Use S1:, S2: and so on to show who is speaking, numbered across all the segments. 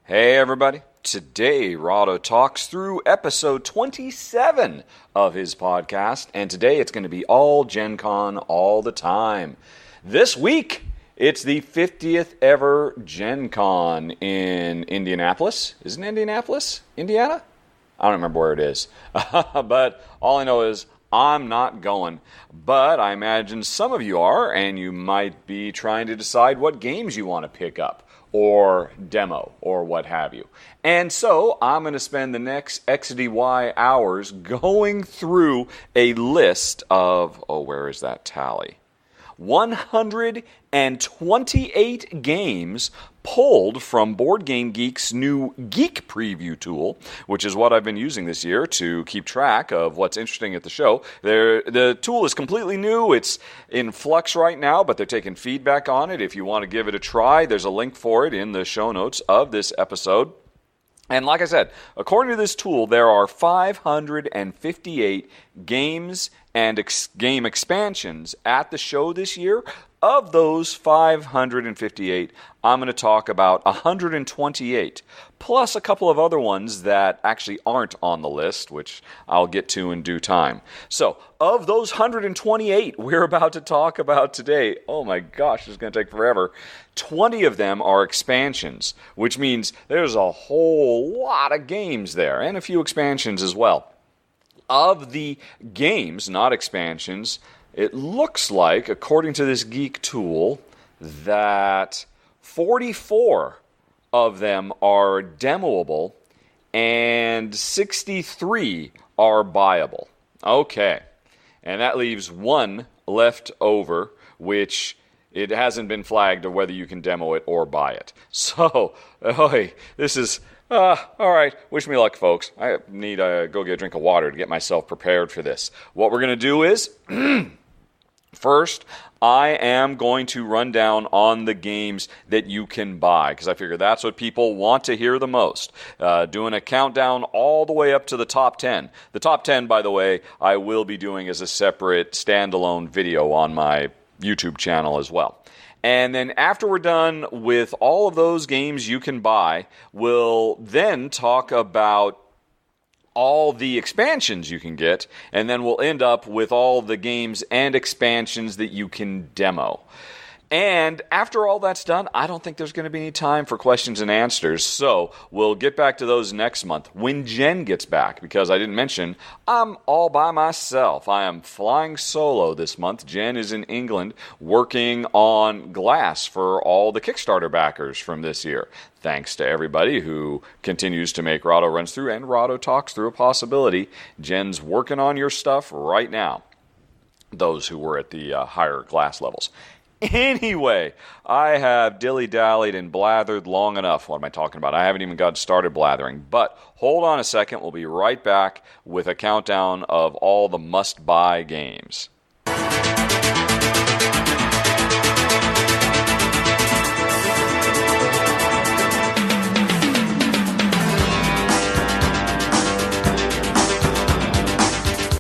S1: Hey everybody, today Rahdo talks through episode 27 of his podcast, and today it's going to be all Gencon all the time. This week, it's the 50th ever Gencon in Indianapolis. Isn't it Indianapolis? Indiana? I don't remember where it is. But all I know is I'm not going. But I imagine some of you are, and you might be trying to decide what games you want to pick up or demo, or what have you. And so, I'm going to spend the next XDY hours going through a list of, where is that tally? 128 games pulled from Board Game Geek's new Geek Preview tool, which is what I've been using this year to keep track of what's interesting at the show. The tool is completely new. It's in flux right now, but they're taking feedback on it. If you want to give it a try, there's a link for it in the show notes of this episode. And like I said, according to this tool, there are 558 games and game expansions at the show this year. Of those 558, I'm going to talk about 128, plus a couple of other ones that actually aren't on the list, which I'll get to in due time. So, of those 128 we're about to talk about today, oh my gosh, this is going to take forever, 20 of them are expansions, which means there's a whole lot of games there, and a few expansions as well. Of the games, not expansions, it looks like, according to this Geek tool, that 44 of them are demoable and 63 are buyable. Okay, and that leaves one left over, which it hasn't been flagged of whether you can demo it or buy it. So, this is... all right, wish me luck, folks. I need to go get a drink of water to get myself prepared for this. What we're going to do is... First, I am going to run down on the games that you can buy, because I figure that's what people want to hear the most. Doing a countdown all the way up to the top 10. The top 10, by the way, I will be doing as a separate standalone video on my YouTube channel as well. And then after we're done with all of those games you can buy, we'll then talk about all the expansions you can get, and then we'll end up with all the games and expansions that you can demo. And after all that's done, I don't think there's going to be any time for questions and answers, so we'll get back to those next month when Jen gets back, because I didn't mention I'm all by myself. I am flying solo this month. Jen is in England working on Glass for all the Kickstarter backers from this year. Thanks to everybody who continues to make Rahdo Runs Through and Rahdo Talks Through a possibility. Jen's working on your stuff right now, those who were at the higher Glass levels. Anyway, I have dilly-dallied and blathered long enough. What am I talking about? I haven't even got started blathering. But hold on a second. We'll be right back with a countdown of all the must-buy games.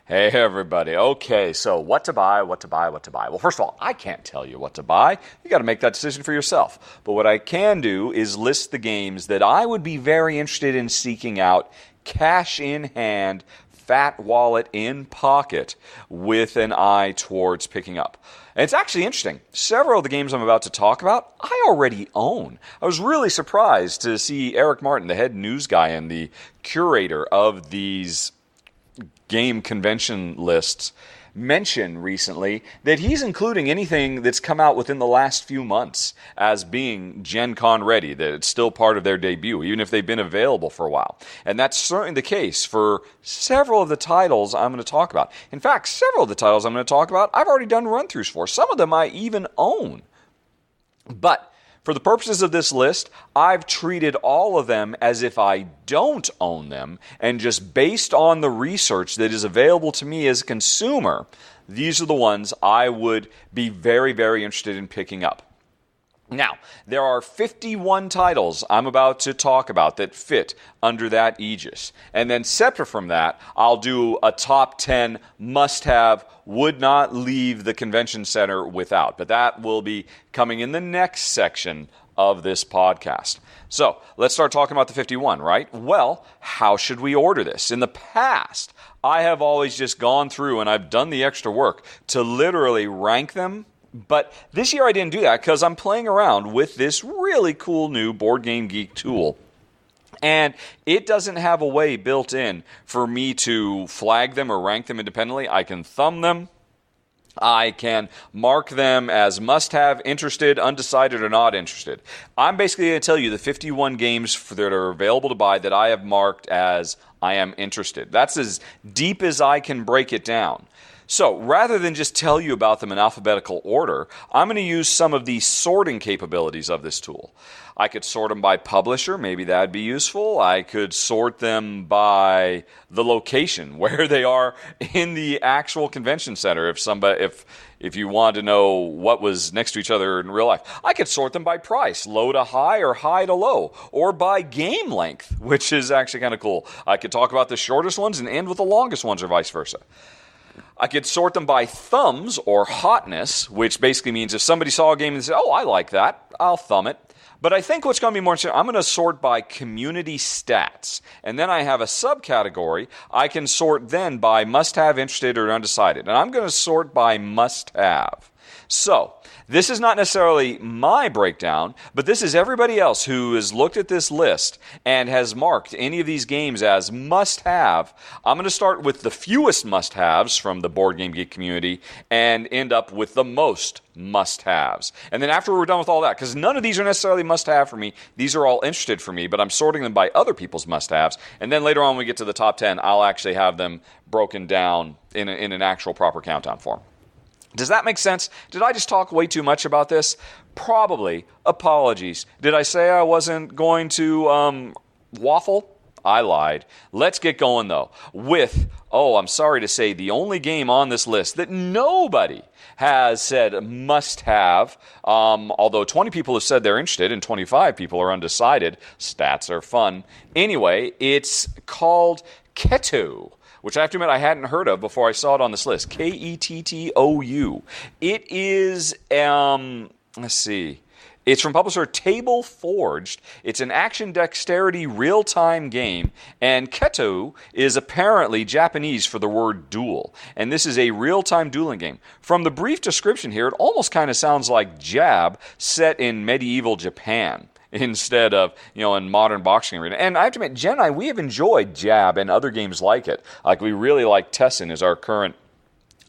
S1: Hey everybody. Okay, so what to buy? Well, first of all, I can't tell you what to buy. You got to make that decision for yourself. But what I can do is list the games that I would be very interested in seeking out, cash in hand, fat wallet in pocket, with an eye towards picking up. And it's actually interesting. Several of the games I'm about to talk about, I already own. I was really surprised to see Eric Martin, the head news guy and the curator of these game convention lists, mention recently that he's including anything that's come out within the last few months as being Gen Con ready, that it's still part of their debut, even if they've been available for a while. And that's certainly the case for several of the titles I'm going to talk about. In fact, several of the titles I'm going to talk about, I've already done run-throughs for. Some of them I even own. But for the purposes of this list, I've treated all of them as if I don't own them, and just based on the research that is available to me as a consumer, these are the ones I would be very, very interested in picking up. Now, there are 51 titles I'm about to talk about that fit under that aegis. And then separate from that, I'll do a top 10 must-have, would not leave the convention center without. But that will be coming in the next section of this podcast. So let's start talking about the 51, right? Well, how should we order this? In the past, I have always just gone through and I've done the extra work to literally rank them. But this year I didn't do that because I'm playing around with this really cool new Board Game Geek tool. And it doesn't have a way built in for me to flag them or rank them independently. I can thumb them. I can mark them as must-have, interested, undecided, or not interested. I'm basically going to tell you the 51 games that are available to buy that I have marked as I am interested. That's as deep as I can break it down. So rather than just tell you about them in alphabetical order, I'm going to use some of the sorting capabilities of this tool. I could sort them by publisher, maybe that'd be useful. I could sort them by the location, where they are in the actual convention center. If you wanted to know what was next to each other in real life, I could sort them by price, low to high or high to low, or by game length, which is actually kind of cool. I could talk about the shortest ones and end with the longest ones, or vice versa. I could sort them by thumbs or hotness, which basically means if somebody saw a game and said, "Oh, I like that," I'll thumb it. But I think what's going to be more interesting, I'm going to sort by community stats. And then I have a subcategory. I can sort then by must-have, interested, or undecided. And I'm going to sort by must-have. So, this is not necessarily my breakdown, but this is everybody else who has looked at this list and has marked any of these games as must-have. I'm going to start with the fewest must-haves from the Board Game Geek community and end up with the most must-haves. And then after we're done with all that, because none of these are necessarily must-have for me, these are all interested for me, but I'm sorting them by other people's must-haves. And then later on when we get to the top 10, I'll actually have them broken down in an actual proper countdown form. Does that make sense? Did I just talk way too much about this? Probably. Apologies. Did I say I wasn't going to waffle? I lied. Let's get going, though, with, I'm sorry to say, the only game on this list that nobody has said must have, although 20 people have said they're interested and 25 people are undecided. Stats are fun. Anyway, it's called Kettou, which I have to admit I hadn't heard of before I saw it on this list. Kettou. It is, let's see. It's from publisher Table Forged. It's an action dexterity real-time game, and Kettou is apparently Japanese for the word duel. And this is a real-time dueling game. From the brief description here, it almost kind of sounds like Jab set in medieval Japan instead of, in modern boxing arena. And I have to admit, Jen and I, we have enjoyed Jab and other games like it. Like, we really like Tessin as our current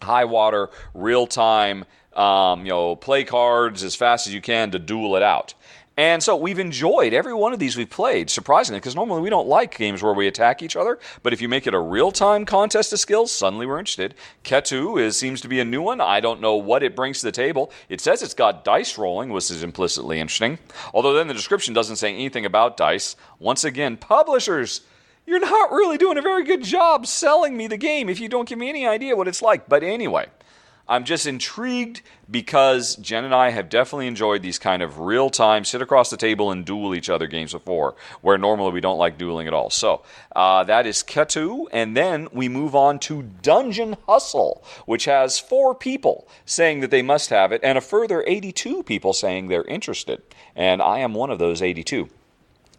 S1: high-water, real-time, play cards as fast as you can to duel it out. And so we've enjoyed every one of these we've played, surprisingly, because normally we don't like games where we attack each other, but if you make it a real-time contest of skills, suddenly we're interested. Kettou seems to be a new one. I don't know what it brings to the table. It says it's got dice rolling, which is implicitly interesting, although then the description doesn't say anything about dice. Once again, publishers, you're not really doing a very good job selling me the game if you don't give me any idea what it's like. But anyway, I'm just intrigued because Jen and I have definitely enjoyed these kind of real-time, sit across the table and duel each other games before, where normally we don't like dueling at all. So that is Kettou, and then we move on to Dungeon Hustle, which has 4 people saying that they must have it, and a further 82 people saying they're interested. And I am one of those 82.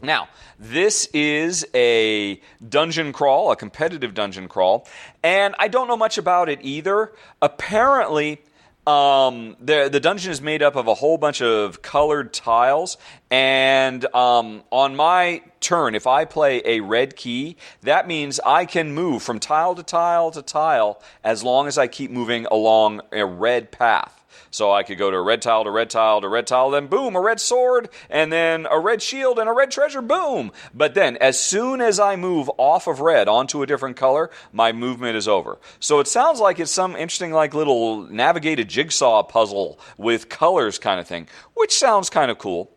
S1: Now, this is a dungeon crawl, a competitive dungeon crawl, and I don't know much about it either. Apparently, the dungeon is made up of a whole bunch of colored tiles, and on my turn, if I play a red key, that means I can move from tile to tile to tile as long as I keep moving along a red path. So I could go to a red tile to red tile to red tile, then boom, a red sword, and then a red shield and a red treasure, boom. But then as soon as I move off of red onto a different color, my movement is over. So it sounds like it's some interesting like little navigated jigsaw puzzle with colors kind of thing, which sounds kind of cool.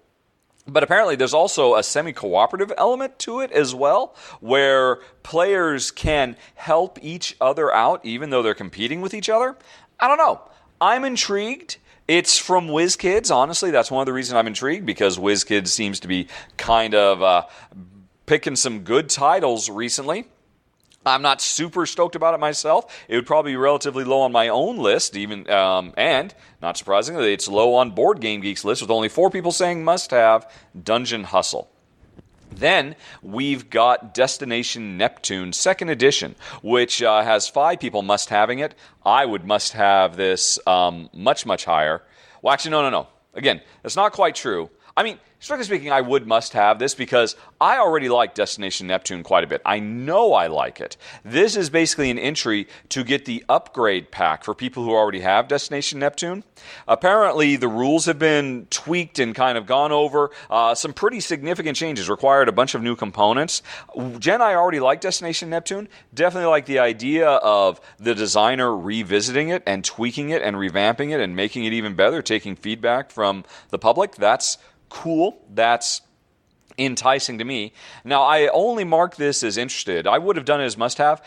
S1: But apparently there's also a semi-cooperative element to it as well, where players can help each other out even though they're competing with each other. I don't know. I'm intrigued. It's from WizKids. Honestly, that's one of the reasons I'm intrigued, because WizKids seems to be kind of picking some good titles recently. I'm not super stoked about it myself. It would probably be relatively low on my own list, even, and not surprisingly, it's low on Board Game Geek's list with only 4 people saying must-have Dungeon Hustle. Then we've got Destination Neptune 2nd Edition, which has 5 people must-having it. I would must-have this much, much higher. Well, actually, no. Again, that's not quite true. I mean, strictly speaking, I would must-have this because I already like Destination Neptune quite a bit. I know I like it. This is basically an entry to get the upgrade pack for people who already have Destination Neptune. Apparently, the rules have been tweaked and kind of gone over. Some pretty significant changes required a bunch of new components. Jen, I already like Destination Neptune. Definitely like the idea of the designer revisiting it and tweaking it and revamping it and making it even better, taking feedback from the public. That's cool. That's enticing to me. Now, I only mark this as interested. I would have done it as must-have.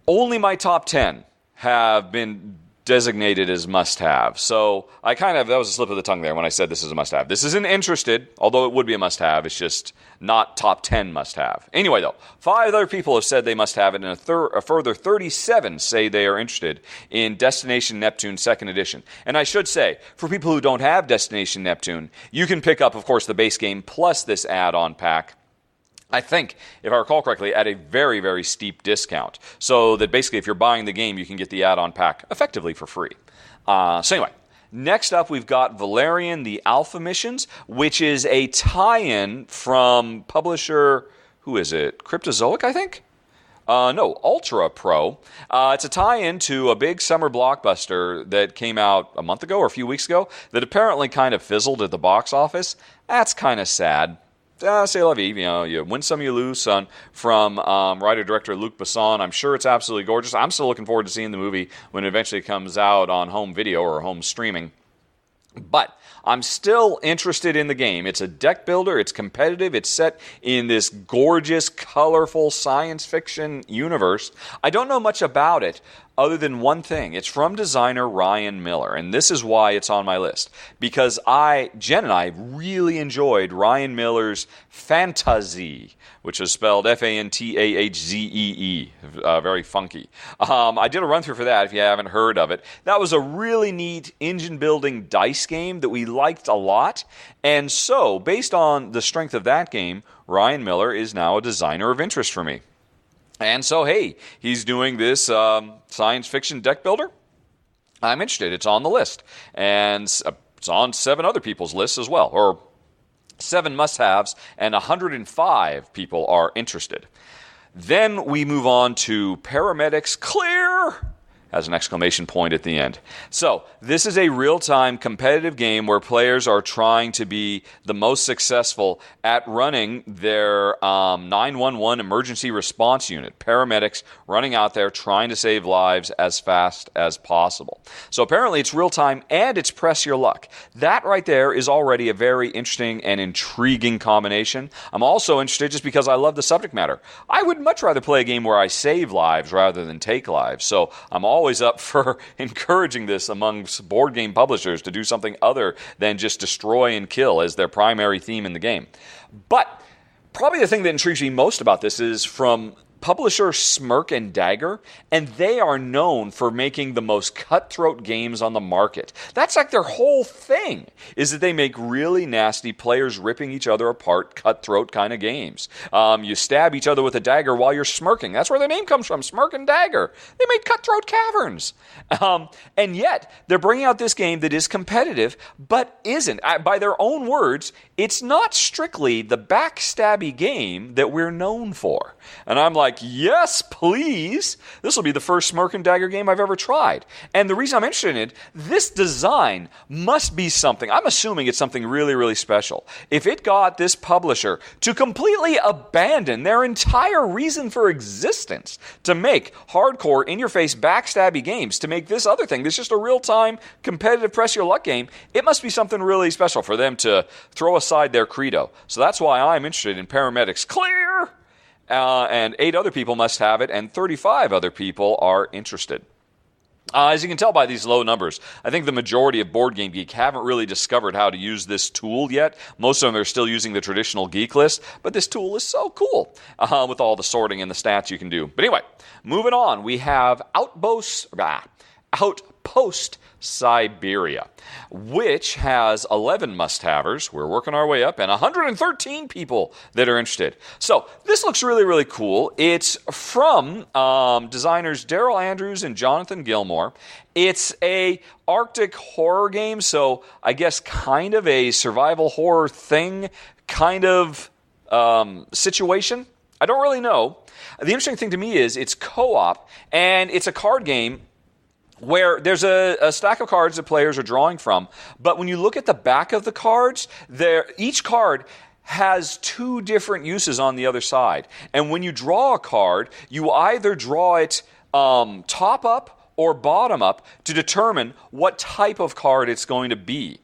S1: Only my top 10 have been designated as must-have. So that was a slip of the tongue there when I said this is a must-have. This isn't interested, although it would be a must-have. It's just not top 10 must-have. Anyway, though, 5 other people have said they must have it, and a further 37 say they are interested in Destination Neptune 2nd Edition. And I should say, for people who don't have Destination Neptune, you can pick up, of course, the base game plus this add-on pack. I think, if I recall correctly, at a very, very steep discount. So that basically, if you're buying the game, you can get the add-on pack effectively for free. So anyway, next up we've got Valerian, the Alpha Missions, which is a tie-in from publisher, who is it? Cryptozoic, I think? No, Ultra Pro. It's a tie-in to a big summer blockbuster that came out a month ago or a few weeks ago that apparently kind of fizzled at the box office. That's kind of sad. C'est la vie, you win some, you lose some, from writer-director Luc Besson. I'm sure it's absolutely gorgeous. I'm still looking forward to seeing the movie when it eventually comes out on home video or home streaming. But I'm still interested in the game. It's a deck builder. It's competitive. It's set in this gorgeous, colorful science fiction universe. I don't know much about it other than one thing. It's from designer Ryan Miller, and this is why it's on my list. Because Jen and I really enjoyed Ryan Miller's Fantasy, which is spelled F-A-N-T-A-H-Z-E-E. Very funky. I did a run-through for that if you haven't heard of it. That was a really neat engine-building dice game that we liked a lot. And so, based on the strength of that game, Ryan Miller is now a designer of interest for me. And so, hey, he's doing this science fiction deck builder. I'm interested. It's on the list. And it's on 7 other people's lists as well, or 7 must-haves, and 105 people are interested. Then we move on to Paramedics Clear! Has an exclamation point at the end. So, this is a real-time competitive game where players are trying to be the most successful at running their 911 emergency response unit. Paramedics running out there trying to save lives as fast as possible. So apparently it's real-time and it's press your luck. That right there is already a very interesting and intriguing combination. I'm also interested just because I love the subject matter. I would much rather play a game where I save lives rather than take lives. So I'm always up for encouraging this amongst board game publishers to do something other than just destroy and kill as their primary theme in the game. But probably the thing that intrigues me most about this is from publisher Smirk and Dagger, and they are known for making the most cutthroat games on the market. That's like their whole thing, is that they make really nasty players ripping each other apart, cutthroat kind of games. You stab each other with a dagger while you're smirking. That's where their name comes from, Smirk and Dagger. They made Cutthroat Caverns. And yet, they're bringing out this game that is competitive, but isn't. By their own words, it's not strictly the backstabby game that we're known for. And I'm like, yes, please. This will be the first Smirk and Dagger game I've ever tried. And the reason I'm interested in it, this design must be something. I'm assuming it's something really, really special. If it got this publisher to completely abandon their entire reason for existence to make hardcore, in-your-face, backstabby games, to make this other thing, this just a real-time, competitive press-your-luck game, it must be something really special for them to throw aside their credo. So that's why I'm interested in Paramedics Clear! And 8 other people must have it, and 35 other people are interested. As you can tell by these low numbers, I think the majority of Board Game Geek haven't really discovered how to use this tool yet. Most of them are still using the traditional geek list, but this tool is so cool with all the sorting and the stats you can do. But anyway, moving on, we have Outpost Siberia, which has 11 must-havers. We're working our way up, and 113 people that are interested. So this looks really, really cool. It's from designers Daryl Andrews and Jonathan Gilmore. It's a Arctic horror game, so I guess kind of a survival horror thing, kind of situation. I don't really know. The interesting thing to me is it's co-op, and it's a card game where there's a stack of cards that players are drawing from, but when you look at the back of the cards, each card has two different uses on the other side. And when you draw a card, you either draw it top up or bottom up to determine what type of card it's going to be.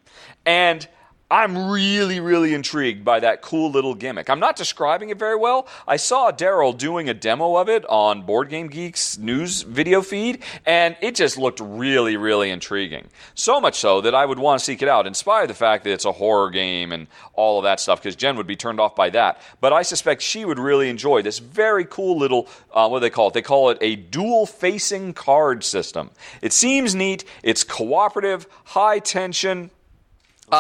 S1: And I'm really, really intrigued by that cool little gimmick. I'm not describing it very well. I saw Daryl doing a demo of it on Board Game Geek's news video feed, and it just looked really, really intriguing. So much so that I would want to seek it out, in spite of the fact that it's a horror game and all of that stuff, because Jen would be turned off by that. But I suspect she would really enjoy this very cool little, what do they call it? They call it a dual-facing card system. It seems neat. It's cooperative, high tension.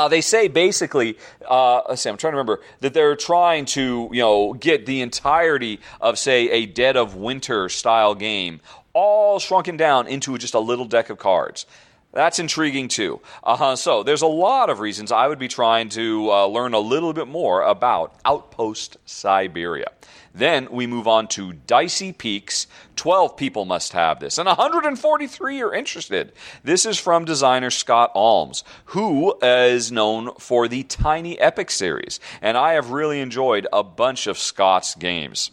S1: They say basically, let's see, I'm trying to remember, that they're trying to, get the entirety of, say, a Dead of Winter style game all shrunken down into just a little deck of cards. That's intriguing too. So there's a lot of reasons I would be trying to learn a little bit more about Outpost Siberia. Then we move on to Dicey Peaks. 12 people must have this, and 143 are interested. This is from designer Scott Almes, who is known for the Tiny Epic series, and I have really enjoyed a bunch of Scott's games.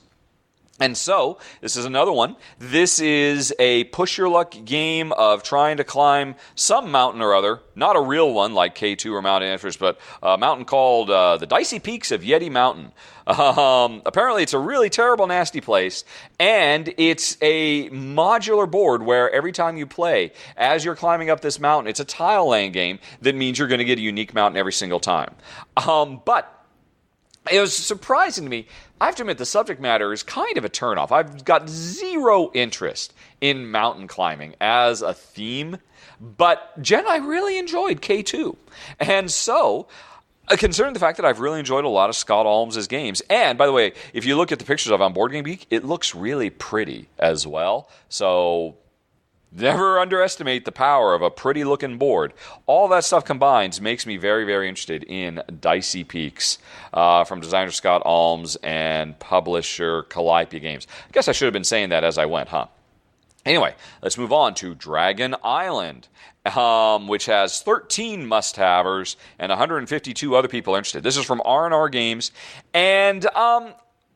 S1: And so, this is another one. This is a push-your-luck game of trying to climb some mountain or other. Not a real one like Kettou or Mount Everest, but a mountain called the Dicey Peaks of Yeti Mountain. Apparently, it's a really terrible, nasty place, and it's a modular board where every time you play, as you're climbing up this mountain, it's a tile-laying game that means you're going to get a unique mountain every single time. But it was surprising to me. I have to admit, the subject matter is kind of a turnoff. I've got zero interest in mountain climbing as a theme, but Jen, I really enjoyed K2. And so, considering the fact that I've really enjoyed a lot of Scott Almes' games, and by the way, if you look at the pictures of on Board Game Geek, it looks really pretty as well. So never underestimate the power of a pretty-looking board. All that stuff combines makes me very, very interested in Dicey Peaks from designer Scott Almes and publisher Calliope Games. I guess I should have been saying that as I went, huh? Anyway, let's move on to Dragon Island, which has 13 must-havers and 152 other people interested. This is from R&R Games, and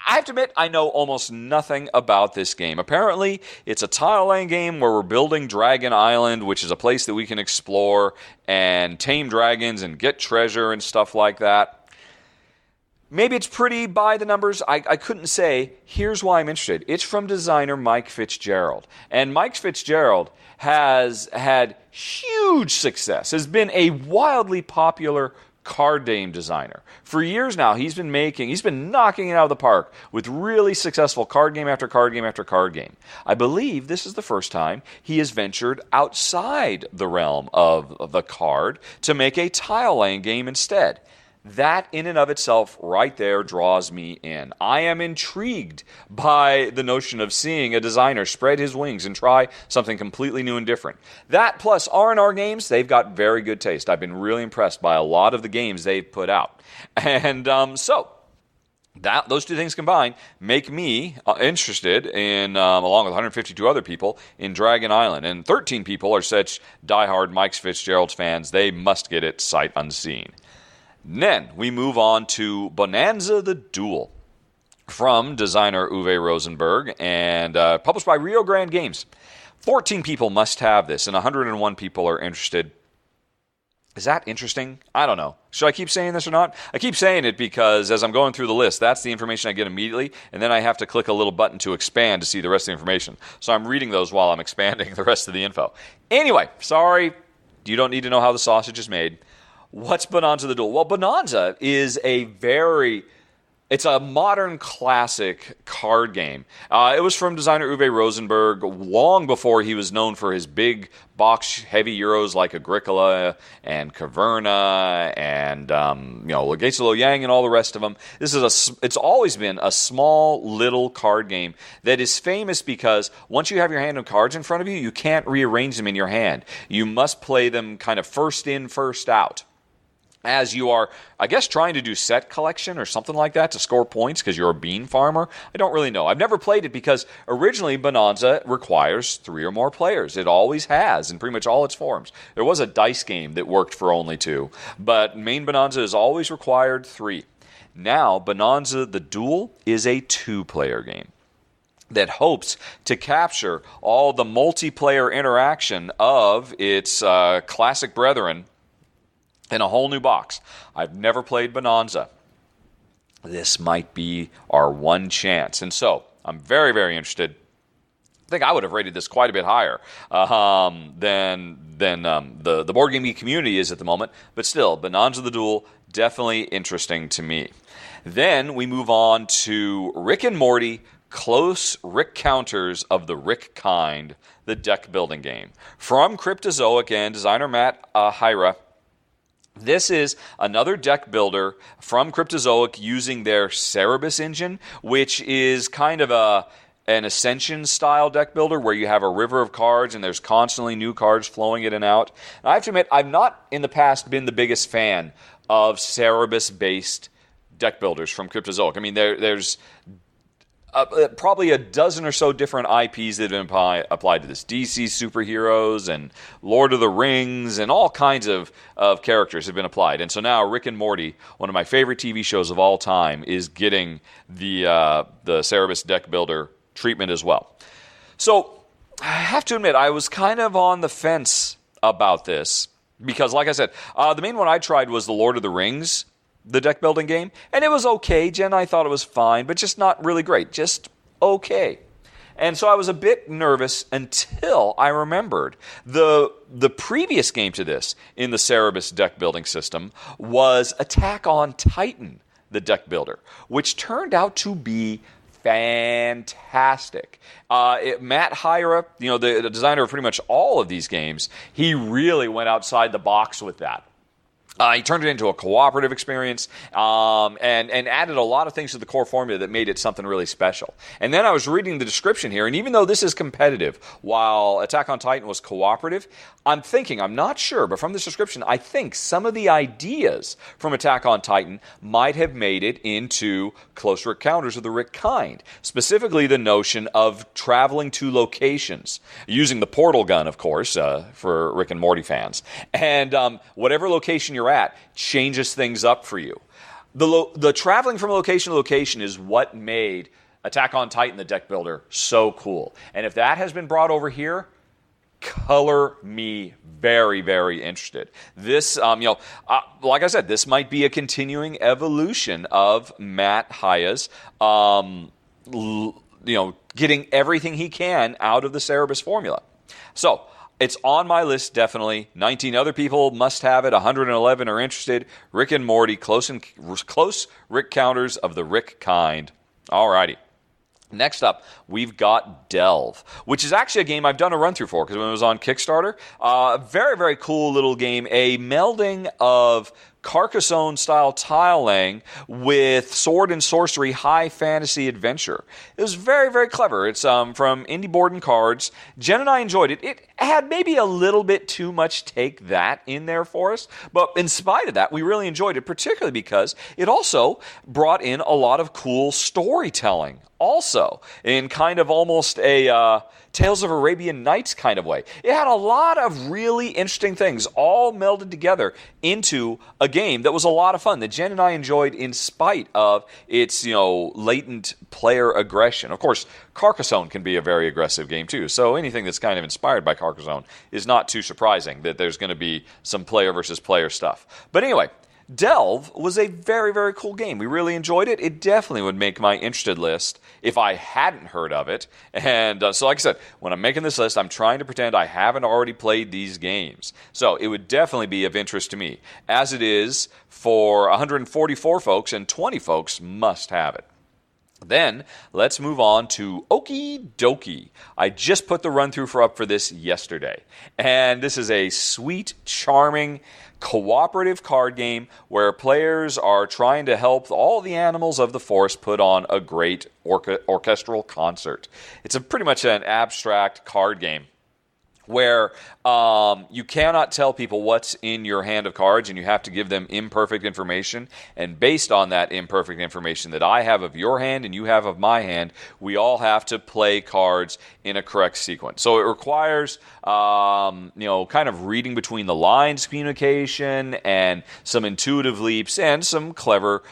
S1: I have to admit, I know almost nothing about this game. Apparently, it's a tile-laying game where we're building Dragon Island, which is a place that we can explore and tame dragons and get treasure and stuff like that. Maybe it's pretty by the numbers. I couldn't say. Here's why I'm interested. It's from designer Mike Fitzgerald. And Mike Fitzgerald has had huge success, has been a wildly popular card game designer. For years now, he's been knocking it out of the park with really successful card game after card game after card game. I believe this is the first time he has ventured outside the realm of the card to make a tile-laying game instead. That in and of itself right there draws me in. I am intrigued by the notion of seeing a designer spread his wings and try something completely new and different. That plus R&R Games, they've got very good taste. I've been really impressed by a lot of the games they've put out. And so those two things combined make me interested in, along with 152 other people, in Dragon Island. And 13 people are such diehard Mike Fitzgerald fans, they must get it sight unseen. Then we move on to Bohnanza the Duel from designer Uwe Rosenberg and published by Rio Grande Games. 14 people must have this, and 101 people are interested. Is that interesting? I don't know. Should I keep saying this or not? I keep saying it because as I'm going through the list, that's the information I get immediately, and then I have to click a little button to expand to see the rest of the information. So I'm reading those while I'm expanding the rest of the info. Anyway, sorry, you don't need to know how the sausage is made. What's Bohnanza the Duel? Well, Bohnanza is it's a modern classic card game. It was from designer Uwe Rosenberg long before he was known for his big box heavy Euros like Agricola and Caverna and Gates of Loyang and all the rest of them. It's always been a small little card game that is famous because once you have your hand of cards in front of you, you can't rearrange them in your hand. You must play them kind of first in, first out, as you are, I guess, trying to do set collection or something like that to score points because you're a bean farmer. I don't really know. I've never played it because originally Bohnanza requires 3 or more players. It always has in pretty much all its forms. There was a dice game that worked for only 2, but main Bohnanza has always required 3. Now, Bohnanza the Duel is a 2-player game that hopes to capture all the multiplayer interaction of its classic brethren in a whole new box. I've never played Bohnanza. This might be our one chance. And so, I'm very, very interested. I think I would have rated this quite a bit higher than the Board Game Geek community is at the moment. But still, Bohnanza the Duel, definitely interesting to me. Then we move on to Rick and Morty, Close Rick Counters of the Rick Kind, the deck building game. From Cryptozoic and designer Matt Hyra. This is another deck builder from Cryptozoic using their Cerebus engine, which is kind of an Ascension-style deck builder where you have a river of cards and there's constantly new cards flowing in and out. And I have to admit, I've not in the past been the biggest fan of Cerebus-based deck builders from Cryptozoic. I mean, there's probably a dozen or so different IPs that have been applied to this. DC superheroes and Lord of the Rings and all kinds of characters have been applied. And so now Rick and Morty, one of my favorite TV shows of all time, is getting the Cerebus deck builder treatment as well. So I have to admit, I was kind of on the fence about this because, like I said, the main one I tried was the Lord of the Rings, the deck building game, and it was okay. Jen and I thought it was fine, but just not really great, just okay. And so I was a bit nervous until I remembered the previous game to this in the Cerebus deck building system was Attack on Titan, the deck builder, which turned out to be fantastic. Matt Hyra, the designer of pretty much all of these games, he really went outside the box with that. He turned it into a cooperative experience and added a lot of things to the core formula that made it something really special. And then I was reading the description here, and even though this is competitive, while Attack on Titan was cooperative, I'm not sure, but from this description, I think some of the ideas from Attack on Titan might have made it into Close Rick Counters of the Rick Kind. Specifically, the notion of traveling to locations, using the portal gun, of course, for Rick and Morty fans. And whatever location you're at changes things up for you. The traveling from location to location is what made Attack on Titan, the deck builder, so cool. And if that has been brought over here, color me very, very interested. This, like I said, this might be a continuing evolution of Matt Hyra's, getting everything he can out of the Cerebus formula. So, it's on my list, definitely. 19 other people must have it. 111 are interested. Rick and Morty, close Rick Counters of the Rick Kind. Alrighty. Next up, we've got Delve, which is actually a game I've done a run-through for because when it was on Kickstarter, very, very cool little game, a melding of Carcassonne-style tile laying with sword and sorcery high fantasy adventure. It was very, very clever. It's from Indie Board and Cards. Jen and I enjoyed it. It had maybe a little bit too much take that in there for us, but in spite of that, we really enjoyed it, particularly because it also brought in a lot of cool storytelling also in kind of almost a Tales of Arabian Nights kind of way. It had a lot of really interesting things all melded together into a game that was a lot of fun that Jen and I enjoyed in spite of its, latent player aggression. Of course, Carcassonne can be a very aggressive game too, so anything that's kind of inspired by Carcassonne is not too surprising that there's going to be some player versus player stuff. But anyway, Delve was a very, very cool game. We really enjoyed it. It definitely would make my interested list if I hadn't heard of it. And so like I said, when I'm making this list, I'm trying to pretend I haven't already played these games. So it would definitely be of interest to me, as it is for 144 folks, and 20 folks must have it. Then, let's move on to Okey Dokey. I just put the run-through up for this yesterday. And this is a sweet, charming, cooperative card game where players are trying to help all the animals of the forest put on a great orchestral concert. It's pretty much an abstract card game where you cannot tell people what's in your hand of cards, and you have to give them imperfect information. And based on that imperfect information that I have of your hand and you have of my hand, we all have to play cards in a correct sequence. So it requires, kind of reading between the lines communication and some intuitive leaps and some clever,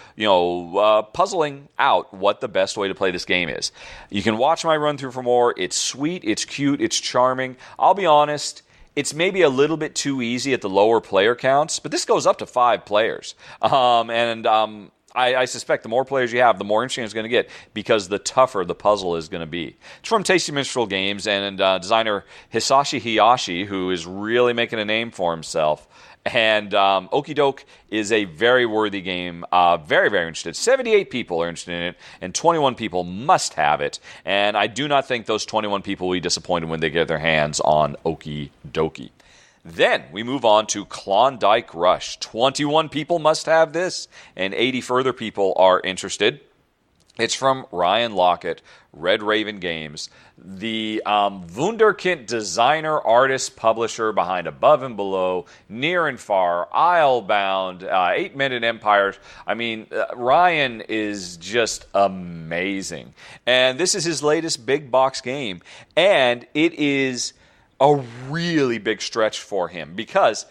S1: puzzling out what the best way to play this game is. You can watch my run through for more. It's sweet, it's cute, it's charming. I'll be honest, it's maybe a little bit too easy at the lower player counts, but this goes up to 5 players. I suspect the more players you have, the more interesting it's going to get, because the tougher the puzzle is going to be. It's from Tasty Minstrel Games and designer Hisashi Hayashi, who is really making a name for himself. And Okey Dokey is a very worthy game. Very, very interested. 78 people are interested in it, and 21 people must have it. And I do not think those 21 people will be disappointed when they get their hands on Okey Dokey. Then we move on to Klondike Rush. 21 people must have this, and 80 further people are interested. It's from Ryan Lockett, Red Raven Games, the wunderkind designer, artist, publisher behind Above and Below, Near and Far, Islebound, 8-Minute Empires. I mean, Ryan is just amazing. And this is his latest big box game, and it is a really big stretch for him because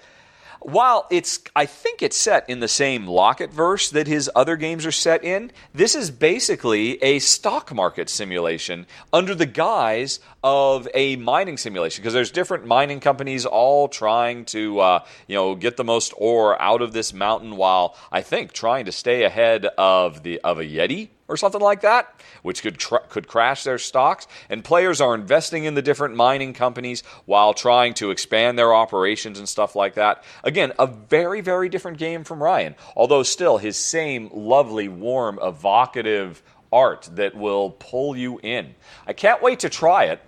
S1: while I think it's set in the same Lockett verse that his other games are set in, this is basically a stock market simulation under the guise of a mining simulation, because there's different mining companies all trying to get the most ore out of this mountain, while I think trying to stay ahead of a Yeti or something like that, which could crash their stocks. And players are investing in the different mining companies while trying to expand their operations and stuff like that. Again, a very, very different game from Ryan, although still his same lovely, warm, evocative art that will pull you in. I can't wait to try it.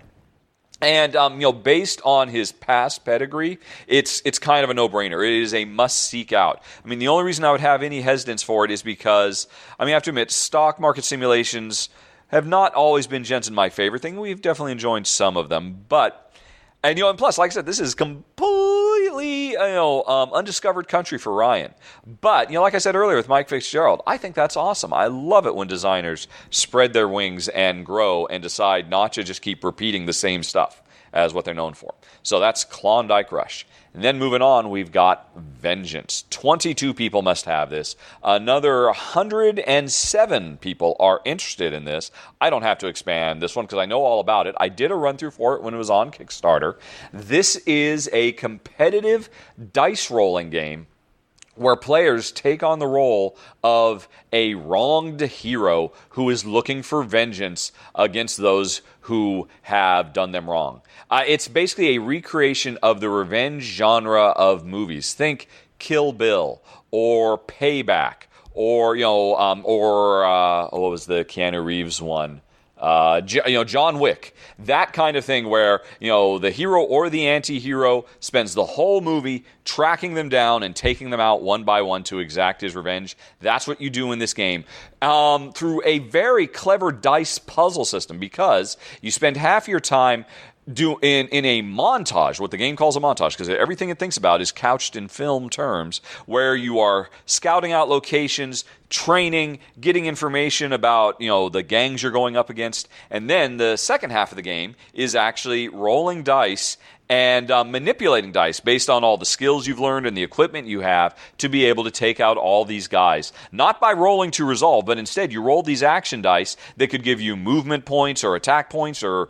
S1: And, based on his past pedigree, it's kind of a no-brainer. It is a must-seek out. I mean, the only reason I would have any hesitance for it is because, I have to admit, stock market simulations have not always been, Jensen, my favorite thing. We've definitely enjoyed some of them. And plus, like I said, this is completely, undiscovered country for Ryan. But, like I said earlier with Mike Fitzgerald, I think that's awesome. I love it when designers spread their wings and grow and decide not to just keep repeating the same stuff as what they're known for. So that's Klondike Rush. And then moving on, we've got Vengeance. 22 people must have this. Another 107 people are interested in this. I don't have to expand this one because I know all about it. I did a run-through for it when it was on Kickstarter. This is a competitive dice rolling game where players take on the role of a wronged hero who is looking for vengeance against those who have done them wrong. It's basically a recreation of the revenge genre of movies. Think Kill Bill or Payback or what was the Keanu Reeves one? John Wick, that kind of thing where, the hero or the anti-hero spends the whole movie tracking them down and taking them out one by one to exact his revenge. That's what you do in this game through a very clever dice puzzle system, because you spend half your time in a montage, what the game calls a montage, because everything it thinks about is couched in film terms, where you are scouting out locations, training, getting information about, the gangs you're going up against. And then the second half of the game is actually rolling dice and manipulating dice based on all the skills you've learned and the equipment you have to be able to take out all these guys. Not by rolling to resolve, but instead you roll these action dice that could give you movement points or attack points or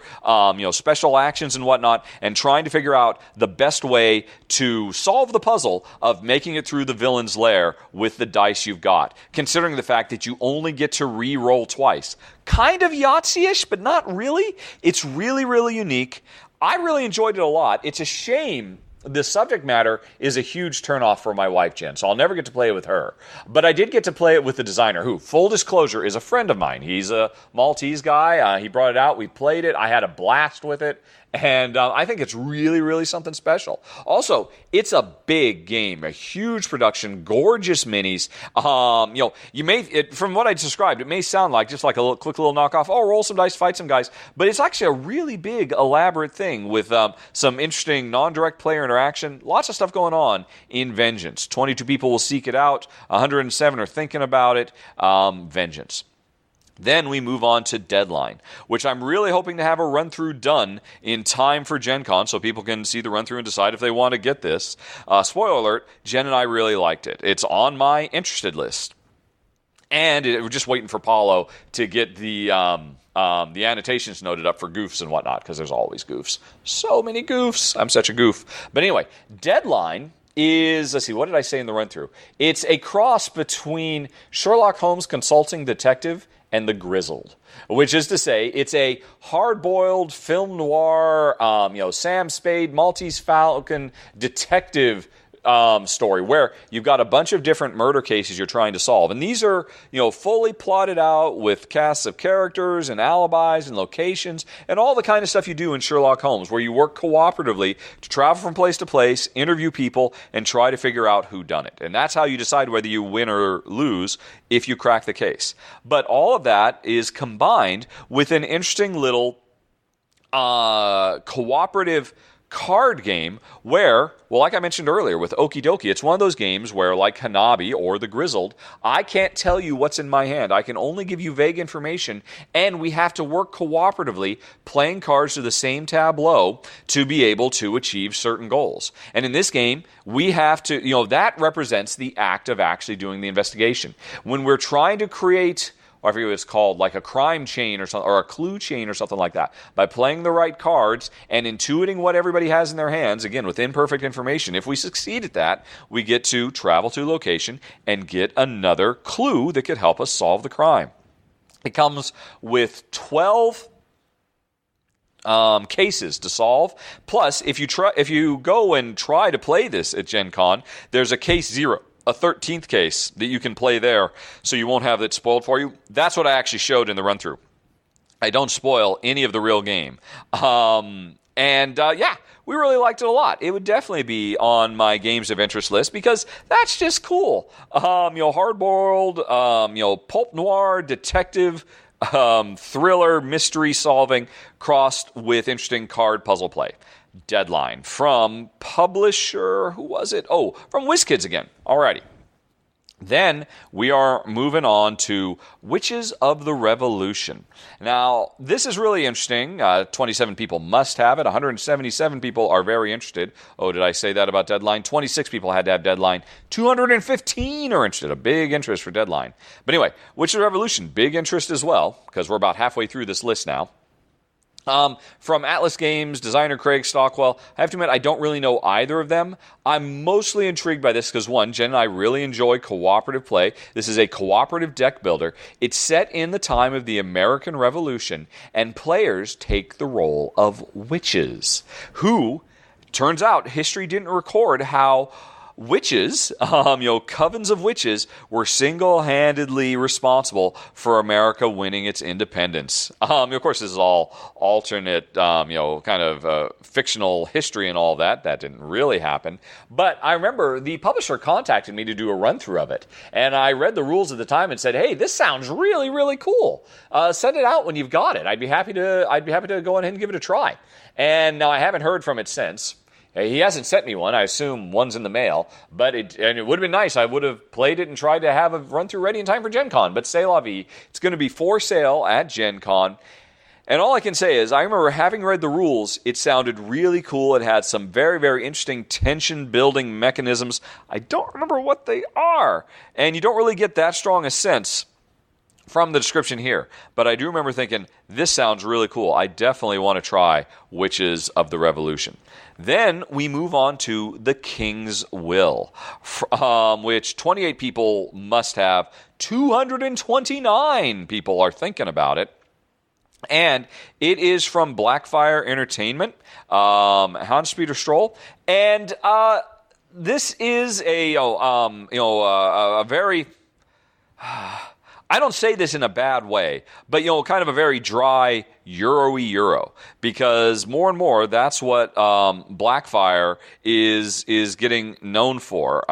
S1: special actions and whatnot, and trying to figure out the best way to solve the puzzle of making it through the villain's lair with the dice you've got, considering the fact that you only get to re-roll twice. Kind of Yahtzee-ish, but not really. It's really, really unique. I really enjoyed it a lot. It's a shame the subject matter is a huge turnoff for my wife, Jen, so I'll never get to play it with her. But I did get to play it with the designer, who, full disclosure, is a friend of mine. He's a Maltese guy. He brought it out. We played it. I had a blast with it. And I think it's really, really something special. Also, it's a big game, a huge production, gorgeous minis. From what I described, it may sound like just like a quick little knockoff. Oh, roll some dice, fight some guys. But it's actually a really big, elaborate thing with some interesting non-direct player interaction. Lots of stuff going on in Vengeance. 22 people will seek it out. 107 are thinking about it. Vengeance. Then we move on to Deadline, which I'm really hoping to have a run-through done in time for Gen Con so people can see the run-through and decide if they want to get this. Spoiler alert, Jen and I really liked it. It's on my interested list. And we're just waiting for Paulo to get the annotations noted up for goofs and whatnot, because there's always goofs. So many goofs. I'm such a goof. But anyway, Deadline is, let's see, what did I say in the run-through? It's a cross between Sherlock Holmes Consulting Detective and The Grizzled, which is to say, it's a hard-boiled film noir, Sam Spade, Maltese Falcon detective story where you've got a bunch of different murder cases you're trying to solve. And these are, fully plotted out with casts of characters and alibis and locations and all the kind of stuff you do in Sherlock Holmes, where you work cooperatively to travel from place to place, interview people, and try to figure out who done it. And that's how you decide whether you win or lose if you crack the case. But all of that is combined with an interesting little cooperative card game where, well, like I mentioned earlier with Okey Dokey, it's one of those games where, like Hanabi or The Grizzled, I can't tell you what's in my hand. I can only give you vague information, and we have to work cooperatively, playing cards to the same tableau to be able to achieve certain goals. And in this game, we have to, that represents the act of actually doing the investigation. When we're trying to create, or I forget what it's called, like a crime chain or something, or a clue chain or something like that, by playing the right cards and intuiting what everybody has in their hands, again, with imperfect information. If we succeed at that, we get to travel to a location and get another clue that could help us solve the crime. It comes with 12 cases to solve. Plus, if you go and try to play this at Gen Con, there's a case 0. A 13th case that you can play there, so you won't have it spoiled for you. That's what I actually showed in the run-through. I don't spoil any of the real game. We really liked it a lot. It would definitely be on my games of interest list because that's just cool. Hard-boiled, pulp noir, detective, thriller, mystery solving, crossed with interesting card puzzle play. Deadline from publisher, who was it? Oh, from WizKids again. Alrighty. Then we are moving on to Witches of the Revolution. Now, this is really interesting. 27 people must have it. 177 people are very interested. Oh, did I say that about Deadline? 26 people had to have Deadline. 215 are interested. A big interest for Deadline. But anyway, Witches of the Revolution, big interest as well, because we're about halfway through this list now. From Atlas Games, designer Craig Stockwell. I have to admit, I don't really know either of them. I'm mostly intrigued by this because, one, Jen and I really enjoy cooperative play. This is a cooperative deck builder. It's set in the time of the American Revolution, and players take the role of witches, who, turns out, history didn't record how witches, covens of witches, were single-handedly responsible for America winning its independence. Of course, this is all alternate, fictional history and all that. That didn't really happen. But I remember the publisher contacted me to do a run-through of it. And I read the rules at the time and said, hey, this sounds really, really cool. Send it out when you've got it. I'd be happy to go ahead and give it a try. And now I haven't heard from it since. He hasn't sent me one. I assume one's in the mail. But it would have been nice. I would have played it and tried to have a run-through ready in time for Gen Con. But c'est la vie. It's going to be for sale at Gen Con. And all I can say is, I remember having read the rules, it sounded really cool. It had some very, very interesting tension-building mechanisms. I don't remember what they are. And you don't really get that strong a sense from the description here. But I do remember thinking, this sounds really cool. I definitely want to try Witches of the Revolution. Then we move on to the King's Will, which 28 people must have. 229 people are thinking about it. And it is from Blackfire Entertainment, Hans-Peter Stroll, and this is a very. I don't say this in a bad way, but kind of a very dry Euro-y Euro, because more and more that's what Blackfire is getting known for.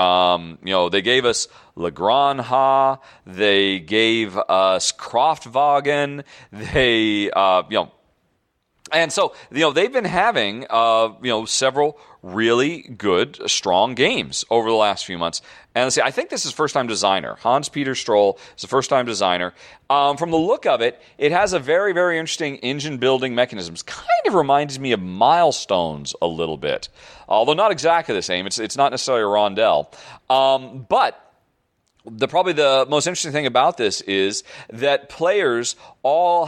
S1: They gave us Le Grand Ha, they gave us Kraftwagen, and so they've been having several really good, strong games over the last few months. And let's see, I think this is first-time designer. Hans-Peter Stroll is a first-time designer. From the look of it, it has a very, very interesting engine-building mechanisms. Kind of reminds me of Milestones a little bit, although not exactly the same. It's not necessarily a rondelle, but probably the most interesting thing about this is that players all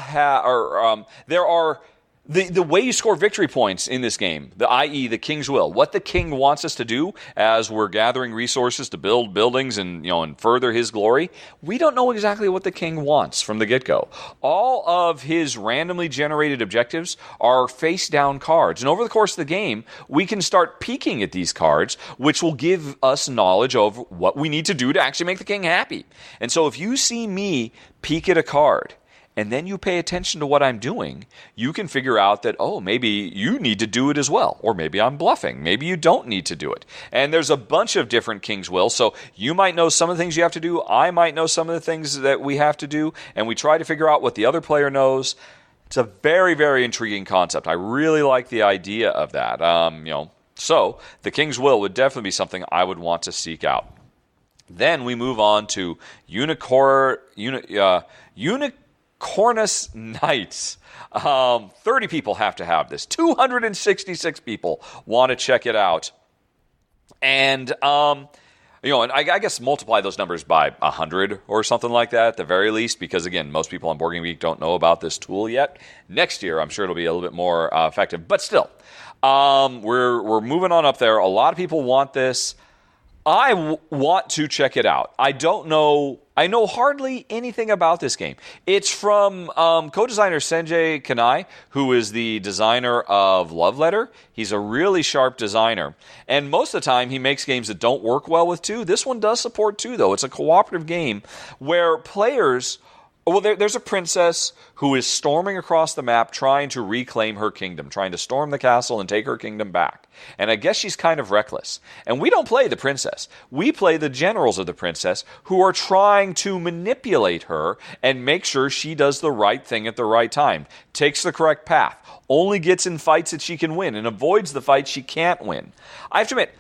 S1: there are. The way you score victory points in this game, i.e. the King's Will, what the King wants us to do as we're gathering resources to build buildings and further his glory, we don't know exactly what the King wants from the get-go. All of his randomly generated objectives are face-down cards, and over the course of the game, we can start peeking at these cards, which will give us knowledge of what we need to do to actually make the King happy. And so if you see me peek at a card, and then you pay attention to what I'm doing, you can figure out that, maybe you need to do it as well. Or maybe I'm bluffing. Maybe you don't need to do it. And there's a bunch of different King's Will. So you might know some of the things you have to do. I might know some of the things that we have to do. And we try to figure out what the other player knows. It's a very, very intriguing concept. I really like the idea of that. So the King's Will would definitely be something I would want to seek out. Then we move on to Unicornus Nights. 30 people have to have this. 266 people want to check it out. And, and I guess multiply those numbers by 100 or something like that at the very least, because, again, most people on Board Game Geek don't know about this tool yet. Next year, I'm sure it'll be a little bit more effective. But still, we're moving on up there. A lot of people want this. I want to check it out. I know hardly anything about this game. It's from co-designer Senjay Kanai, who is the designer of Love Letter. He's a really sharp designer. And most of the time, he makes games that don't work well with 2. This one does support 2, though. It's a cooperative game where players... Well, there's a princess who is storming across the map trying to reclaim her kingdom, trying to storm the castle and take her kingdom back. And I guess she's kind of reckless. And we don't play the princess. We play the generals of the princess who are trying to manipulate her and make sure she does the right thing at the right time, takes the correct path, only gets in fights that she can win, and avoids the fights she can't win. I have to admit,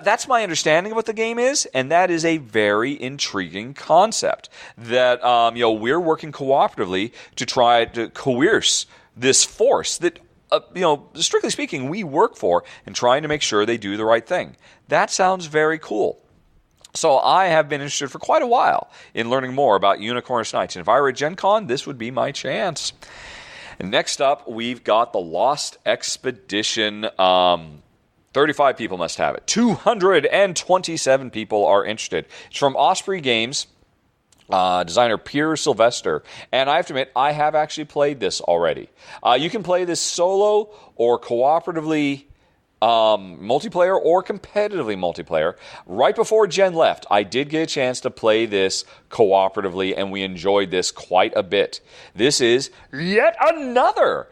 S1: that's my understanding of what the game is, and that is a very intriguing concept. That we're working cooperatively to try to coerce this force that, strictly speaking, we work for, and trying to make sure they do the right thing. That sounds very cool. So I have been interested for quite a while in learning more about Unicornus Nights, and if I were at Gen Con, this would be my chance. And next up, we've got the Lost Expedition. 35 people must have it. 227 people are interested. It's from Osprey Games, designer Pierre Sylvester. And I have to admit, I have actually played this already. You can play this solo or cooperatively multiplayer or competitively multiplayer. Right before Jen left, I did get a chance to play this cooperatively, and we enjoyed this quite a bit. This is yet another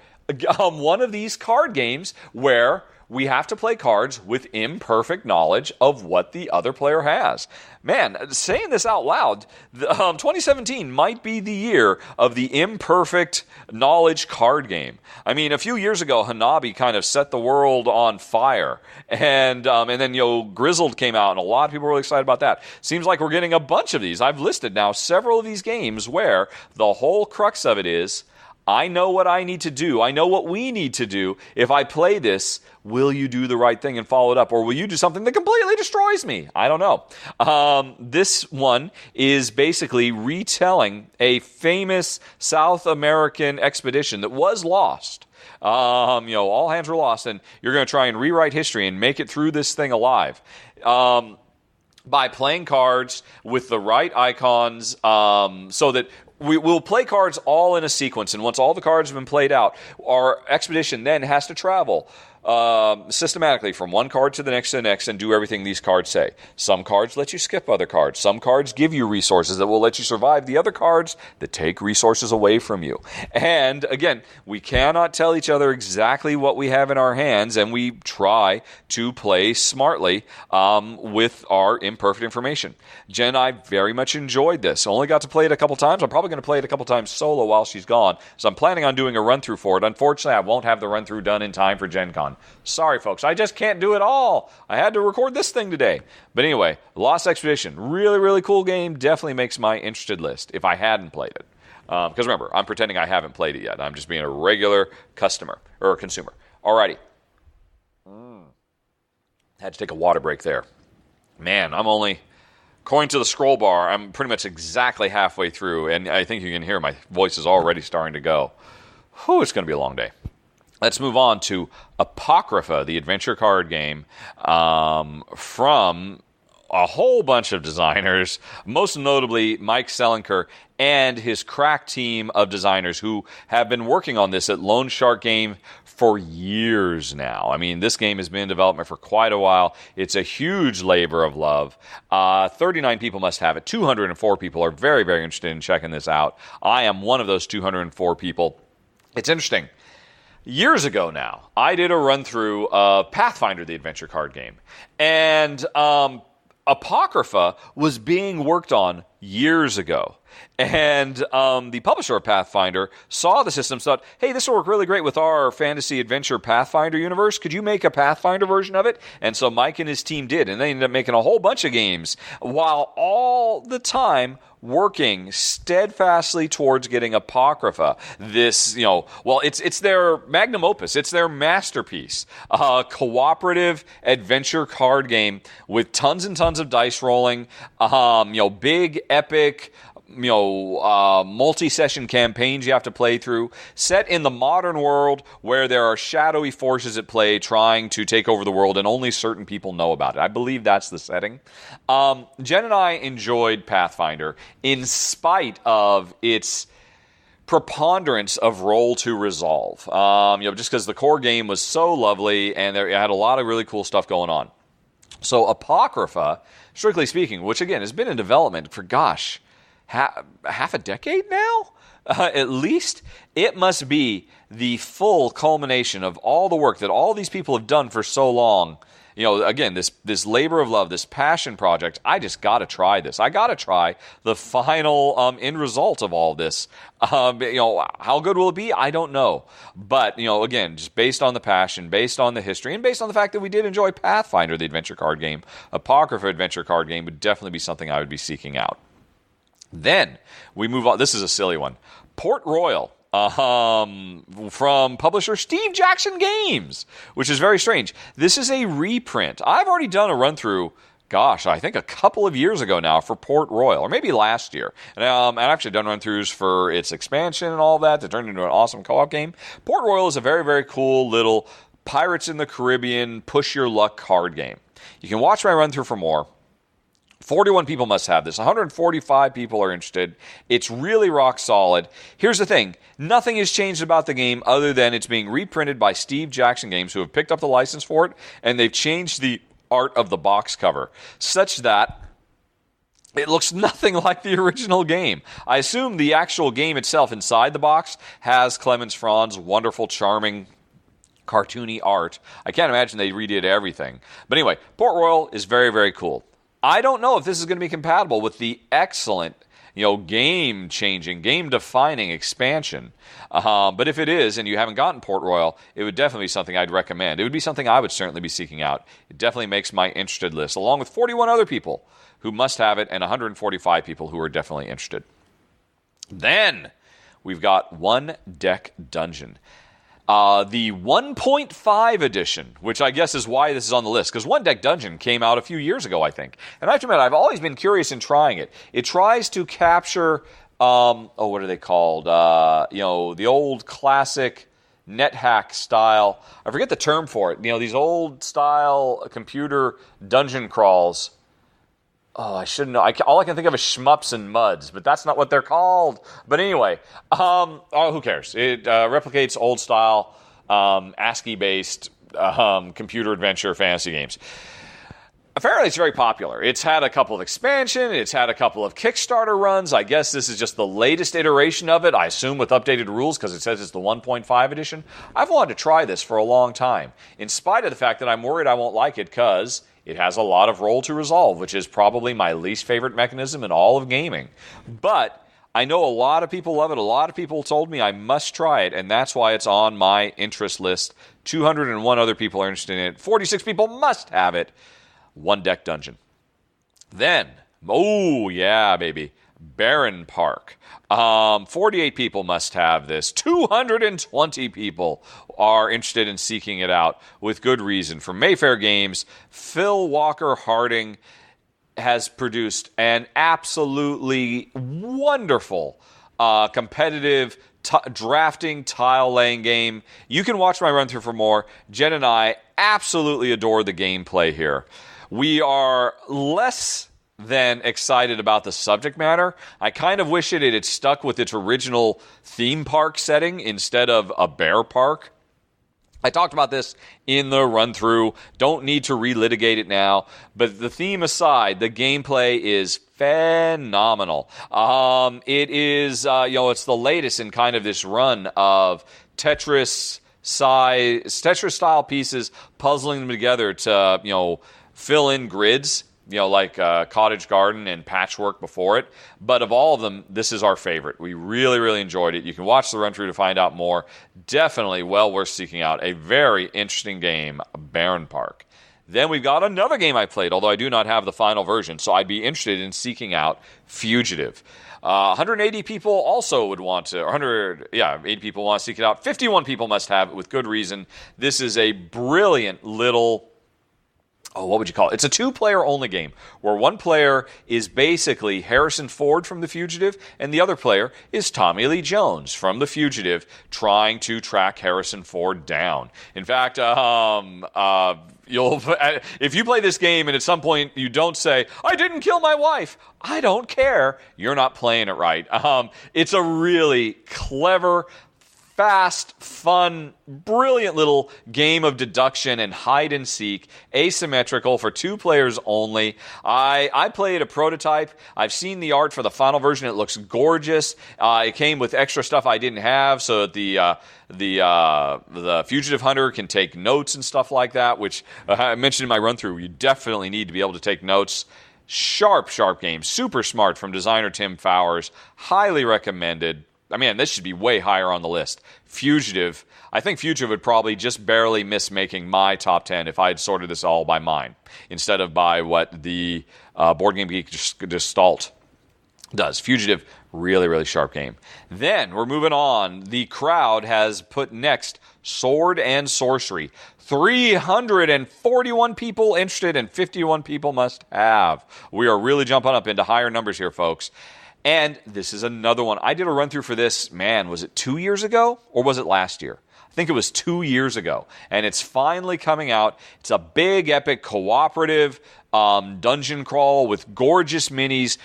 S1: one of these card games where we have to play cards with imperfect knowledge of what the other player has. Man, saying this out loud, 2017 might be the year of the imperfect knowledge card game. I mean, a few years ago, Hanabi kind of set the world on fire, and then Grizzled came out, and a lot of people were really excited about that. Seems like we're getting a bunch of these. I've listed now several of these games where the whole crux of it is, I know what I need to do. I know what we need to do. If I play this, will you do the right thing and follow it up? Or will you do something that completely destroys me? I don't know. This one is basically retelling a famous South American expedition that was lost. All hands were lost, and you're going to try and rewrite history and make it through this thing alive. By playing cards with the right icons, so that we'll play cards all in a sequence, and once all the cards have been played out, our expedition then has to travel systematically from one card to the next and do everything these cards say. Some cards let you skip other cards. Some cards give you resources that will let you survive the other cards that take resources away from you. And again, we cannot tell each other exactly what we have in our hands, and we try to play smartly with our imperfect information. Jen and I very much enjoyed this. Only got to play it a couple times. I'm probably going to play it a couple times solo while she's gone, so I'm planning on doing a run-through for it. Unfortunately, I won't have the run-through done in time for Gencon. Sorry, folks. I just can't do it all. I had to record this thing today. But anyway, Lost Expedition. Really, really cool game. Definitely makes my interested list if I hadn't played it. Because remember, I'm pretending I haven't played it yet. I'm just being a regular customer or consumer. Alrighty. Had to take a water break there. Man, I'm only, according to the scroll bar, I'm pretty much exactly halfway through. And I think you can hear my voice is already starting to go. Whew, it's going to be a long day. Let's move on to Apocrypha, the adventure card game from a whole bunch of designers, most notably Mike Selinker and his crack team of designers who have been working on this at Lone Shark Game for years now. I mean, this game has been in development for quite a while. It's a huge labor of love. 39 people must have it. 204 people are very, very interested in checking this out. I am one of those 204 people. It's interesting. Years ago now, I did a run-through of Pathfinder, the adventure card game. And Apocrypha was being worked on years ago. And the publisher of Pathfinder saw the system, thought, hey, this will work really great with our fantasy adventure Pathfinder universe. Could you make a Pathfinder version of it? And so Mike and his team did, and they ended up making a whole bunch of games while all the time working steadfastly towards getting Apocrypha. This, it's their magnum opus. It's their masterpiece. A cooperative adventure card game with tons and tons of dice rolling, big, epic, multi-session campaigns you have to play through, set in the modern world where there are shadowy forces at play trying to take over the world and only certain people know about it. I believe that's the setting. Jen and I enjoyed Pathfinder in spite of its preponderance of roll to resolve. Just because the core game was so lovely and it had a lot of really cool stuff going on. So Apocrypha, strictly speaking, which again has been in development for, half a decade now? At least, it must be the full culmination of all the work that all these people have done for so long. Again, this labor of love, this passion project, I just got to try this. I got to try the final end result of all this. How good will it be? I don't know. But, again, just based on the passion, based on the history, and based on the fact that we did enjoy Pathfinder, the adventure card game, Apocrypha adventure card game would definitely be something I would be seeking out. Then we move on. This is a silly one. Port Royal from publisher Steve Jackson Games, which is very strange. This is a reprint. I've already done a run-through, I think a couple of years ago now for Port Royal, or maybe last year. And I've actually done run-throughs for its expansion and all that to turn into an awesome co-op game. Port Royal is a very, very cool little Pirates in the Caribbean push-your-luck card game. You can watch my run-through for more. 41 people must have this. 145 people are interested. It's really rock solid. Here's the thing. Nothing has changed about the game other than it's being reprinted by Steve Jackson Games, who have picked up the license for it, and they've changed the art of the box cover such that it looks nothing like the original game. I assume the actual game itself inside the box has Clemens Franz's wonderful, charming cartoony art. I can't imagine they redid everything. But anyway, Port Royal is very, very cool. I don't know if this is going to be compatible with the excellent, game-changing, game-defining expansion. But if it is, and you haven't gotten Port Royal, it would definitely be something I'd recommend. It would be something I would certainly be seeking out. It definitely makes my interested list, along with 41 other people who must have it, and 145 people who are definitely interested. Then we've got One Deck Dungeon. The 1.5 edition, which I guess is why this is on the list, because One Deck Dungeon came out a few years ago, I think. And I have to admit, I've always been curious in trying it. It tries to capture, what are they called? The old classic NetHack style. I forget the term for it. These old style computer dungeon crawls. Oh, I should know. All I can think of is shmups and muds, but that's not what they're called. But anyway, who cares? It replicates old-style, ASCII-based computer adventure fantasy games. Apparently, it's very popular. It's had a couple of expansions. It's had a couple of Kickstarter runs. I guess this is just the latest iteration of it, I assume with updated rules, because it says it's the 1.5 edition. I've wanted to try this for a long time, in spite of the fact that I'm worried I won't like it, because it has a lot of roll to resolve, which is probably my least favorite mechanism in all of gaming. But I know a lot of people love it. A lot of people told me I must try it, and that's why it's on my interest list. 201 other people are interested in it. 46 people must have it. One Deck Dungeon. Then, oh yeah, baby, Barenpark. 48 people must have this. 220 people are interested in seeking it out with good reason. From Mayfair Games, Phil Walker Harding has produced an absolutely wonderful competitive drafting tile laying game. You can watch my run through for more. Jen and I absolutely adore the gameplay here. We are less than excited about the subject matter. I kind of wish it had stuck with its original theme park setting instead of a bear park. I talked about this in the run-through. Don't need to relitigate it now. But the theme aside, the gameplay is phenomenal. It is, it's the latest in kind of this run of Tetris-style pieces, puzzling them together to, fill in grids. Like Cottage Garden and Patchwork before it. But of all of them, this is our favorite. We really, really enjoyed it. You can watch the run-through to find out more. Definitely well worth seeking out. A very interesting game, Barenpark. Then we've got another game I played, although I do not have the final version, so I'd be interested in seeking out Fugitive. 180 people also would want to, 80 people want to seek it out. 51 people must have it with good reason. This is a brilliant little... what would you call it? It's a two-player only game where one player is basically Harrison Ford from The Fugitive and the other player is Tommy Lee Jones from The Fugitive trying to track Harrison Ford down. In fact, if you play this game and at some point you don't say, I didn't kill my wife, I don't care, you're not playing it right. It's a really clever, fast, fun, brilliant little game of deduction and hide and seek, asymmetrical for two players only. I played a prototype. I've seen the art for the final version. It looks gorgeous. It came with extra stuff I didn't have, so that the fugitive hunter can take notes and stuff like that, which I mentioned in my run through. You definitely need to be able to take notes. Sharp game, super smart from designer Tim Fowers. Highly recommended. I mean, this should be way higher on the list. Fugitive. I think Fugitive would probably just barely miss making my top 10 if I had sorted this all by mine, instead of by what the Board Game Geek Gestalt does. Fugitive, really, really sharp game. Then, we're moving on. The crowd has put next Sword and Sorcery. 341 people interested and 51 people must have. We are really jumping up into higher numbers here, folks. And this is another one. I did a run-through for this, was it 2 years ago? Or was it last year? I think it was 2 years ago. And it's finally coming out. It's a big, epic, cooperative dungeon crawl with gorgeous minis,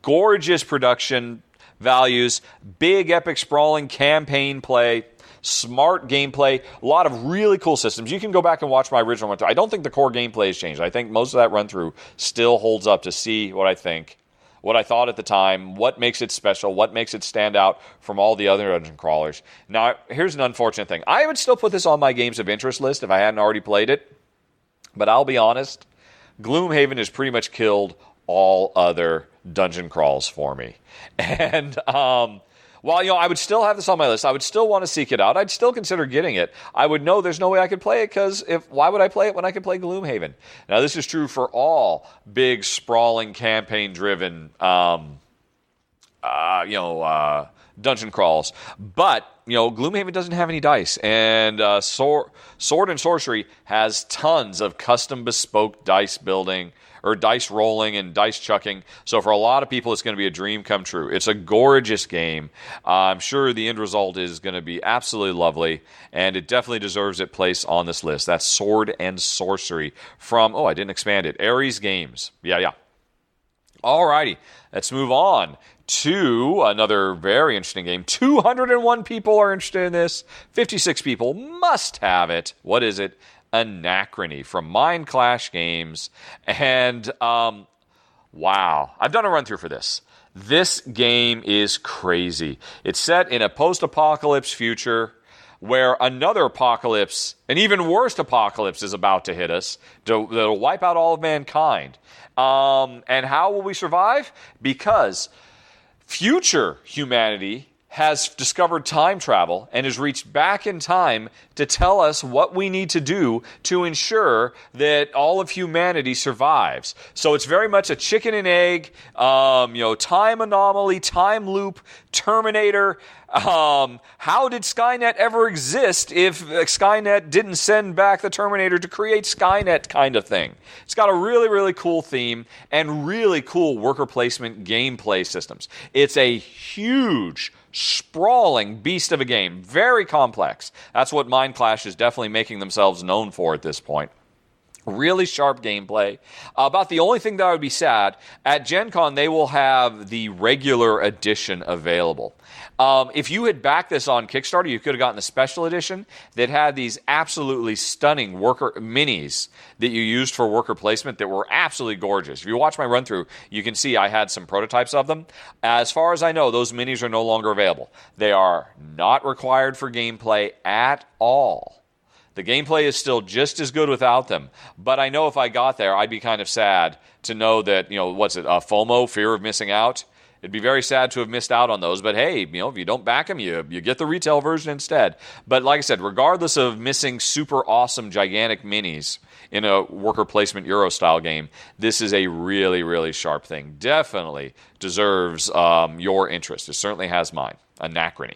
S1: gorgeous production values, big, epic, sprawling campaign play, smart gameplay, a lot of really cool systems. You can go back and watch my original run-through. I don't think the core gameplay has changed. I think most of that run-through still holds up to see what I think what I thought at the time, what makes it special, what makes it stand out from all the other dungeon crawlers. Now, here's an unfortunate thing. I would still put this on my games of interest list if I hadn't already played it, but I'll be honest, Gloomhaven has pretty much killed all other dungeon crawls for me. And while, I would still have this on my list, I would still want to seek it out. I'd still consider getting it. I would know there's no way I could play it because why would I play it when I could play Gloomhaven? Now, this is true for all big, sprawling, campaign-driven, dungeon crawls. But, Gloomhaven doesn't have any dice. And Sword and Sorcery has tons of custom bespoke dice building, or dice rolling and dice chucking. So for a lot of people, it's going to be a dream come true. It's a gorgeous game. I'm sure the end result is going to be absolutely lovely, and it definitely deserves its place on this list. That's Sword and Sorcery from, I didn't expand it, Ares Games. Yeah. Alrighty, let's move on to another very interesting game. 201 people are interested in this. 56 people must have it. What is it? Anachrony from Mind Clash Games. And, wow. I've done a run-through for this. This game is crazy. It's set in a post-apocalypse future where another apocalypse, an even worse apocalypse, is about to hit us. That'll wipe out all of mankind. And how will we survive? Because future humanity has discovered time travel and has reached back in time to tell us what we need to do to ensure that all of humanity survives. So it's very much a chicken and egg, time anomaly, time loop, Terminator. How did Skynet ever exist if Skynet didn't send back the Terminator to create Skynet kind of thing? It's got a really, really cool theme and really cool worker placement gameplay systems. It's a huge, sprawling beast of a game. Very complex. That's what Mind Clash is definitely making themselves known for at this point. Really sharp gameplay. About the only thing that I would be sad, at Gen Con they will have the regular edition available. If you had backed this on Kickstarter, you could have gotten the special edition that had these absolutely stunning worker minis that you used for worker placement that were absolutely gorgeous. If you watch my run-through, you can see I had some prototypes of them. As far as I know, those minis are no longer available. They are not required for gameplay at all. The gameplay is still just as good without them, but I know if I got there, I'd be kind of sad to know that, FOMO, fear of missing out. It'd be very sad to have missed out on those, but hey, if you don't back them, you get the retail version instead. But like I said, regardless of missing super awesome, gigantic minis in a worker placement Euro-style game, this is a really, really sharp thing. Definitely deserves your interest. It certainly has mine. Anachrony.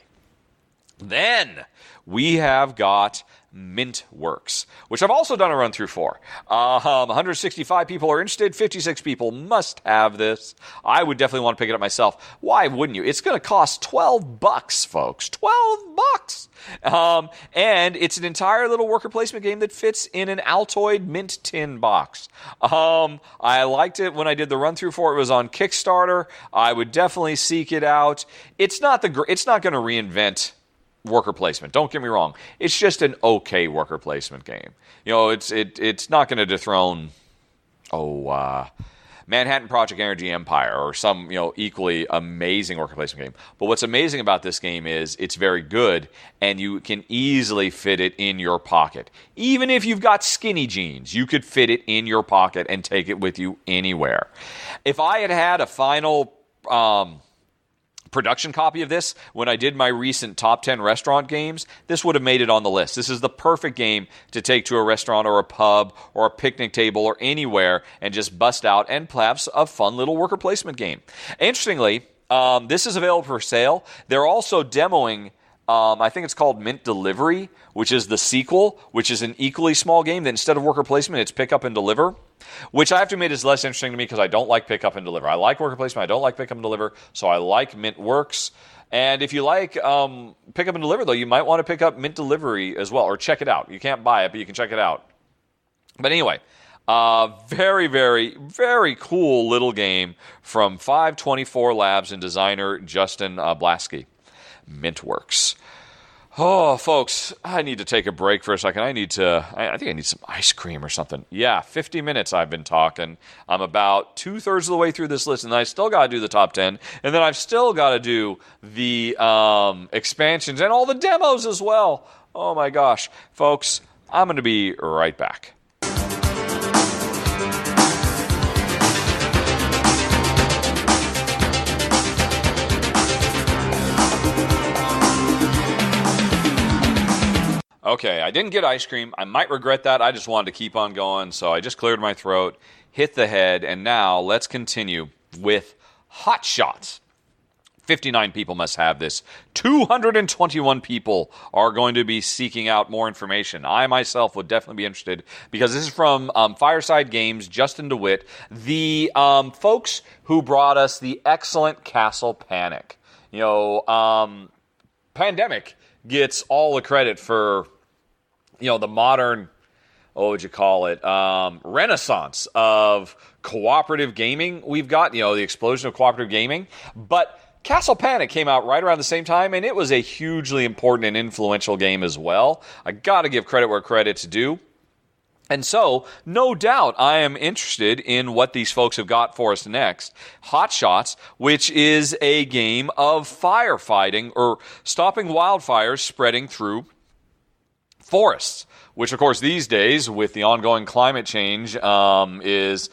S1: Then we have got Mintworks, which I've also done a run-through for. 165 people are interested. 56 people must have this. I would definitely want to pick it up myself. Why wouldn't you? It's going to cost $12, folks. $12! And it's an entire little worker placement game that fits in an Altoid mint tin box. I liked it when I did the run-through for it. It was on Kickstarter. I would definitely seek it out. It's not going to reinvent worker placement. Don't get me wrong. It's just an okay worker placement game. It's not going to dethrone Manhattan Project Energy Empire or some equally amazing worker placement game. But what's amazing about this game is it's very good and you can easily fit it in your pocket. Even if you've got skinny jeans, you could fit it in your pocket and take it with you anywhere. If I had a final production copy of this when I did my recent top 10 restaurant games, this would have made it on the list. This is the perfect game to take to a restaurant or a pub or a picnic table or anywhere and just bust out and perhaps a fun little worker placement game. Interestingly, this is available for sale. They're also demoing I think it's called Mint Delivery, which is the sequel, which is an equally small game that instead of worker placement, it's pick up and deliver, which I have to admit is less interesting to me because I don't like pick up and deliver. I like worker placement. I don't like pick up and deliver, so I like Mint Works. And if you like pick up and deliver, though, you might want to pick up Mint Delivery as well, or check it out. You can't buy it, but you can check it out. But anyway, very, very, very cool little game from 524 Labs and designer Justin Blaski. Mintworks. Oh, folks, I need to take a break for a second. I think I need some ice cream or something. Yeah, 50 minutes I've been talking. I'm about 2/3 of the way through this list, and I still got to do the top 10. And then I've still got to do the expansions and all the demos as well. Oh, my gosh. Folks, I'm going to be right back. Okay, I didn't get ice cream. I might regret that. I just wanted to keep on going, so I just cleared my throat, hit the head, and now let's continue with Hotshots. 59 people must have this. 221 people are going to be seeking out more information. I myself would definitely be interested because this is from Fireside Games, Justin DeWitt, the folks who brought us the excellent Castle Panic. Pandemic gets all the credit for, the modern, what would you call it, renaissance of cooperative gaming we've got, the explosion of cooperative gaming. But Castle Panic came out right around the same time, and it was a hugely important and influential game as well. I got to give credit where credit's due. And so, no doubt, I am interested in what these folks have got for us next. Hotshots, which is a game of firefighting or stopping wildfires spreading through forests, which, of course, these days, with the ongoing climate change, is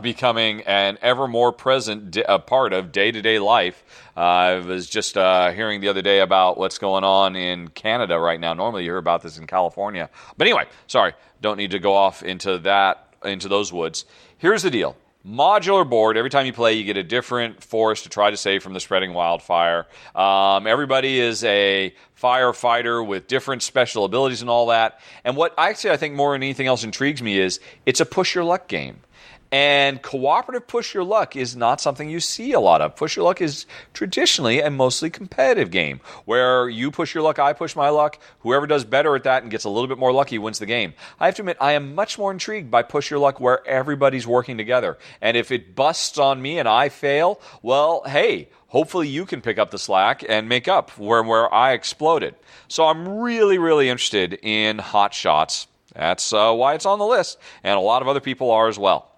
S1: becoming an ever more present part of day-to-day life. I was just hearing the other day about what's going on in Canada right now. Normally, you hear about this in California. But anyway, sorry, don't need to go off into those woods. Here's the deal. Modular board. Every time you play, you get a different forest to try to save from the spreading wildfire. Everybody is a firefighter with different special abilities and all that. And what I think more than anything else intrigues me is it's a push your luck game. And cooperative push your luck is not something you see a lot of. Push your luck is traditionally a mostly competitive game where you push your luck, I push my luck. Whoever does better at that and gets a little bit more lucky wins the game. I have to admit, I am much more intrigued by push your luck where everybody's working together. And if it busts on me and I fail, well, hey, hopefully you can pick up the slack and make up where I exploded. So I'm really, really interested in Hotshots. That's why it's on the list. And a lot of other people are as well.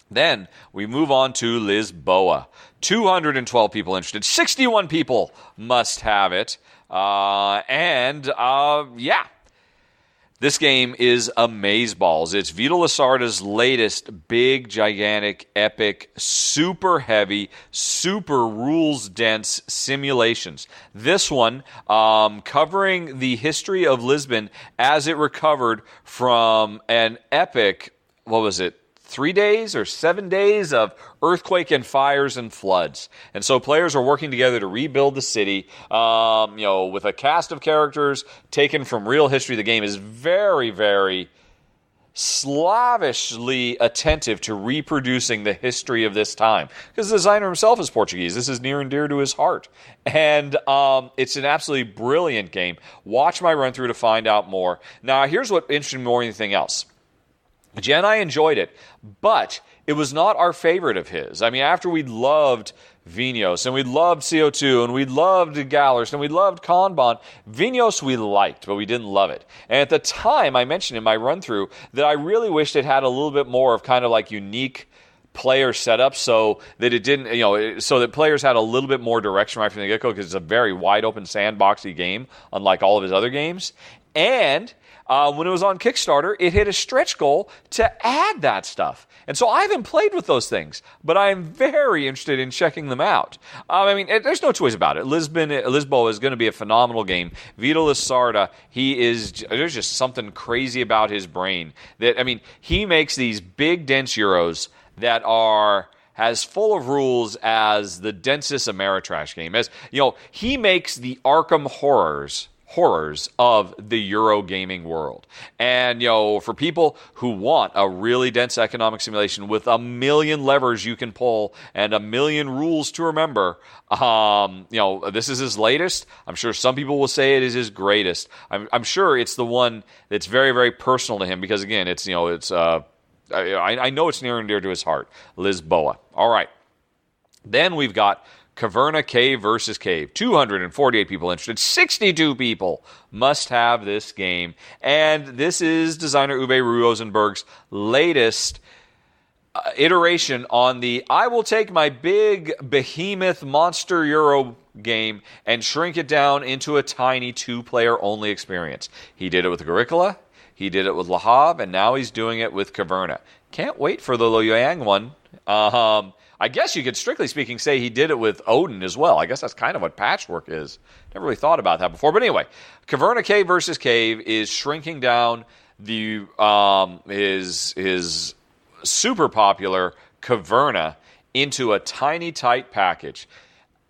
S1: Then we move on to Lisboa. 212 people interested. 61 people must have it. This game is amazeballs. It's Vito Lasarda's latest big, gigantic, epic, super heavy, super rules-dense simulations. This one covering the history of Lisbon as it recovered from an epic, 3 days or 7 days of earthquake and fires and floods. And so players are working together to rebuild the city, with a cast of characters taken from real history. The game is very, very slavishly attentive to reproducing the history of this time. Because the designer himself is Portuguese. This is near and dear to his heart. And it's an absolutely brilliant game. Watch my run-through to find out more. Now, here's what interested me more than anything else. Jen and I enjoyed it, but it was not our favorite of his. I mean, after we loved Vinhos, and we loved CO2, and we loved Gallers, and we loved Kanban, Vinhos we liked, but we didn't love it. And at the time, I mentioned in my run-through that I really wished it had a little bit more of kind of like unique player setup so that it didn't, so that players had a little bit more direction right from the get-go because it's a very wide-open, sandboxy game, unlike all of his other games. And when it was on Kickstarter, it hit a stretch goal to add that stuff. And so I haven't played with those things, but I'm very interested in checking them out. There's no choice about it. Lisboa is going to be a phenomenal game. Vito Lasarda, there's just something crazy about his brain. He makes these big, dense Euros that are as full of rules as the densest Ameritrash game. He makes the Arkham horrors of the Euro gaming world. And, for people who want a really dense economic simulation with a million levers you can pull and a million rules to remember, this is his latest. I'm sure some people will say it is his greatest. I'm sure it's the one that's very, very personal to him because, again, I know it's near and dear to his heart. Lisboa. All right. Then we've got Caverna Cave versus Cave. 248 people interested. 62 people must have this game. And this is designer Uwe Rosenberg's latest iteration on the I will take my big behemoth monster Euro game and shrink it down into a tiny 2-player only experience. He did it with Agricola, he did it with Le Havre, and now he's doing it with Caverna. Can't wait for the Loyang one. I guess you could, strictly speaking, say he did it with Odin as well. I guess that's kind of what Patchwork is. Never really thought about that before. But anyway, Caverna Cave versus Cave is shrinking down the his super popular Caverna into a tiny, tight package.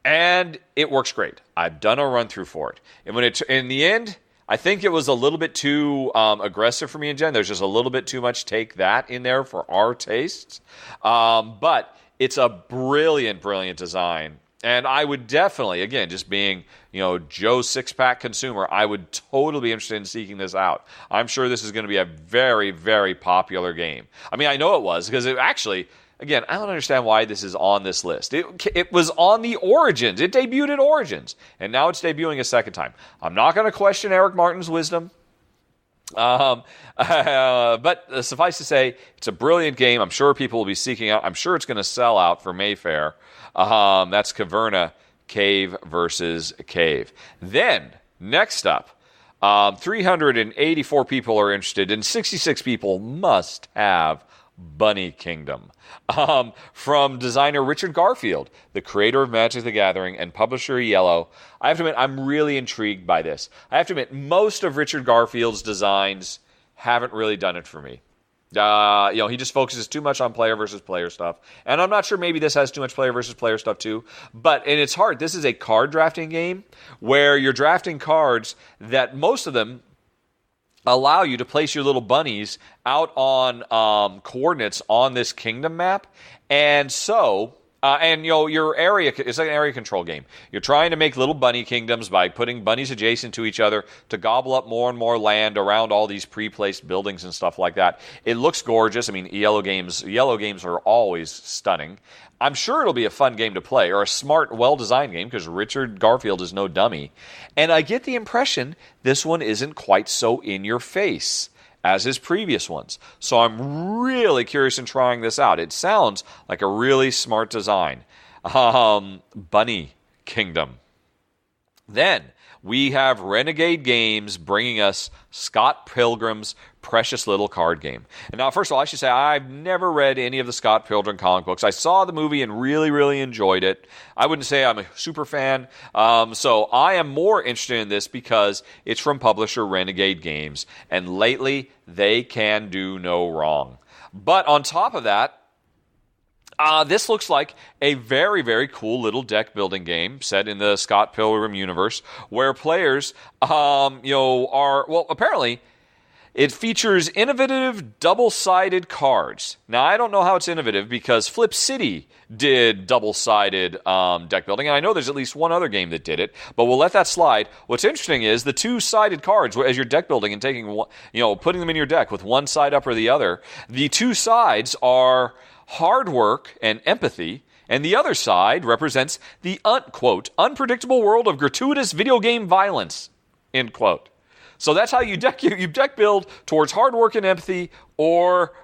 S1: And it works great. I've done a run-through for it. And when in the end, I think it was a little bit too aggressive for me and Jen. There's just a little bit too much take that in there for our tastes. But it's a brilliant, brilliant design. And I would definitely, again, just being, Joe's six-pack consumer, I would totally be interested in seeking this out. I'm sure this is going to be a very, very popular game. I mean, I know it was, because it actually, again, I don't understand why this is on this list. It was on the Origins. It debuted at Origins. And now it's debuting a second time. I'm not going to question Eric Martin's wisdom. But suffice to say, it's a brilliant game. I'm sure people will be seeking out. I'm sure it's going to sell out for Mayfair. That's Caverna Cave versus Cave. Then, next up, 384 people are interested, and 66 people must have Bunny Kingdom. From designer Richard Garfield, the creator of Magic the Gathering and publisher Yellow. I have to admit, I'm really intrigued by this. I have to admit, most of Richard Garfield's designs haven't really done it for me. He just focuses too much on player versus player stuff. And I'm not sure, maybe this has too much player versus player stuff too. But in its heart, this is a card drafting game where you're drafting cards that most of them allow you to place your little bunnies out on coordinates on this kingdom map. And so, your area, it's like an area control game. You're trying to make little bunny kingdoms by putting bunnies adjacent to each other to gobble up more and more land around all these pre-placed buildings and stuff like that. It looks gorgeous. I mean, yellow games are always stunning. I'm sure it'll be a fun game to play, or a smart, well-designed game, because Richard Garfield is no dummy. And I get the impression this one isn't quite so in your face as his previous ones. So I'm really curious in trying this out. It sounds like a really smart design. Bunny Kingdom. Then we have Renegade Games bringing us Scott Pilgrim's precious little card game. And now, first of all, I should say I've never read any of the Scott Pilgrim comic books. I saw the movie and really, really enjoyed it. I wouldn't say I'm a super fan. So I am more interested in this because it's from publisher Renegade Games. And lately, they can do no wrong. But on top of that, this looks like a very, very cool little deck building game set in the Scott Pilgrim universe, where players, apparently it features innovative double-sided cards. Now, I don't know how it's innovative because Flip City did double-sided deck building, and I know there's at least one other game that did it, but we'll let that slide. What's interesting is the two-sided cards, as you're deck building and putting them in your deck with one side up or the other, the two sides are hard work and empathy, and the other side represents the, quote, unpredictable world of gratuitous video game violence, end quote. So that's how you deck build towards hard work and empathy, or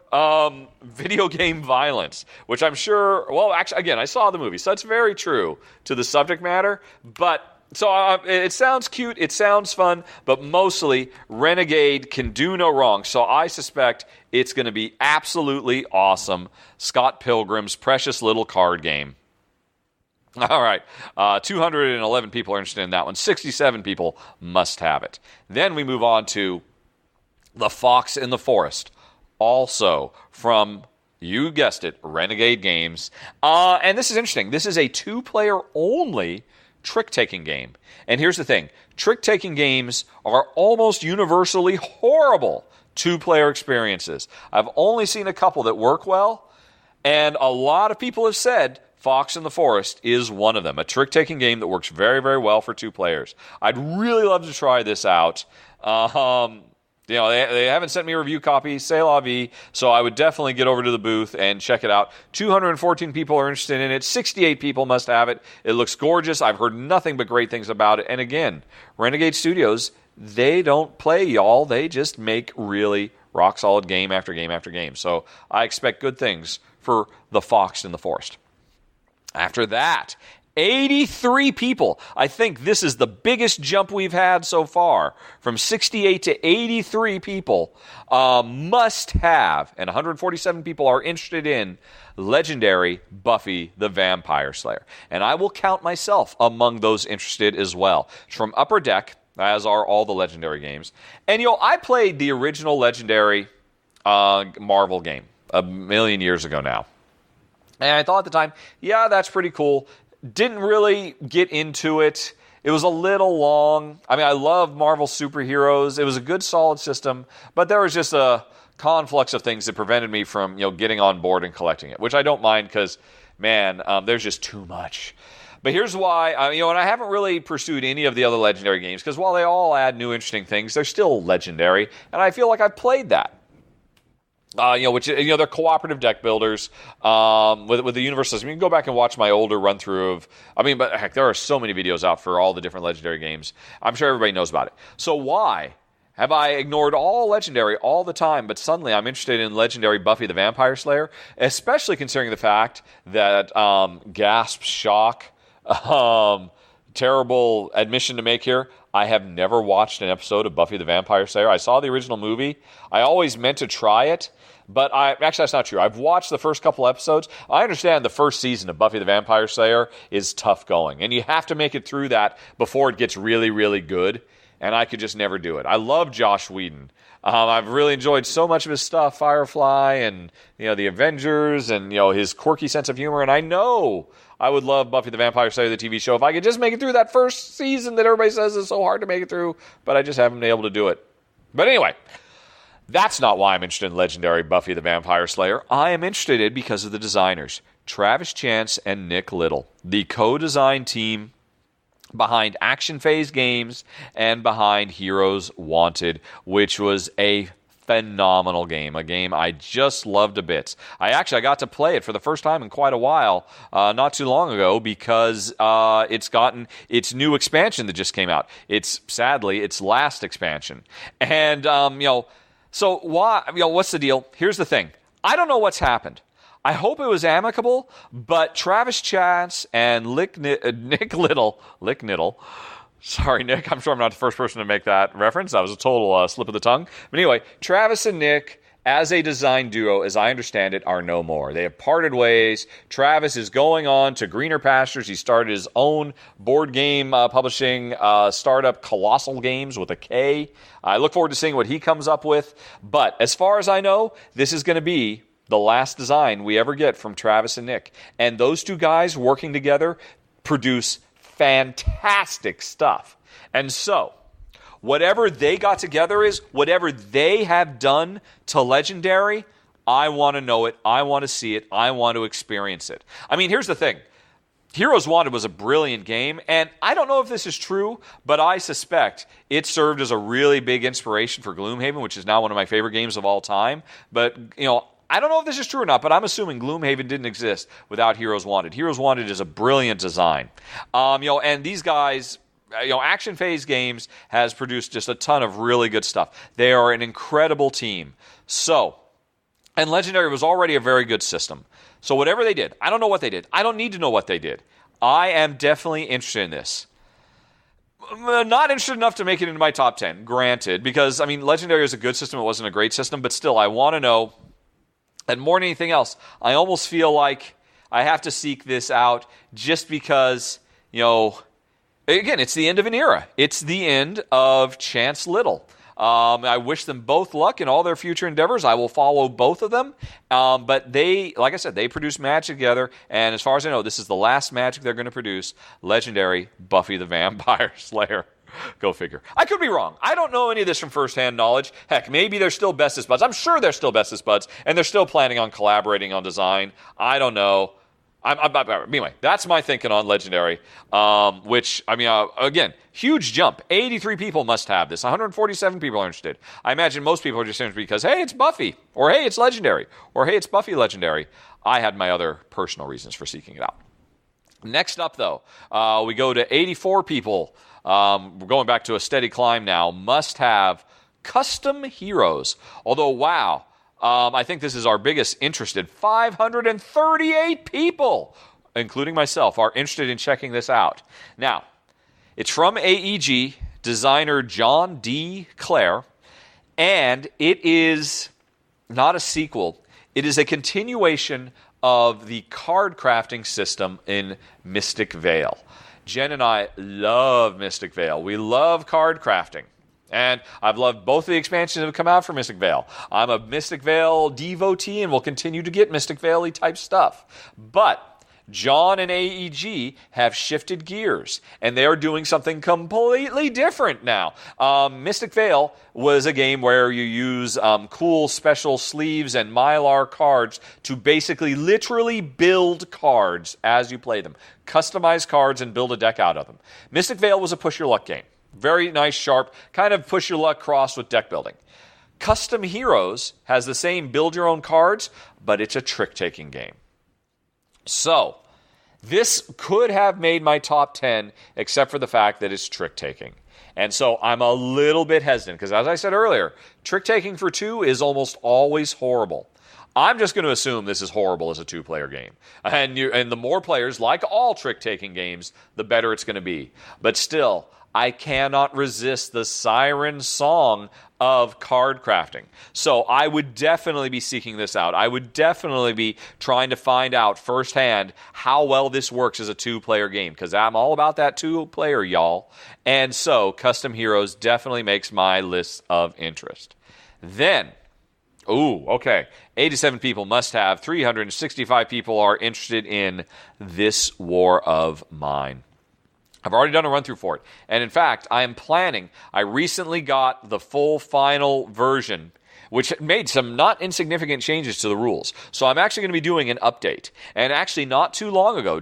S1: video game violence, which I'm sure, well, actually, again, I saw the movie, so it's very true to the subject matter, but so it sounds cute, it sounds fun, but mostly Renegade can do no wrong. So I suspect it's going to be absolutely awesome. Scott Pilgrim's precious little card game. All right, 211 people are interested in that one. 67 people must have it. Then we move on to The Fox in the Forest, also from, you guessed it, Renegade Games. And this is interesting. This is a two-player only trick-taking game. And here's the thing. Trick-taking games are almost universally horrible two-player experiences. I've only seen a couple that work well, and a lot of people have said Fox in the Forest is one of them. A trick-taking game that works very, very well for two players. I'd really love to try this out. They haven't sent me a review copy, c'est la vie, so I would definitely get over to the booth and check it out. 214 people are interested in it. 68 people must have it. It looks gorgeous. I've heard nothing but great things about it. And again, Renegade Studios, they don't play, y'all. They just make really rock-solid game after game after game. So I expect good things for The Fox in the Forest. After that, 83 people. I think this is the biggest jump we've had so far. From 68 to 83 people must have, and 147 people are interested in, legendary Buffy the Vampire Slayer. And I will count myself among those interested as well. It's from Upper Deck, as are all the legendary games. And, I played the original legendary Marvel game a million years ago now. And I thought at the time, yeah, that's pretty cool. Didn't really get into it. It was a little long. I mean, I love Marvel superheroes. It was a good, solid system, but there was just a conflux of things that prevented me from, getting on board and collecting it, which I don't mind because, man, there's just too much. But here's why, and I haven't really pursued any of the other legendary games because while they all add new, interesting things, they're still legendary, and I feel like I've played that. They're cooperative deck builders with the universe system. You can go back and watch my older run through but heck, there are so many videos out for all the different legendary games. I'm sure everybody knows about it. So why have I ignored all legendary all the time, but suddenly I'm interested in legendary Buffy the Vampire Slayer, especially considering the fact that, gasp, shock, terrible admission to make here, I have never watched an episode of Buffy the Vampire Slayer. I saw the original movie. I always meant to try it, but actually that's not true. I've watched the first couple episodes. I understand the first season of Buffy the Vampire Slayer is tough going, and you have to make it through that before it gets really, really good, and I could just never do it. I love Joss Whedon. I've really enjoyed so much of his stuff, Firefly and, the Avengers and, his quirky sense of humor, and I know I would love Buffy the Vampire Slayer, the TV show, if I could just make it through that first season that everybody says is so hard to make it through, but I just haven't been able to do it. But anyway, that's not why I'm interested in legendary Buffy the Vampire Slayer. I am interested in it because of the designers, Travis Chance and Nick Little, the co-design team behind Action Phase Games and behind Heroes Wanted, which was a phenomenal game, a game I just loved a bit. I got to play it for the first time in quite a while, not too long ago, because it's gotten its new expansion that just came out. It's sadly its last expansion, and so why? What's the deal? Here's the thing. I don't know what's happened. I hope it was amicable, but Travis Chance and Nick Little. Sorry, Nick. I'm sure I'm not the first person to make that reference. That was a total slip of the tongue. But anyway, Travis and Nick, as a design duo, as I understand it, are no more. They have parted ways. Travis is going on to greener pastures. He started his own board game publishing startup, Colossal Games, with a K. I look forward to seeing what he comes up with. But as far as I know, this is going to be the last design we ever get from Travis and Nick. And those two guys working together produce fantastic stuff. And so, whatever they got together is, whatever they have done to Legendary, I want to know it, I want to see it, I want to experience it. I mean, here's the thing. Heroes Wanted was a brilliant game, and I don't know if this is true, but I suspect it served as a really big inspiration for Gloomhaven, which is now one of my favorite games of all time. But, I don't know if this is true or not, but I'm assuming Gloomhaven didn't exist without Heroes Wanted. Heroes Wanted is a brilliant design. And these guys, Action Phase Games has produced just a ton of really good stuff. They are an incredible team. And Legendary was already a very good system. So whatever they did, I don't know what they did. I don't need to know what they did. I am definitely interested in this. Not interested enough to make it into my top 10, granted, because, Legendary is a good system. It wasn't a great system, but still, I want to know. And more than anything else, I almost feel like I have to seek this out just because, again, it's the end of an era. It's the end of Chance Little. I wish them both luck in all their future endeavors. I will follow both of them. But they, like I said, they produce magic together. And as far as I know, this is the last magic they're going to produce. Legendary Buffy the Vampire Slayer. Go figure. I could be wrong. I don't know any of this from firsthand knowledge. Heck, maybe they're still bestest buds. I'm sure they're still bestest buds, and they're still planning on collaborating on design. I don't know. Anyway, that's my thinking on Legendary, which, again, huge jump. 83 people must have this. 147 people are interested. I imagine most people are just interested because, hey, it's Buffy, or hey, it's Legendary, or hey, it's Buffy Legendary. I had my other personal reasons for seeking it out. Next up, though, we go to 84 people. We're going back to a steady climb now. Must have custom heroes. Although, wow. I think this is our biggest interested. 538 people, including myself, are interested in checking this out. Now, it's from AEG, designer John D. Clare, and it is not a sequel. It is a continuation of the card crafting system in Mystic Vale. Jen and I love Mystic Vale. We love card crafting. And I've loved both of the expansions that have come out for Mystic Vale. I'm a Mystic Vale devotee and will continue to get Mystic Vale-y type stuff. But John and AEG have shifted gears, and they are doing something completely different now. Mystic Vale was a game where you use cool special sleeves and Mylar cards to basically literally build cards as you play them. Customize cards and build a deck out of them. Mystic Vale was a push-your-luck game. Very nice, sharp, kind of push-your-luck cross with deck building. Custom Heroes has the same build-your-own cards, but it's a trick-taking game. So, this could have made my top 10, except for the fact that it's trick-taking. And so I'm a little bit hesitant, because as I said earlier, trick-taking for 2 is almost always horrible. I'm just going to assume this is horrible as a 2-player game. And the more players, like all trick-taking games, the better it's going to be. But still, I cannot resist the siren song of card crafting. So I would definitely be seeking this out. I would definitely be trying to find out firsthand how well this works as a 2-player game, because I'm all about that 2-player, y'all. And so Custom Heroes definitely makes my list of interest. Then, 87 people must have. 365 people are interested in This War of Mine. I've already done a run-through for it. And in fact, I recently got the full final version, which made some not insignificant changes to the rules. So I'm actually going to be doing an update. And actually not too long ago,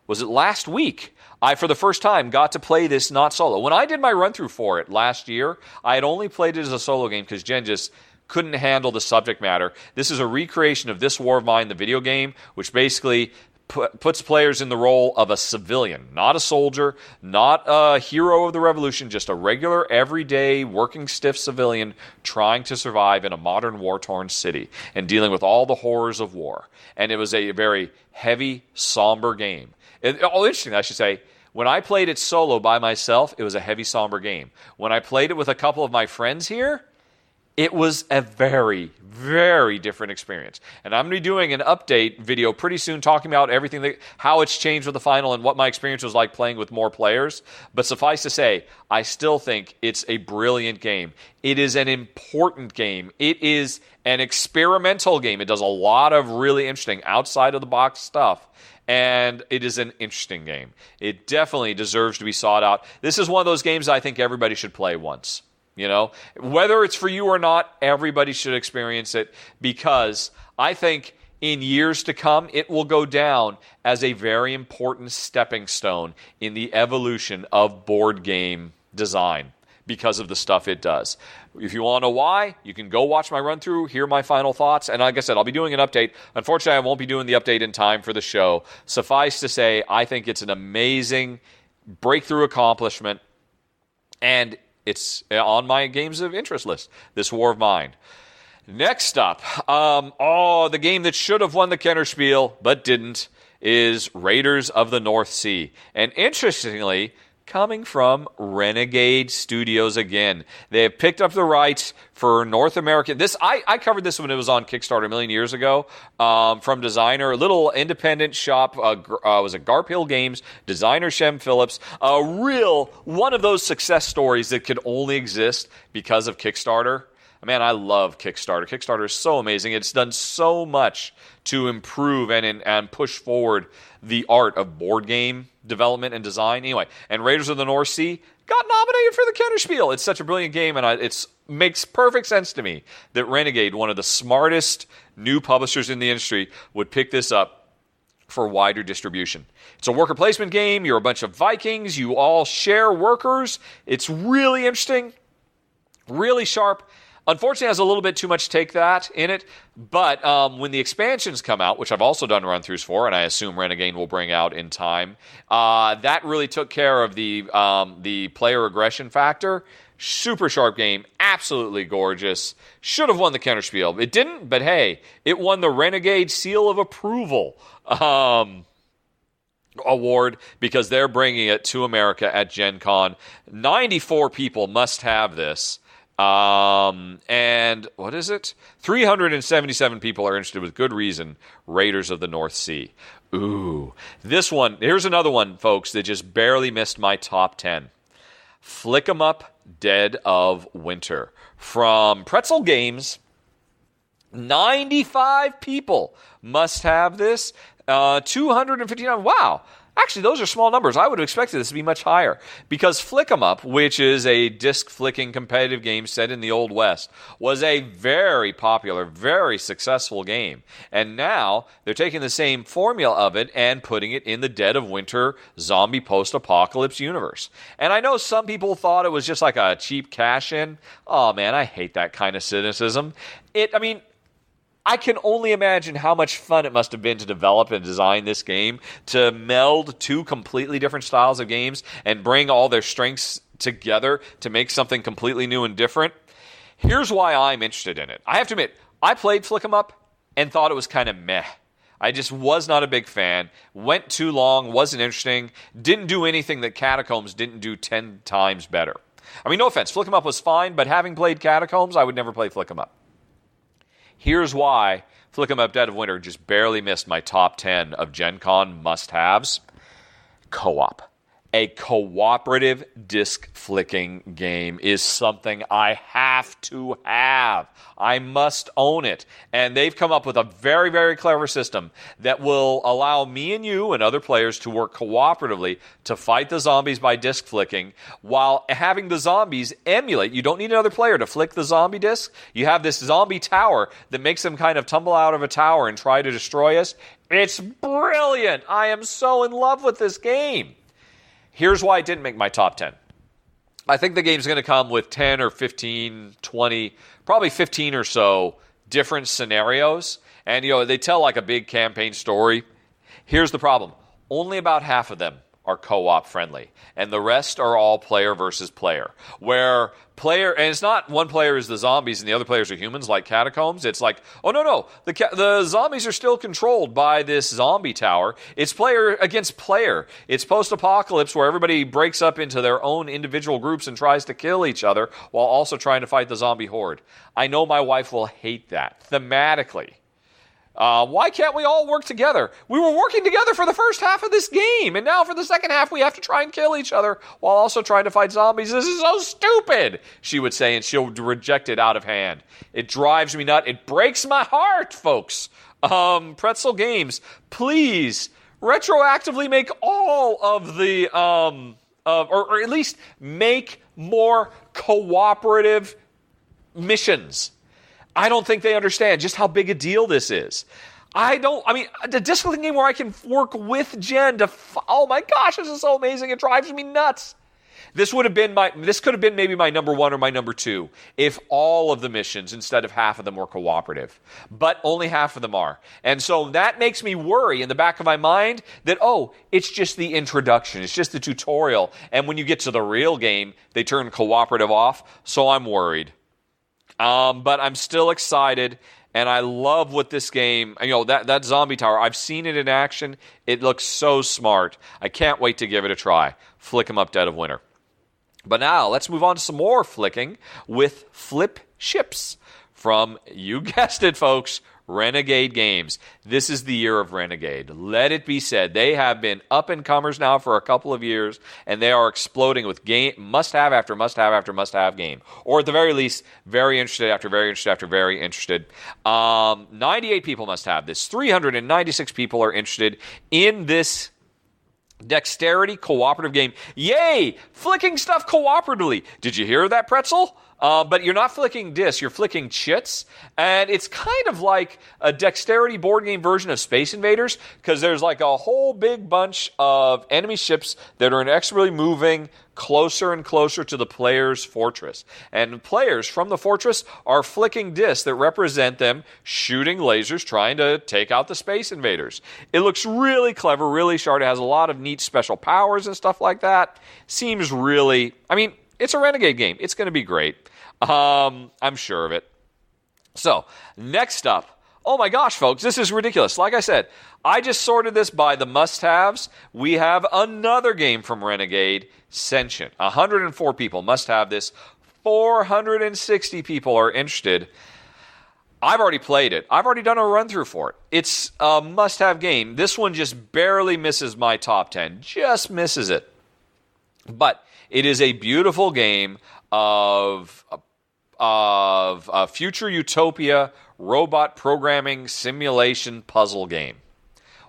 S1: was it last week, I, for the first time, got to play this not solo. When I did my run-through for it last year, I had only played it as a solo game because Jen just couldn't handle the subject matter. This is a recreation of This War of Mine, the video game, which basically puts players in the role of a civilian, not a soldier, not a hero of the revolution, just a regular, everyday, working stiff civilian trying to survive in a modern, war-torn city and dealing with all the horrors of war. And it was a very heavy, somber game. Interesting, I should say, when I played it solo by myself, it was a heavy, somber game. When I played it with a couple of my friends here, it was a very, very different experience. And I'm going to be doing an update video pretty soon talking about everything, how it's changed with the final and what my experience was like playing with more players. But suffice to say, I still think it's a brilliant game. It is an important game. It is an experimental game. It does a lot of really interesting outside-of-the-box stuff. And it is an interesting game. It definitely deserves to be sought out. This is one of those games I think everybody should play once. You know, whether it's for you or not, everybody should experience it, because I think in years to come, it will go down as a very important stepping stone in the evolution of board game design because of the stuff it does. If you want to know why, you can go watch my run through, hear my final thoughts, and like I said, I'll be doing an update. Unfortunately, I won't be doing the update in time for the show. Suffice to say, I think it's an amazing breakthrough accomplishment, and it's on my games of interest list, This War of Mine. Next up, the game that should have won the Kennerspiel but didn't is Raiders of the North Sea. And interestingly, coming from Renegade Studios again. They have picked up the rights for North American. I covered this when it was on Kickstarter a million years ago. From designer, a little independent shop, was it Garp Hill Games, designer Shem Phillips. One of those success stories that could only exist because of Kickstarter. Man, I love Kickstarter. Kickstarter is so amazing. It's done so much to improve and push forward the art of board game development and design. Anyway, and Raiders of the North Sea got nominated for the Kennerspiel. It's such a brilliant game, and it makes perfect sense to me that Renegade, one of the smartest new publishers in the industry, would pick this up. for wider distribution. It's a worker placement game. You're a bunch of Vikings. You all share workers. It's really interesting, really sharp. Unfortunately, it has a little bit too much take that in it, but when the expansions come out, which I've also done run-throughs for, and I assume Renegade will bring out in time, that really took care of the player aggression factor. Super sharp game, absolutely gorgeous. Should have won the Counterspiel. It didn't, but hey, it won the Renegade Seal of Approval award because they're bringing it to America at Gen Con. 94 people must have this. And what is it? 377 people are interested with good reason. Raiders of the North Sea. Ooh. This one, here's another one, folks, that just barely missed my top 10. Flick 'em Up, Dead of Winter. From Pretzel Games, 95 people must have this. 259. Wow. Actually, those are small numbers. I would have expected this to be much higher. Because Flick 'em Up, which is a disc-flicking competitive game set in the Old West, was a very popular, very successful game. And now, they're taking the same formula of it and putting it in the Dead of Winter zombie post-apocalypse universe. And I know some people thought it was just like a cheap cash-in. Oh, man, I hate that kind of cynicism. I can only imagine how much fun it must have been to develop and design this game, to meld two completely different styles of games and bring all their strengths together to make something completely new and different. Here's why I'm interested in it. I have to admit, I played Flick 'em Up and thought it was kind of meh. I just was not a big fan. Went too long, wasn't interesting, didn't do anything that Catacombs didn't do 10 times better. I mean, no offense, Flick 'em Up was fine, but having played Catacombs, I would never play Flick 'em Up. Here's why Flick 'em Up Dead of Winter just barely missed my top 10 of Gen Con must-haves. Co-op. A cooperative disc-flicking game is something I have to have. I must own it. And they've come up with a very, very clever system that will allow me and you and other players to work cooperatively to fight the zombies by disc flicking while having the zombies emulate. You don't need another player to flick the zombie disc. You have this zombie tower that makes them kind of tumble out of a tower and try to destroy us. It's brilliant. I am so in love with this game. Here's why it didn't make my top 10. I think the game's going to come with 10 or 15, 20, probably 15 or so different scenarios. And, they tell like a big campaign story. Here's the problem. Only about half of them are co-op friendly. And the rest are all player versus player. And it's not one player is the zombies and the other players are humans like Catacombs. It's like, oh, no. The zombies are still controlled by this zombie tower. It's player against player. It's post-apocalypse where everybody breaks up into their own individual groups and tries to kill each other while also trying to fight the zombie horde. I know my wife will hate that thematically. Why can't we all work together? We were working together for the first half of this game, and now for the second half we have to try and kill each other while also trying to fight zombies. This is so stupid, she would say, and she'll reject it out of hand. It drives me nuts. It breaks my heart, folks. Pretzel Games, please retroactively make all of the, or at least make more cooperative missions. I don't think they understand just how big a deal this is. The disc flicking game where I can work with Jen to, oh my gosh, this is so amazing. It drives me nuts. This could have been maybe my number 1 or my number 2 if all of the missions, instead of half of them, were cooperative. But only half of them are. And so that makes me worry in the back of my mind that, it's just the introduction. It's just the tutorial. And when you get to the real game, they turn cooperative off. So I'm worried. But I'm still excited, and I love what this game, that zombie tower, I've seen it in action. It looks so smart. I can't wait to give it a try. Flick 'em Up Dead of Winter. But now, let's move on to some more flicking with Flip Ships from, you guessed it, folks, Renegade Games. This is the year of Renegade. Let it be said. They have been up-and-comers now for a couple of years, and they are exploding with game must-have after must-have after must-have game. Or at the very least, very interested after very interested after very interested. 98 people must have this. 396 people are interested in this dexterity cooperative game. Yay! Flicking stuff cooperatively. Did you hear that, Pretzel? But you're not flicking discs, you're flicking chits. And it's kind of like a dexterity board game version of Space Invaders, because there's like a whole big bunch of enemy ships that are inexorably moving closer and closer to the player's fortress. And players from the fortress are flicking discs that represent them shooting lasers trying to take out the Space Invaders. It looks really clever, really sharp. It has a lot of neat special powers and stuff like that. Seems really... I mean, it's a Renegade game. It's going to be great. I'm sure of it. So, next up... Oh my gosh, folks, this is ridiculous. Like I said, I just sorted this by the must-haves. We have another game from Renegade, Sentient. 104 people must have this. 460 people are interested. I've already played it. I've already done a run-through for it. It's a must-have game. This one just barely misses my top 10. Just misses it. But it is a beautiful game of future utopia robot programming simulation puzzle game.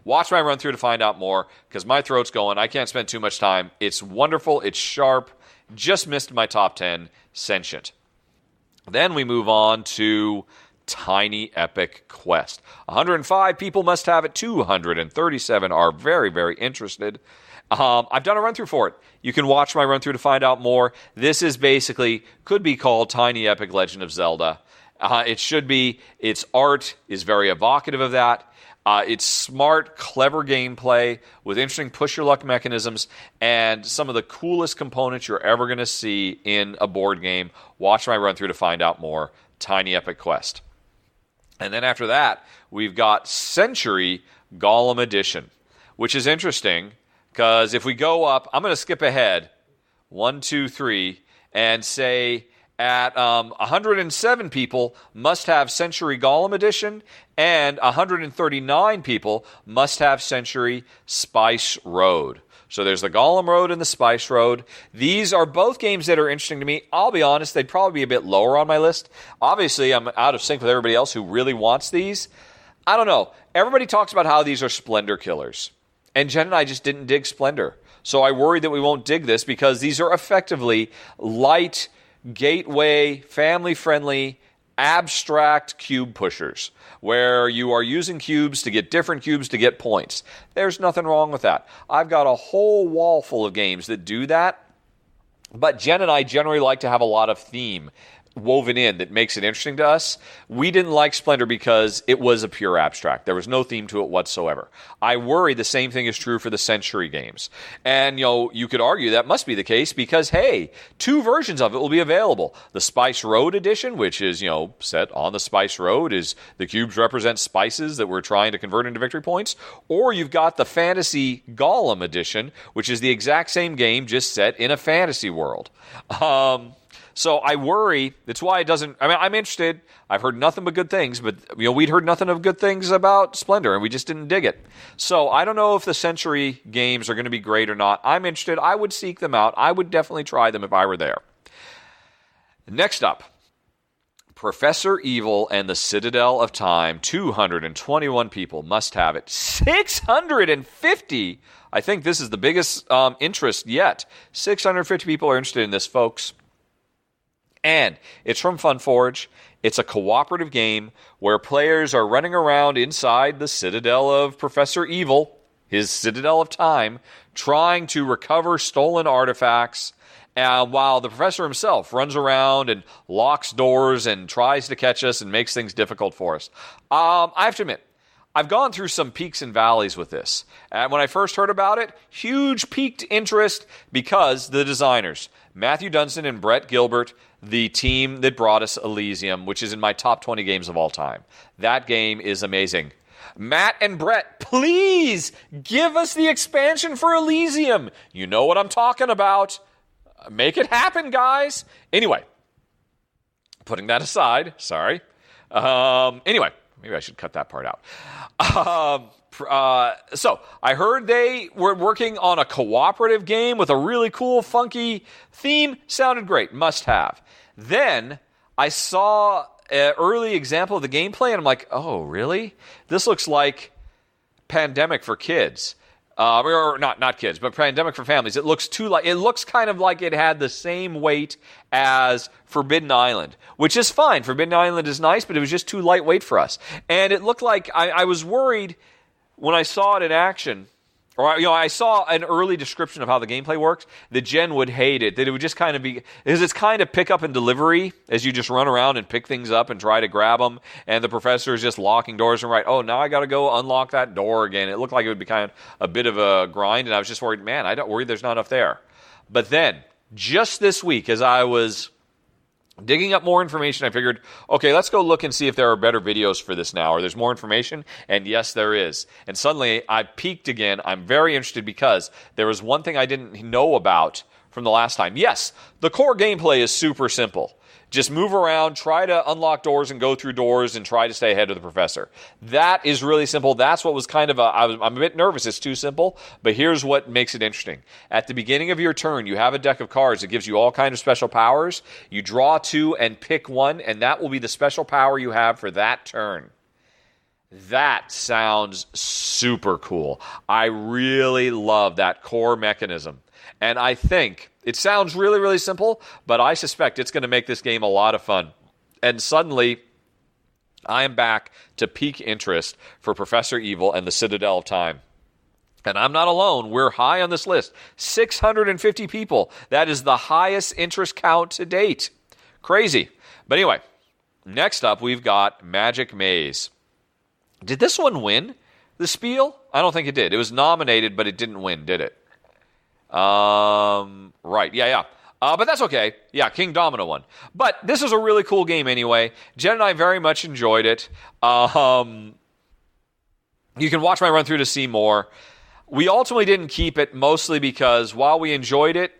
S1: Watch my run through to find out more, because my throat's going. I can't spend too much time. It's wonderful. It's sharp. Just missed my top 10. Sentient. Then we move on to Tiny Epic Quest. 105 people must have it. 237 are very, very interested. I've done a run-through for it. You can watch my run-through to find out more. This is basically, could be called Tiny Epic Legend of Zelda. It should be. Its art is very evocative of that. It's smart, clever gameplay with interesting push-your-luck mechanisms and some of the coolest components you're ever going to see in a board game. Watch my run-through to find out more. Tiny Epic Quest. And then after that, we've got Century Golem Edition, which is interesting because if we go up, I'm going to skip ahead, 1, 2, 3, and say at 107 people must have Century Golem Edition, and 139 people must have Century Spice Road. So there's the Golem Road and the Spice Road. These are both games that are interesting to me. I'll be honest, they'd probably be a bit lower on my list. Obviously, I'm out of sync with everybody else who really wants these. I don't know. Everybody talks about how these are Splendor killers. And Jen and I just didn't dig Splendor. So I worry that we won't dig this because these are effectively light, gateway, family-friendly, abstract cube pushers, where you are using cubes to get different cubes to get points. There's nothing wrong with that. I've got a whole wall full of games that do that, but Jen and I generally like to have a lot of theme woven in that makes it interesting to us. We didn't like Splendor because it was a pure abstract. There was no theme to it whatsoever. I worry the same thing is true for the Century games. And, you could argue that must be the case because, hey, 2 versions of it will be available. The Spice Road edition, which is, set on the Spice Road, is the cubes represent spices that we're trying to convert into victory points. Or you've got the Fantasy Golem edition, which is the exact same game, just set in a fantasy world. So I worry, that's why it doesn't, I'm interested. I've heard nothing but good things, but, we'd heard nothing of good things about Splendor, and we just didn't dig it. So I don't know if the Century games are going to be great or not. I'm interested. I would seek them out. I would definitely try them if I were there. Next up, Professor Evil and the Citadel of Time. 221 people must have it. 650! I think this is the biggest interest yet. 650 people are interested in this, folks. And it's from FunForge. It's a cooperative game where players are running around inside the Citadel of Professor Evil, his Citadel of Time, trying to recover stolen artifacts, while the professor himself runs around and locks doors and tries to catch us and makes things difficult for us. I have to admit, I've gone through some peaks and valleys with this. And when I first heard about it, huge peaked interest because the designers, Matthew Dunstan and Brett Gilbert, the team that brought us Elysium, which is in my top 20 games of all time. That game is amazing. Matt and Brett, please give us the expansion for Elysium. You know what I'm talking about. Make it happen, guys. Anyway, putting that aside, sorry. Anyway, maybe I should cut that part out. So I heard they were working on a cooperative game with a really cool, funky theme. Sounded great. Must have. Then I saw an early example of the gameplay, and I'm like, oh, really? This looks like Pandemic for kids. or not kids, but Pandemic for Families. It looks kind of like it had the same weight as Forbidden Island, which is fine. Forbidden Island is nice, but it was just too lightweight for us. And it looked like I was worried when I saw it in action, or I saw an early description of how the gameplay works, that Jen would hate it, that it would just kind of be, because it's kind of pick up and delivery, as you just run around and pick things up and try to grab them, and the professor is just locking doors and right, oh, now I got to go unlock that door again. It looked like it would be kind of a bit of a grind, and I was just worried, man, I don't worry there's not enough there. But then, just this week, as I was digging up more information, I figured, okay, let's go look and see if there are better videos for this now, or there's more information, and yes, there is. And suddenly, I peeked again. I'm very interested because there was one thing I didn't know about from the last time. Yes, the core gameplay is super simple. Just move around, try to unlock doors and go through doors and try to stay ahead of the professor. That is really simple. That's what was kind of I'm a bit nervous it's too simple, but here's what makes it interesting. At the beginning of your turn, you have a deck of cards that gives you all kinds of special powers. You draw 2 and pick 1, and that will be the special power you have for that turn. That sounds super cool. I really love that core mechanism. And I think it sounds really, really simple, but I suspect it's going to make this game a lot of fun. And suddenly, I am back to peak interest for Professor Evil and the Citadel of Time. And I'm not alone. We're high on this list. 650 people. That is the highest interest count to date. Crazy. But anyway, next up, we've got Magic Maze. Did this one win the Spiel? I don't think it did. It was nominated, but it didn't win, did it? Right. Yeah. But that's okay. Yeah, King Domino won. But this is a really cool game anyway. Jen and I very much enjoyed it. You can watch my run through to see more. We ultimately didn't keep it mostly because while we enjoyed it,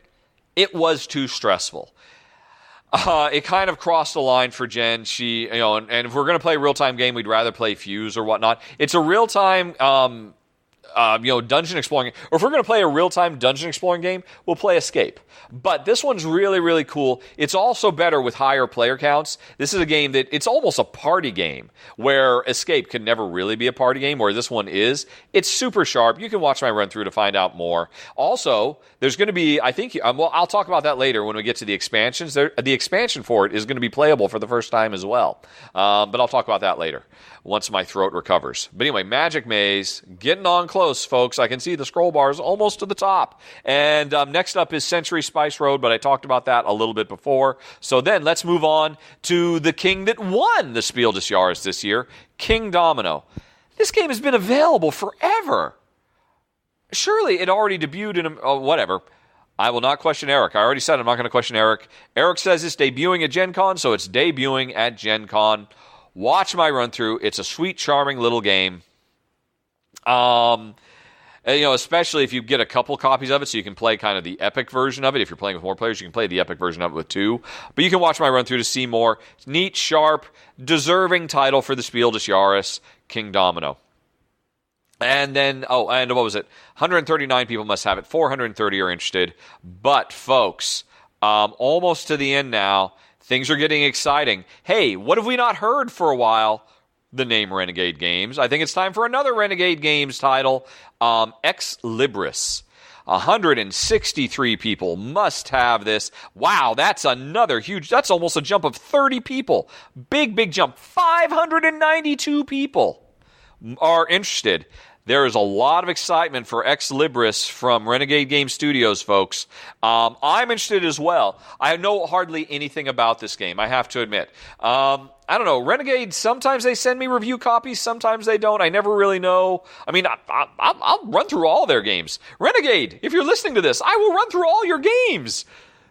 S1: it was too stressful. It kind of crossed the line for Jen. She, and if we're going to play a real-time game, we'd rather play Fuse or whatnot. It's a real-time dungeon exploring. Or if we're going to play a real-time dungeon exploring game, we'll play Escape. But this one's really, really cool. It's also better with higher player counts. This is a game that, it's almost a party game, where Escape can never really be a party game, where this one is. It's super sharp. You can watch my run-through to find out more. Also, there's going to be, I think, I'll talk about that later when we get to the expansions. The expansion for it is going to be playable for the first time as well. But I'll talk about that later, once my throat recovers. But anyway, Magic Maze, getting on close, folks. I can see the scroll bars almost to the top. And next up is Century Spice Road, but I talked about that a little bit before. So then let's move on to the king that won the Spiel des Jahres this year, King Domino. This game has been available forever. Surely it already debuted in whatever. I will not question Eric. I already said I'm not going to question Eric. Eric says it's debuting at Gen Con, so it's debuting at Gen Con. Watch my run-through. It's a sweet, charming little game. Especially if you get a couple copies of it, so you can play kind of the epic version of it. If you're playing with more players, you can play the epic version of it with 2. But you can watch my run-through to see more. It's neat, sharp, deserving title for the Spiel des Jahres, King Domino. And then, and what was it? 139 people must have it. 430 are interested. But, folks, almost to the end now. Things are getting exciting. Hey, what have we not heard for a while? The name Renegade Games. I think it's time for another Renegade Games title. Ex Libris. 163 people must have this. Wow, that's another huge, that's almost a jump of 30 people. Big jump. 592 people are interested. There is a lot of excitement for Ex Libris from Renegade Game Studios, folks. I'm interested as well. I know hardly anything about this game, I have to admit. I don't know. Renegade, sometimes they send me review copies, sometimes they don't. I never really know. I mean, I'll run through all their games. Renegade, if you're listening to this, I will run through all your games.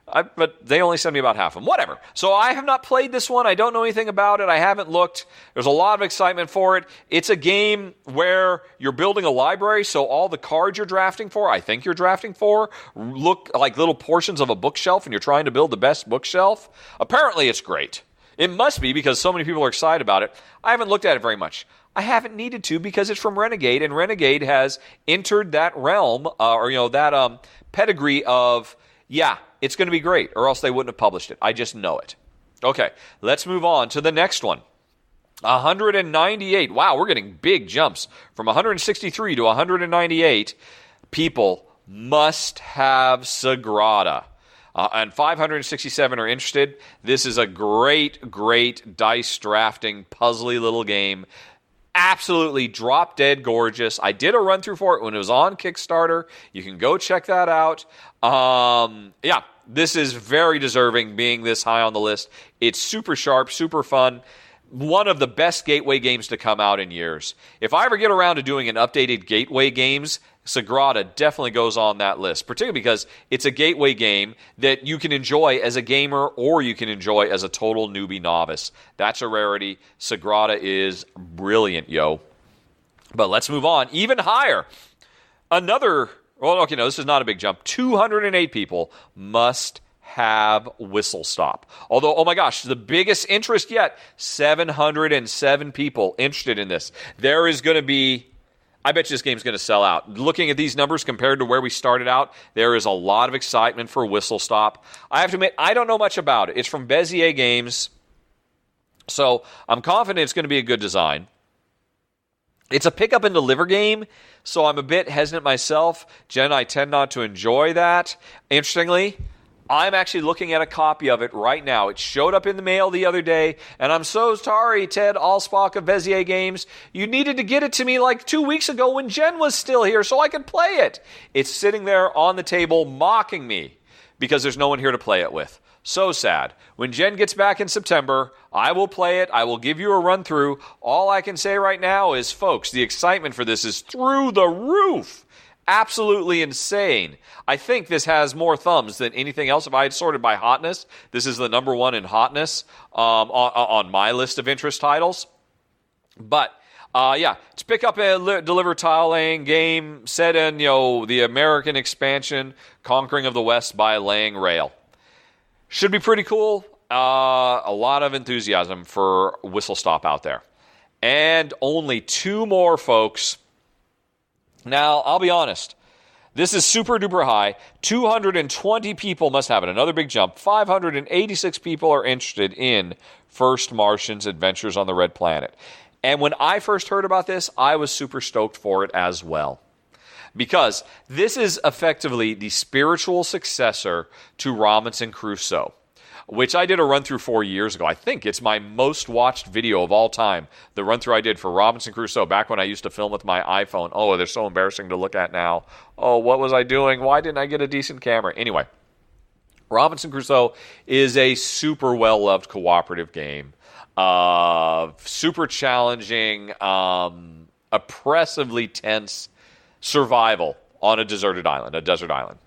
S1: But they only send me about half of them. Whatever. So I have not played this one. I don't know anything about it. I haven't looked. There's a lot of excitement for it. It's a game where you're building a library, so all the cards you're drafting for, I think you're drafting for, look like little portions of a bookshelf, and you're trying to build the best bookshelf. Apparently it's great. It must be because so many people are excited about it. I haven't looked at it very much. I haven't needed to because it's from Renegade, and Renegade has entered that realm, that pedigree of, yeah, it's going to be great, or else they wouldn't have published it. I just know it. Okay, let's move on to the next one. 198. Wow, we're getting big jumps from 163 to 198. People must have Sagrada. And 567 are interested. This is a great, great dice drafting, puzzly little game. Absolutely drop dead gorgeous. I did a run through for it when it was on Kickstarter. You can go check that out. Yeah, this is very deserving being this high on the list. It's super sharp, super fun. One of the best gateway games to come out in years. If I ever get around to doing an updated gateway games, Sagrada definitely goes on that list, particularly because it's a gateway game that you can enjoy as a gamer or you can enjoy as a total newbie novice. That's a rarity. Sagrada is brilliant, yo. But let's move on. Even higher. This is not a big jump. 208 people must have Whistle Stop. Although, oh my gosh, the biggest interest yet, 707 people interested in this. There is going to be, I bet you this game's going to sell out. Looking at these numbers compared to where we started out, there is a lot of excitement for Whistle Stop. I have to admit, I don't know much about it. It's from Bezier Games, so I'm confident it's going to be a good design. It's a pick up and deliver game, so I'm a bit hesitant myself. Jen and I tend not to enjoy that. Interestingly, I'm actually looking at a copy of it right now. It showed up in the mail the other day, and I'm so sorry, Ted Alsbach of Bezier Games. You needed to get it to me like 2 weeks ago when Jen was still here so I could play it. It's sitting there on the table mocking me because there's no one here to play it with. So sad. When Jen gets back in September, I will play it. I will give you a run through. All I can say right now is, folks, the excitement for this is through the roof. Absolutely insane. I think this has more thumbs than anything else. If I had sorted by hotness, this is the number one in hotness on my list of interest titles. But it's pick up and deliver tile laying game set in the American expansion, conquering of the West by laying rail. Should be pretty cool. A lot of enthusiasm for Whistle Stop out there, and only 2 more, folks. Now, I'll be honest. This is super duper high. 220 people must have it. Another big jump. 586 people are interested in First Martians Adventures on the Red Planet. And when I first heard about this, I was super stoked for it as well. Because this is effectively the spiritual successor to Robinson Crusoe, which I did a run-through 4 years ago. I think it's my most watched video of all time, the run-through I did for Robinson Crusoe back when I used to film with my iPhone. Oh, they're so embarrassing to look at now. Oh, what was I doing? Why didn't I get a decent camera? Anyway, Robinson Crusoe is a super well-loved cooperative game. Super challenging, oppressively tense survival on a desert island.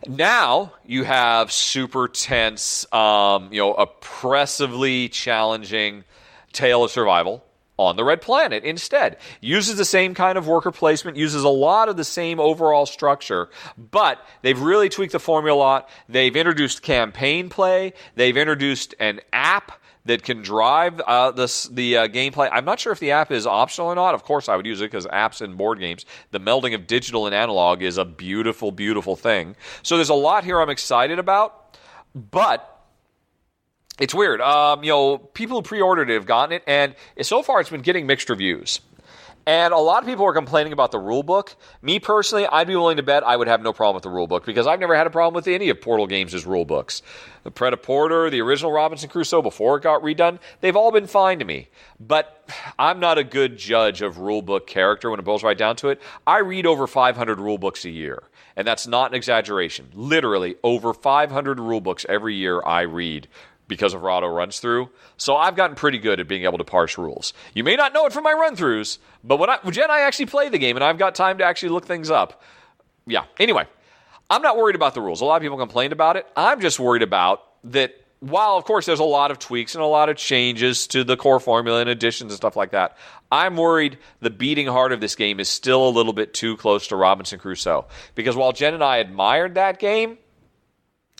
S1: Now you have super tense, oppressively challenging tale of survival on the Red Planet instead. Uses the same kind of worker placement, uses a lot of the same overall structure, but they've really tweaked the formula a lot. They've introduced campaign play. They've introduced an app that can drive the gameplay. I'm not sure if the app is optional or not. Of course, I would use it because apps in board games, the melding of digital and analog is a beautiful, beautiful thing. So there's a lot here I'm excited about, but it's weird. People who pre-ordered it have gotten it, and so far it's been getting mixed reviews. And a lot of people are complaining about the rule book. Me personally, I'd be willing to bet I would have no problem with the rule book because I've never had a problem with any of Portal Games' rule books. The Pret-a-Porter, the original Robinson Crusoe before it got redone, they've all been fine to me. But I'm not a good judge of rule book character when it boils right down to it. I read over 500 rule books a year, and that's not an exaggeration. Literally, over 500 rule books every year I read because of Rahdo runs through. So I've gotten pretty good at being able to parse rules. You may not know it from my run-throughs, but when Jen and I actually play the game and I've got time to actually look things up. Yeah, anyway, I'm not worried about the rules. A lot of people complained about it. I'm just worried about that while, of course, there's a lot of tweaks and a lot of changes to the core formula and additions and stuff like that, I'm worried the beating heart of this game is still a little bit too close to Robinson Crusoe. Because while Jen and I admired that game,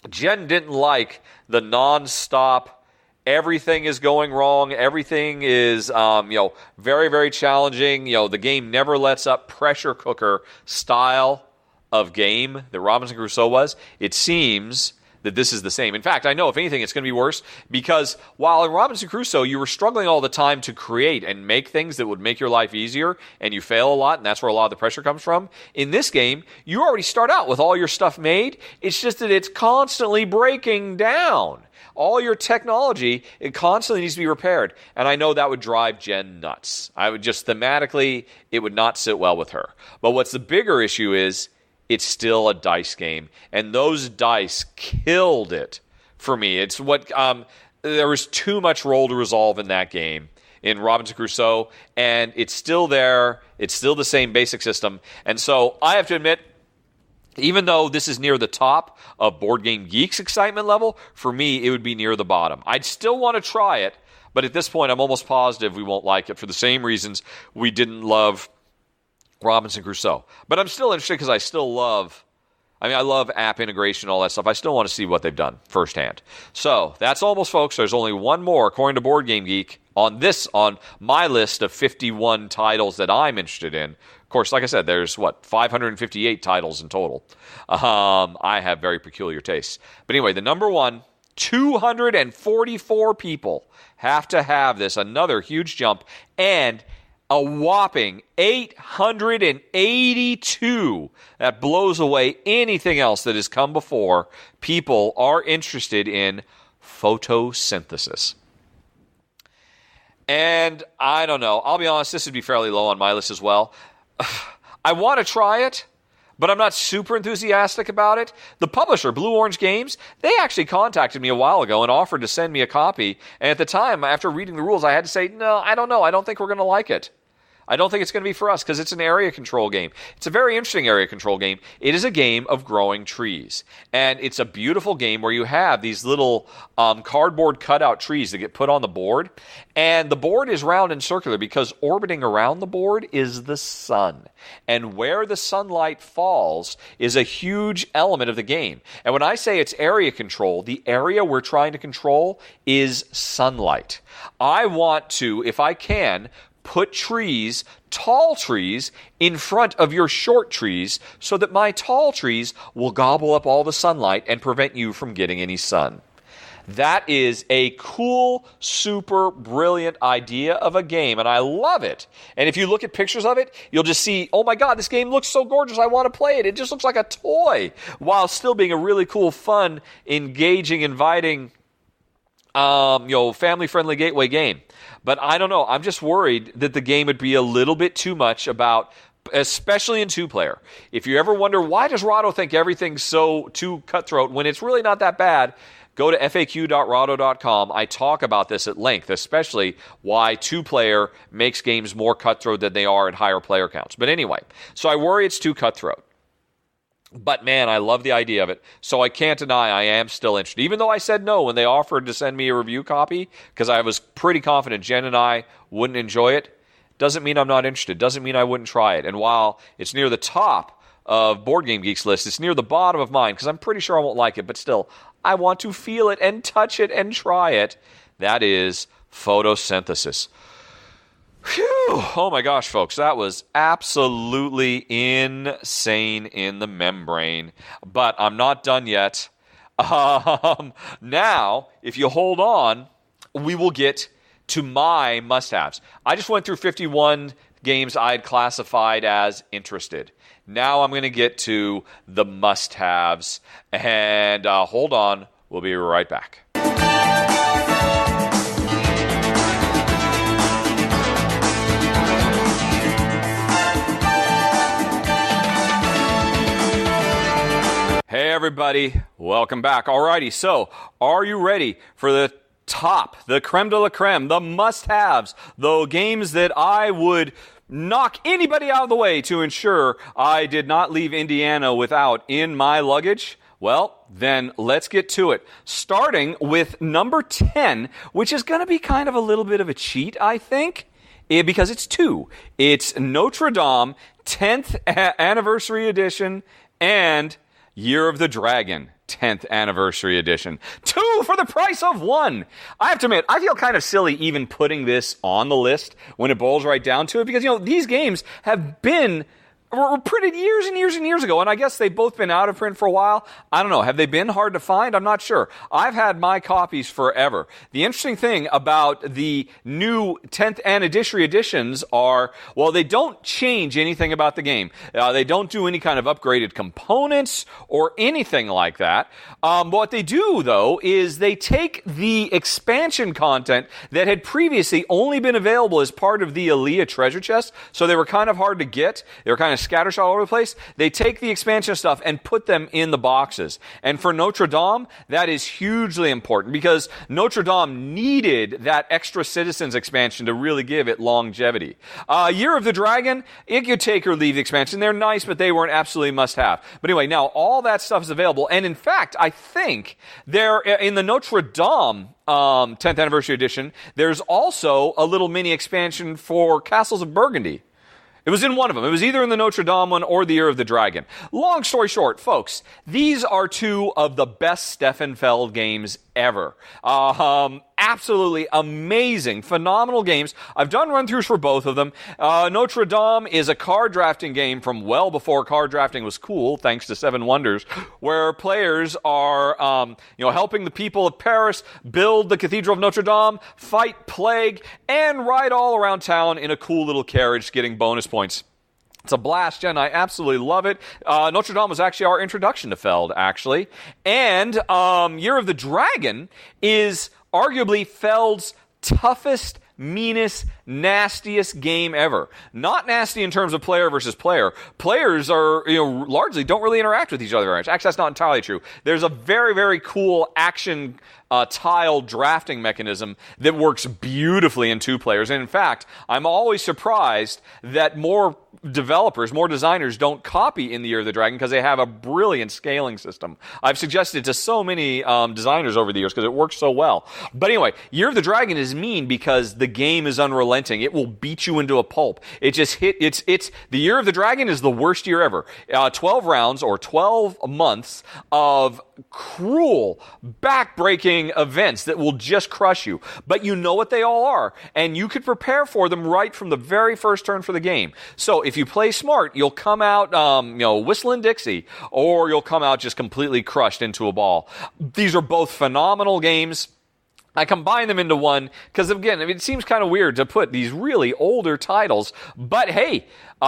S1: Jen didn't like the non-stop, everything is going wrong, everything is very, very challenging. The game never lets up, pressure cooker style of game that Robinson Crusoe was. It seems that this is the same. In fact, I know, if anything, it's going to be worse, because while in Robinson Crusoe, you were struggling all the time to create and make things that would make your life easier, and you fail a lot, and that's where a lot of the pressure comes from. In this game, you already start out with all your stuff made. It's just that it's constantly breaking down. All your technology, it constantly needs to be repaired. And I know that would drive Jen nuts. I would just thematically, it would not sit well with her. But what's the bigger issue is, it's still a dice game. And those dice killed it for me. It's what, there was too much roll to resolve in that game, in Robinson Crusoe. And it's still there. It's still the same basic system. And so I have to admit, even though this is near the top of Board Game Geek's excitement level, for me, it would be near the bottom. I'd still want to try it, but at this point, I'm almost positive we won't like it for the same reasons we didn't love Robinson Crusoe. But I'm still interested because I love app integration and all that stuff. I still want to see what they've done firsthand. So, that's almost, folks. There's only one more, according to Board Game Geek, on my list of 51 titles that I'm interested in. Of course, like I said, there's, 558 titles in total. I have very peculiar tastes. But anyway, the number one, 244 people have to have this, another huge jump, and a whopping 882. That blows away anything else that has come before. People are interested in photosynthesis. And I don't know. I'll be honest, this would be fairly low on my list as well. I want to try it, but I'm not super enthusiastic about it. The publisher, Blue Orange Games, they actually contacted me a while ago and offered to send me a copy. And at the time, after reading the rules, I had to say, no, I don't know. I don't think we're going to like it. I don't think it's going to be for us because it's an area control game. It's a very interesting area control game. It is a game of growing trees. And it's a beautiful game where you have these little cardboard cutout trees that get put on the board. And the board is round and circular because orbiting around the board is the sun. And where the sunlight falls is a huge element of the game. And when I say it's area control, the area we're trying to control is sunlight. I want to, if I can, put trees, tall trees, in front of your short trees so that my tall trees will gobble up all the sunlight and prevent you from getting any sun. That is a cool, super brilliant idea of a game, and I love it. And if you look at pictures of it, you'll just see, oh my God, this game looks so gorgeous, I want to play it. It just looks like a toy, while still being a really cool, fun, engaging, inviting, family-friendly gateway game. But I don't know. I'm just worried that the game would be a little bit too much about, especially in two-player. If you ever wonder, why does Rahdo think everything's so too cutthroat when it's really not that bad, go to faq.rahdo.com. I talk about this at length, especially why two-player makes games more cutthroat than they are at higher player counts. But anyway, so I worry it's too cutthroat. But man, I love the idea of it, so I can't deny I am still interested. Even though I said no when they offered to send me a review copy, because I was pretty confident Jen and I wouldn't enjoy it, doesn't mean I'm not interested, doesn't mean I wouldn't try it. And while it's near the top of Board Game Geek's list, it's near the bottom of mine, because I'm pretty sure I won't like it, but still, I want to feel it and touch it and try it. That is photosynthesis. Phew. Oh my gosh, folks, that was absolutely insane in the membrane. But I'm not done yet. Now, if you hold on, we will get to my must-haves. I just went through 51 games I'd classified as interested. Now I'm going to get to the must-haves. And hold on, we'll be right back. Hey everybody, welcome back. Alrighty, so are you ready for the top, the creme de la creme, the must-haves, the games that I would knock anybody out of the way to ensure I did not leave Indiana without in my luggage? Well, then let's get to it. Starting with number 10, which is going to be kind of a little bit of a cheat, I think, because it's two. It's Notre Dame, 10th Anniversary Edition, and Year of the Dragon, 10th Anniversary Edition. 2 for the price of 1. I have to admit, I feel kind of silly even putting this on the list when it boils right down to it, because, these games have been were printed years and years and years ago, and I guess they've both been out of print for a while. I don't know. Have they been hard to find? I'm not sure. I've had my copies forever. The interesting thing about the new 10th Anniversary editions are, well, they don't change anything about the game. They don't do any kind of upgraded components or anything like that. What they do, though, is they take the expansion content that had previously only been available as part of the Aaliyah treasure chest, so they were kind of hard to get. They were kind of scattershot all over the place. They take the expansion stuff and put them in the boxes. And for Notre Dame, that is hugely important because Notre Dame needed that extra citizens expansion to really give it longevity. Year of the Dragon, it could take or leave the expansion. They're nice, but they weren't absolutely must-have. But anyway, now all that stuff is available. And in fact, I think they're in the Notre Dame 10th Anniversary Edition, there's also a little mini expansion for Castles of Burgundy. It was in one of them. It was either in the Notre Dame one or the Year of the Dragon. Long story short, folks, these are two of the best Steffenfeld games ever. Absolutely amazing, phenomenal games. I've done run-throughs for both of them. Notre Dame is a card drafting game from well before card drafting was cool, thanks to Seven Wonders, where players are helping the people of Paris build the Cathedral of Notre Dame, fight plague, and ride all around town in a cool little carriage getting bonus points. It's a blast, Jen. I absolutely love it. Notre Dame was actually our introduction to Feld, actually. And Year of the Dragon is arguably Feld's toughest, meanest, nastiest game ever. Not nasty in terms of player versus player. Players are, largely don't really interact with each other very much. Actually, that's not entirely true. There's a very, very cool action tile drafting mechanism that works beautifully in two players. And in fact, I'm always surprised that more developers, more designers don't copy in the Year of the Dragon because they have a brilliant scaling system. I've suggested to so many designers over the years because it works so well. But anyway, Year of the Dragon is mean because the game is unrelenting. It will beat you into a pulp. It just the Year of the Dragon is the worst year ever. 12 rounds or 12 months of cruel, back-breaking events that will just crush you. But you know what they all are, and you could prepare for them right from the very first turn for the game. So if you play smart, you'll come out, whistling Dicey, or you'll come out just completely crushed into a ball. These are both phenomenal games. I combine them into one because, again, it seems kind of weird to put these really older titles, but hey, they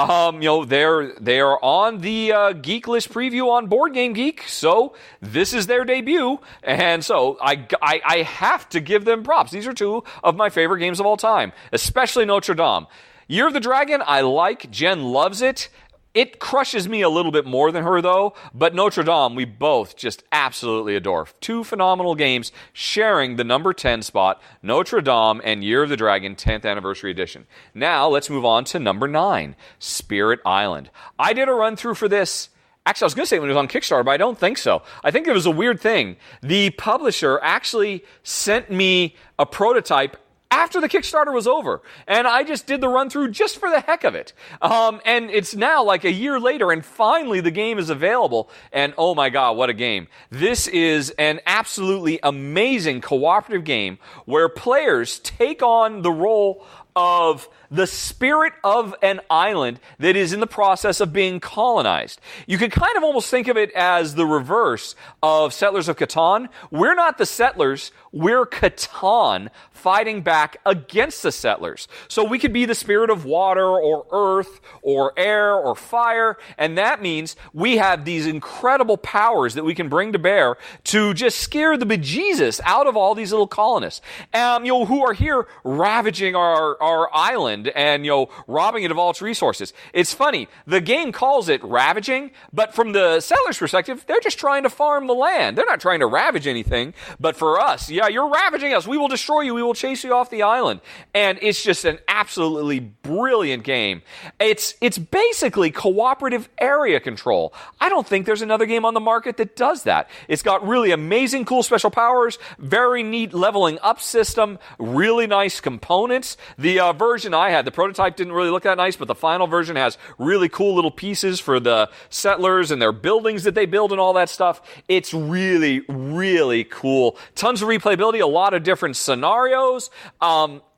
S1: are on the Geek List preview on Board Game Geek, so this is their debut, and so I have to give them props. These are two of my favorite games of all time, especially Notre Dame. Year of the Dragon, I like. Jen loves it. It crushes me a little bit more than her, though, but Notre Dame, we both just absolutely adore. Two phenomenal games sharing the number 10 spot, Notre Dame and Year of the Dragon 10th Anniversary Edition. Now, let's move on to number 9, Spirit Island. I did a run-through for this. Actually, I was going to say when it was on Kickstarter, but I don't think so. I think it was a weird thing. The publisher actually sent me a prototype after the Kickstarter was over, and I just did the run-through just for the heck of it. And it's now like a year later, and finally the game is available, and oh my god, what a game. This is an absolutely amazing cooperative game where players take on the role of the spirit of an island that is in the process of being colonized. You could kind of almost think of it as the reverse of Settlers of Catan. We're not the settlers, we're Catan fighting back against the settlers. So we could be the spirit of water or earth or air or fire, and that means we have these incredible powers that we can bring to bear to just scare the bejesus out of all these little colonists, who are here ravaging our island and robbing it of all its resources. It's funny, the game calls it ravaging, but from the settlers' perspective, they're just trying to farm the land. They're not trying to ravage anything. But for us, yeah, you're ravaging us. We will destroy you. We will chase you off the island. And it's just an absolutely brilliant game. It's basically cooperative area control. I don't think there's another game on the market that does that. It's got really amazing, cool special powers, very neat leveling up system, really nice components. The version I had, the prototype didn't really look that nice, but the final version has really cool little pieces for the settlers and their buildings that they build and all that stuff. It's really, really cool. Tons of replayability, a lot of different scenarios.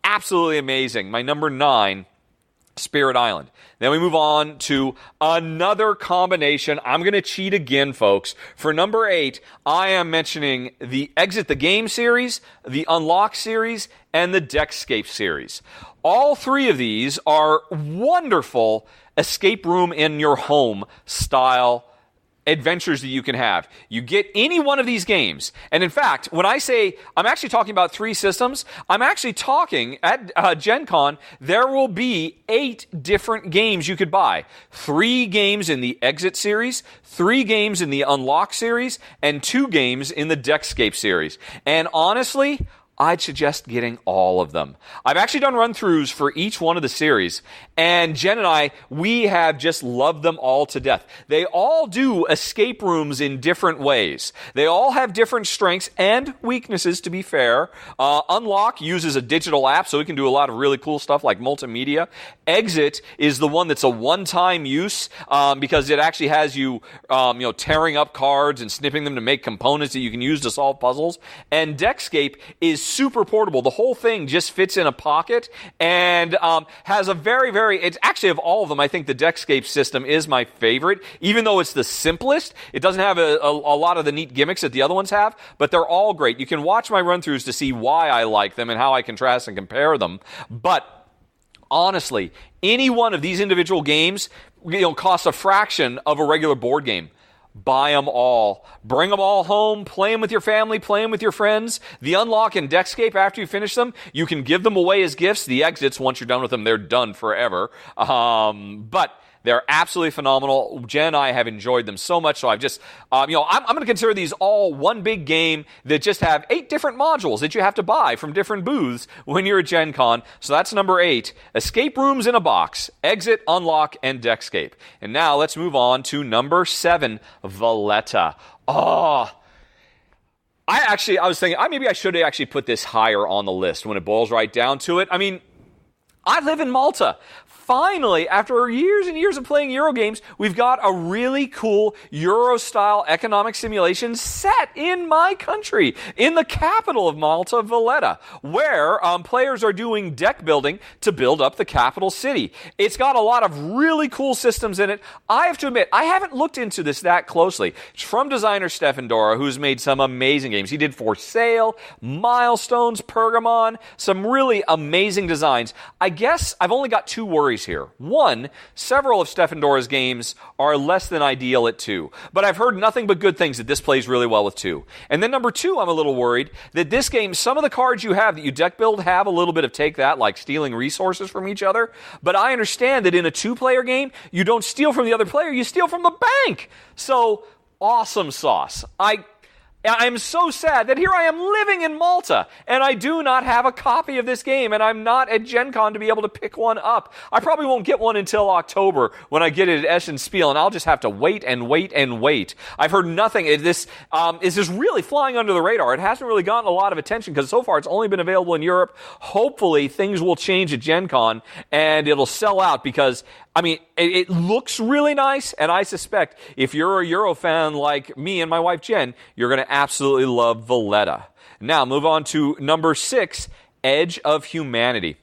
S1: Absolutely amazing. My number 9 Spirit Island. Then we move on to another combination. I'm going to cheat again, folks. For number 8, I am mentioning the Exit the Game series, the Unlock series, and the Deckscape series. All 3 of these are wonderful escape room in your home style adventures that you can have. You get any one of these games. And in fact, when I say I'm actually talking about 3 systems, I'm actually talking at Gencon, there will be 8 different games you could buy. 3 games in the Exit series, 3 games in the Unlock series, and 2 games in the Deckscape series. And honestly, I'd suggest getting all of them. I've actually done run-throughs for each one of the series, and Jen and I, we have just loved them all to death. They all do escape rooms in different ways. They all have different strengths and weaknesses, to be fair. Unlock uses a digital app, so we can do a lot of really cool stuff like multimedia. Exit is the one that's a one-time use because it actually has you, tearing up cards and snipping them to make components that you can use to solve puzzles. And Deckscape is super portable. The whole thing just fits in a pocket and has a it's actually of all of them, I think the Deckscape system is my favorite, even though it's the simplest. It doesn't have a lot of the neat gimmicks that the other ones have, but they're all great. You can watch my run-throughs to see why I like them and how I contrast and compare them. But honestly, any one of these individual games, costs a fraction of a regular board game. Buy them all. Bring them all home. Play them with your family. Play them with your friends. The Unlock and Deckscape, after you finish them, you can give them away as gifts. The Exits, once you're done with them, they're done forever. But they're absolutely phenomenal. Jen and I have enjoyed them so much, so I've just, I'm going to consider these all one big game that just have 8 different modules that you have to buy from different booths when you're at Gen Con. So that's number 8, Escape Rooms in a Box, Exit, Unlock, and Deckscape. And now let's move on to number 7, Valletta. I was thinking, maybe I should actually put this higher on the list when it boils right down to it. I mean, I live in Malta. Finally, after years and years of playing Euro games, we've got a really cool Euro-style economic simulation set in my country, in the capital of Malta, Valletta, where players are doing deck building to build up the capital city. It's got a lot of really cool systems in it. I have to admit, I haven't looked into this that closely. It's from designer Stefan Dora, who's made some amazing games. He did For Sale, Milestones, Pergamon, some really amazing designs. I guess I've only got 2 worries here. 1, several of Stefan Dora's games are less than ideal at 2, but I've heard nothing but good things that this plays really well with 2. And then number 2, I'm a little worried that this game, some of the cards you have that you deck build have a little bit of take that, like stealing resources from each other, but I understand that in a 2-player game, you don't steal from the other player, you steal from the bank. So, awesome sauce. I'm so sad that here I am living in Malta, and I do not have a copy of this game, and I'm not at Gen Con to be able to pick one up. I probably won't get one until October when I get it at Essen Spiel, and I'll just have to wait and wait and wait. I've heard nothing. This is just really flying under the radar. It hasn't really gotten a lot of attention because so far it's only been available in Europe. Hopefully things will change at Gen Con, and it'll sell out because it looks really nice, and I suspect if you're a Euro fan like me and my wife Jen, you're going to absolutely love Valletta. Now, move on to number 6, Edge of Humanity.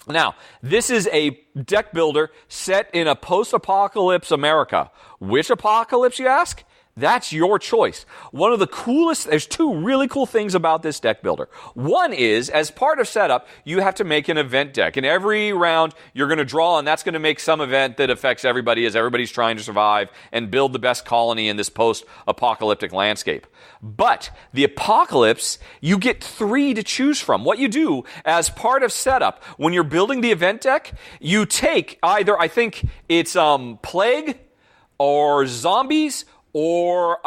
S1: Now, this is a deck builder set in a post-apocalypse America. Which apocalypse, you ask? That's your choice. One of the coolest, there's 2 really cool things about this deck builder. One is, as part of setup, you have to make an event deck. And every round, you're going to draw, and that's going to make some event that affects everybody as everybody's trying to survive and build the best colony in this post-apocalyptic landscape. But the apocalypse, you get 3 to choose from. What you do as part of setup, when you're building the event deck, you take either, I think it's plague or zombies or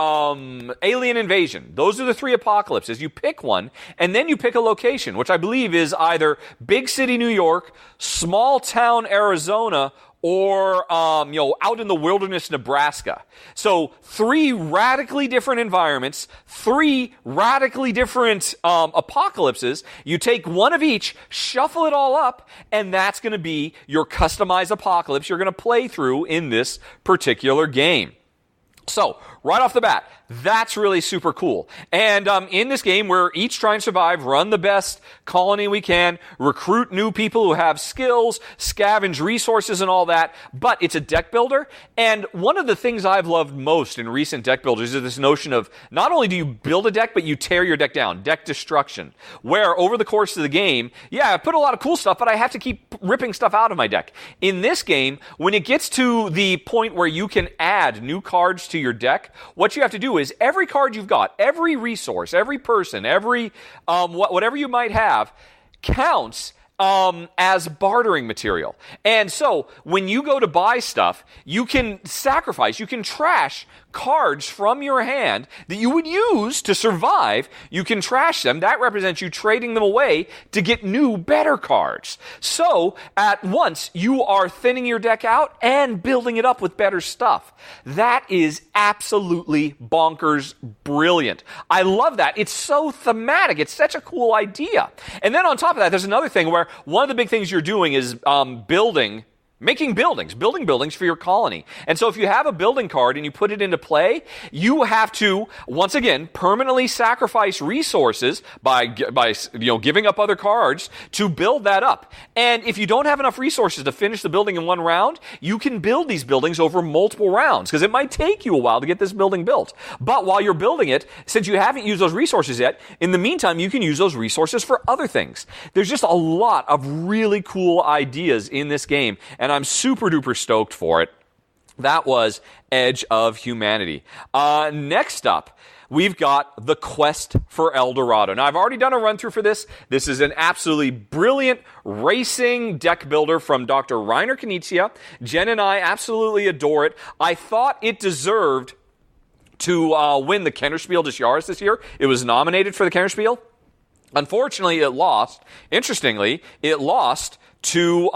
S1: alien invasion. Those are the 3 apocalypses. You pick one, and then you pick a location, which I believe is either big city New York, small town Arizona, or out in the wilderness Nebraska. So 3 radically different environments, 3 radically different apocalypses. You take one of each, shuffle it all up, and that's going to be your customized apocalypse you're going to play through in this particular game. So, right off the bat. That's really super cool. And in this game, we're each trying to survive, run the best colony we can, recruit new people who have skills, scavenge resources and all that. But it's a deck builder. And one of the things I've loved most in recent deck builders is this notion of not only do you build a deck, but you tear your deck down, deck destruction. Where over the course of the game, yeah, I put a lot of cool stuff, but I have to keep ripping stuff out of my deck. In this game, when it gets to the point where you can add new cards to your deck, what you have to do is every card you've got, every resource, every person, every whatever you might have counts as bartering material. And so when you go to buy stuff, you can sacrifice, you can trash cards from your hand that you would use to survive. You can trash them. That represents you trading them away to get new, better cards. So at once, you are thinning your deck out and building it up with better stuff. That is absolutely bonkers brilliant. I love that. It's so thematic. It's such a cool idea. And then on top of that, there's another thing where one of the big things you're doing is making buildings for your colony. And so if you have a building card and you put it into play, you have to, once again, permanently sacrifice resources by giving up other cards to build that up. And if you don't have enough resources to finish the building in one round, you can build these buildings over multiple rounds, because it might take you a while to get this building built. But while you're building it, since you haven't used those resources yet, in the meantime, you can use those resources for other things. There's just a lot of really cool ideas in this game, and I'm super duper stoked for it. That was Edge of Humanity. Next up, we've got the Quest for El Dorado. Now, I've already done a run through for this. This is an absolutely brilliant racing deck builder from Dr. Reiner Knizia. Jen and I absolutely adore it. I thought it deserved to win the Kennerspiel des Jahres this year. It was nominated for the Kennerspiel. Unfortunately, it lost. Interestingly, it lost to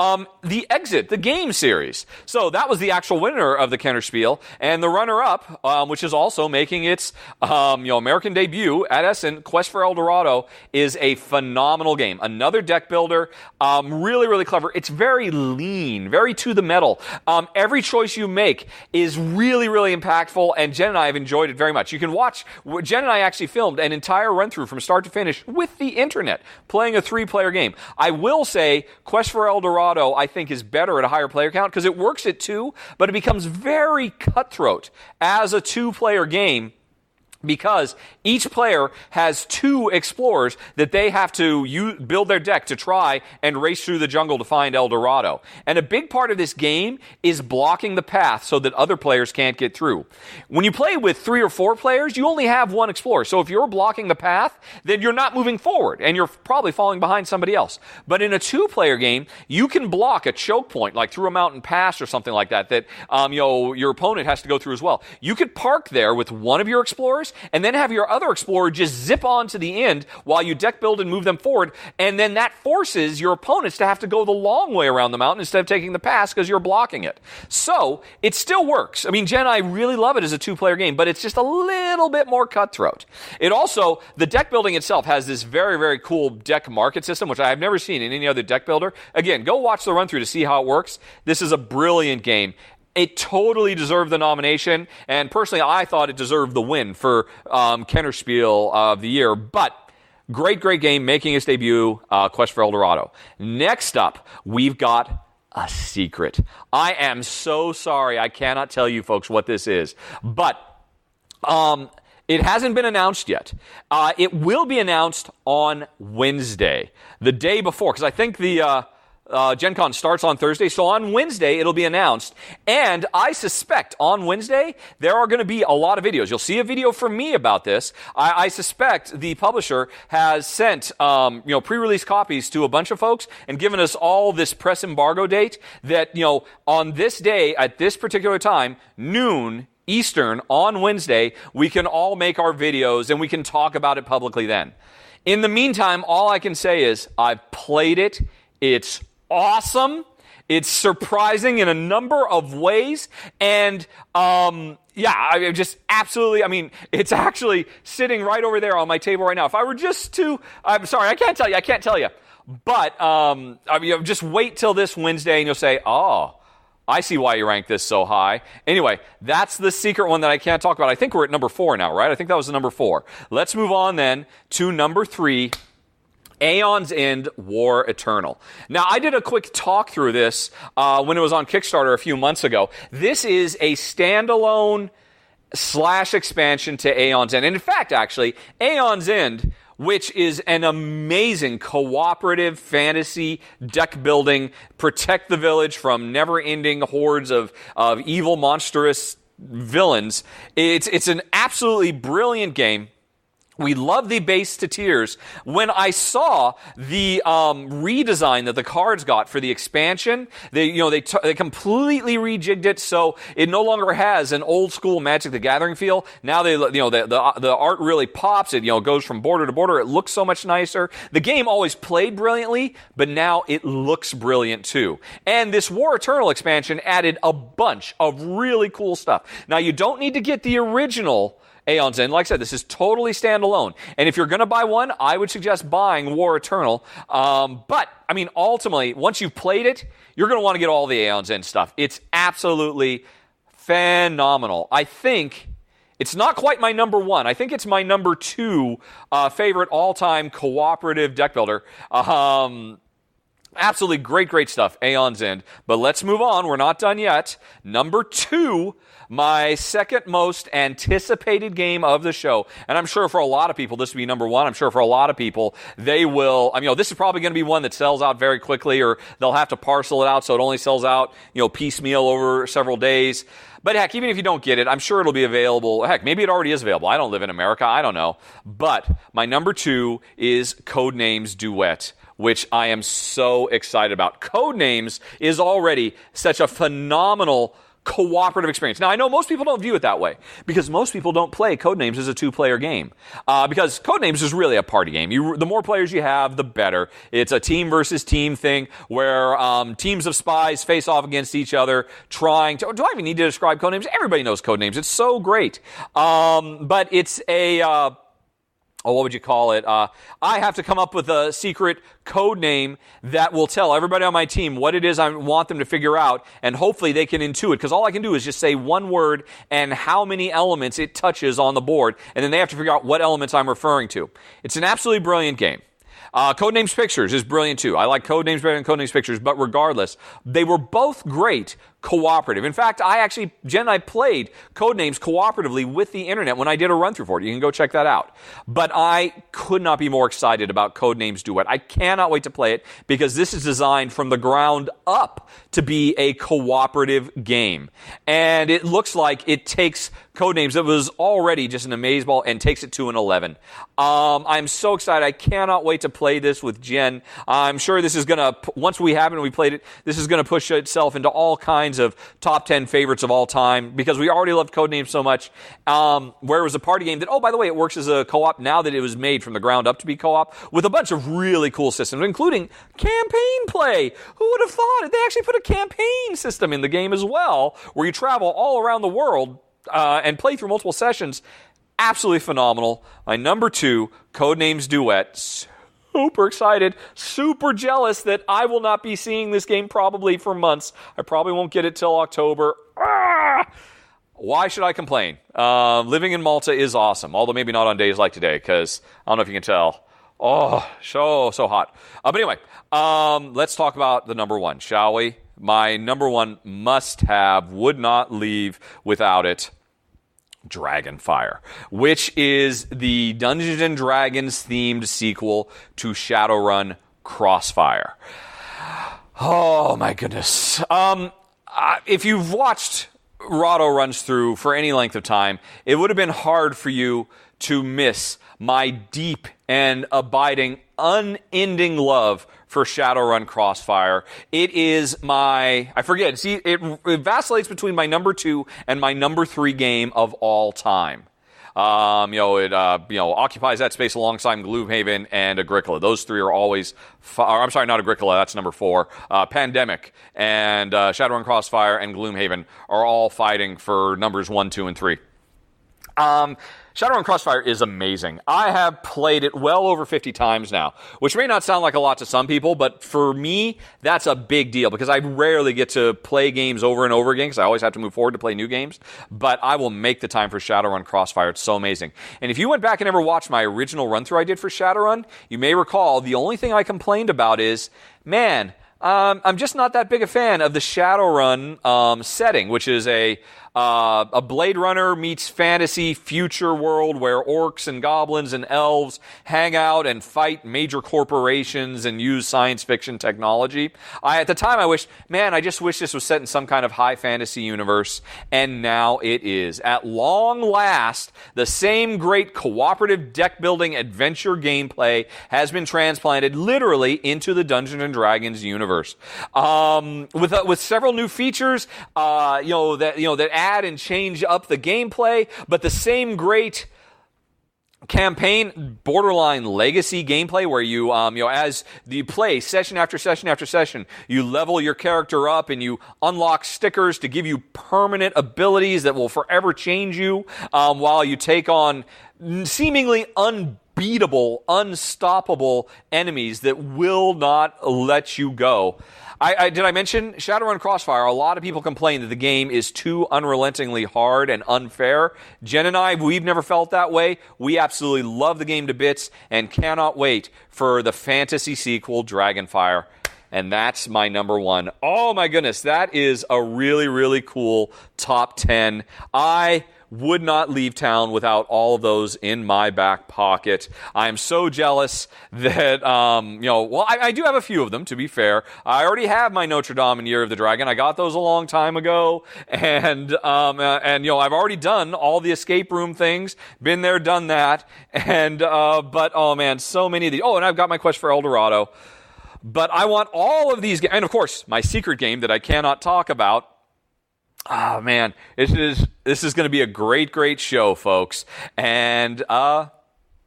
S1: the Exit, the game series. So that was the actual winner of the Kennerspiel, and the runner-up, which is also making its American debut at Essen, Quest for El Dorado, is a phenomenal game. Another deck builder, really, really clever. It's very lean, very to the metal. Every choice you make is really, really impactful, and Jen and I have enjoyed it very much. You can watch, Jen and I actually filmed an entire run-through from start to finish with the internet, playing a 3-player game. I will say, Quest for El Dorado, I think, is better at a higher player count because it works at 2, but it becomes very cutthroat as a 2-player game, because each player has 2 explorers that they have to build their deck to try and race through the jungle to find El Dorado. And a big part of this game is blocking the path so that other players can't get through. When you play with 3 or 4 players, you only have 1 explorer. So if you're blocking the path, then you're not moving forward, and you're probably falling behind somebody else. But in a 2-player game, you can block a choke point, like through a mountain pass or something like that, your opponent has to go through as well. You could park there with one of your explorers, and then have your other explorer just zip on to the end while you deck build and move them forward, and then that forces your opponents to have to go the long way around the mountain instead of taking the pass because you're blocking it. So, it still works. I mean, Jen and I really love it as a 2-player game, but it's just a little bit more cutthroat. It also, the deck building itself has this very, very cool deck market system, which I have never seen in any other deck builder. Again, go watch the run-through to see how it works. This is a brilliant game. It totally deserved the nomination, and personally, I thought it deserved the win for Kennerspiel of the year. But great, great game, making its debut, Quest for El Dorado. Next up, we've got a secret. I am so sorry I cannot tell you folks what this is, but it hasn't been announced yet. It will be announced on Wednesday, the day before, because I think the Gencon starts on Thursday, so on Wednesday it'll be announced, and I suspect on Wednesday there are going to be a lot of videos. You'll see a video from me about this. I suspect the publisher has sent pre-release copies to a bunch of folks and given us all this press embargo date that on this day at this particular time, noon Eastern on Wednesday, we can all make our videos and we can talk about it publicly then. In the meantime, all I can say is I've played it. It's awesome. It's surprising in a number of ways. And, I just absolutely, it's actually sitting right over there on my table right now. If I were just to, I'm sorry, I can't tell you. But, just wait till this Wednesday and you'll say, I see why you ranked this so high. Anyway, that's the secret one that I can't talk about. I think we're at number 4 now, right? I think that was the number 4. Let's move on then to number 3. Aeon's End War Eternal. Now, I did a quick talk through this when it was on Kickstarter a few months ago. This is a standalone / expansion to Aeon's End. And in fact, actually, Aeon's End, which is an amazing cooperative fantasy deck building, protect the village from never-ending hordes of evil, monstrous villains. It's an absolutely brilliant game. We love the base to tears. When I saw the redesign that the cards got for the expansion, they completely rejigged it so it no longer has an old school Magic the Gathering feel. Now the art really pops. It goes from border to border. It looks so much nicer. The game always played brilliantly, but now it looks brilliant too. And this War Eternal expansion added a bunch of really cool stuff. Now you don't need to get the original Aeon's End. Like I said, this is totally standalone. And if you're going to buy one, I would suggest buying War Eternal. But, I mean, ultimately, once you've played it, you're going to want to get all the Aeon's End stuff. It's absolutely phenomenal. I think it's not quite my number 1. I think it's my number 2 favorite all-time cooperative deck builder. Absolutely great stuff, Aeon's End. But let's move on. We're not done yet. Number 2, my second most anticipated game of the show. And I'm sure for a lot of people, this will be number 1. I'm sure for a lot of people, they will, this is probably going to be one that sells out very quickly, or they'll have to parcel it out so it only sells out, piecemeal over several days. But heck, even if you don't get it, I'm sure it'll be available. Heck, maybe it already is available. I don't live in America. I don't know. But my number 2 is Codenames Duet, which I am so excited about. Codenames is already such a phenomenal cooperative experience. Now, I know most people don't view it that way because most people don't play Codenames as a 2-player game because Codenames is really a party game. The more players you have, the better. It's a team versus team thing where teams of spies face off against each other trying to... Do I even need to describe Codenames? Everybody knows Codenames. It's so great. But it's a... what would you call it? I have to come up with a secret code name that will tell everybody on my team what it is I want them to figure out, and hopefully they can intuit, because all I can do is just say one word and how many elements it touches on the board, and then they have to figure out what elements I'm referring to. It's an absolutely brilliant game. Codenames Pictures is brilliant too. I like Codenames better than Codenames Pictures, but regardless, they were both great cooperative. In fact, Jen and I played Codenames cooperatively with the internet when I did a run-through for it. You can go check that out. But I could not be more excited about Codenames Duet. I cannot wait to play it because this is designed from the ground up to be a cooperative game. And it looks like it takes Codenames that was already just an amazeballs and takes it to an 11. I'm so excited. I cannot wait to play this with Jen. I'm sure this is going to, once we have it and we played it, this is going to push itself into all kinds of top 10 favorites of all time because we already loved Codenames so much. Where it was a party game that, oh, by the way, it works as a co-op now that it was made from the ground up to be co-op with a bunch of really cool systems, including campaign play. Who would have thought it? They actually put a campaign system in the game as well, where you travel all around the world and play through multiple sessions. Absolutely phenomenal. My number 2, Codenames Duet. Super excited, super jealous that I will not be seeing this game probably for months. I probably won't get it till October. Why should I complain? Living in Malta is awesome, although maybe not on days like today, because I don't know if you can tell. Oh, so hot. But anyway, let's talk about the number 1, shall we? My number 1 must-have, would not leave without it. Dragonfire, which is the Dungeons & Dragons themed sequel to Shadowrun Crossfire. Oh my goodness. If you've watched Rahdo runs through for any length of time, it would have been hard for you to miss my deep and abiding, unending love for Shadowrun Crossfire. It is it vacillates between my number 2 and my number 3 game of all time. It occupies that space alongside Gloomhaven and Agricola. Those 3 are always, I'm sorry, not Agricola, that's number 4. Pandemic and Shadowrun Crossfire and Gloomhaven are all fighting for numbers 1, 2, and 3. Shadowrun Crossfire is amazing. I have played it well over 50 times now, which may not sound like a lot to some people, but for me, that's a big deal because I rarely get to play games over and over again because I always have to move forward to play new games, but I will make the time for Shadowrun Crossfire. It's so amazing. And if you went back and ever watched my original run-through I did for Shadowrun, you may recall the only thing I complained about is, man, I'm just not that big a fan of the Shadowrun setting, which is a Blade Runner meets fantasy future world where orcs and goblins and elves hang out and fight major corporations and use science fiction technology. At the time, I just wish this was set in some kind of high fantasy universe, and now it is. At long last, the same great cooperative deck-building adventure gameplay has been transplanted literally into the Dungeons & Dragons universe. With several new features, that add and change up the gameplay, but the same great campaign, borderline legacy gameplay where you, as you play session after session after session, you level your character up and you unlock stickers to give you permanent abilities that will forever change you, while you take on seemingly unbeatable, unstoppable enemies that will not let you go. Did I mention Shadowrun Crossfire? A lot of people complain that the game is too unrelentingly hard and unfair. Jen and I, we've never felt that way. We absolutely love the game to bits and cannot wait for the fantasy sequel, Dragonfire. And that's my number one. Oh my goodness, that is a really, really cool top 10. I would not leave town without all of those in my back pocket. I am so jealous that, I do have a few of them, to be fair. I already have my Notre Dame and Year of the Dragon. I got those a long time ago. And I've already done all the escape room things. Been there, done that. And, oh man, so many of these. Oh, and I've got my Quest for El Dorado. But I want all of these, and of course, my secret game that I cannot talk about. Oh, man, this is going to be a great, great show, folks. And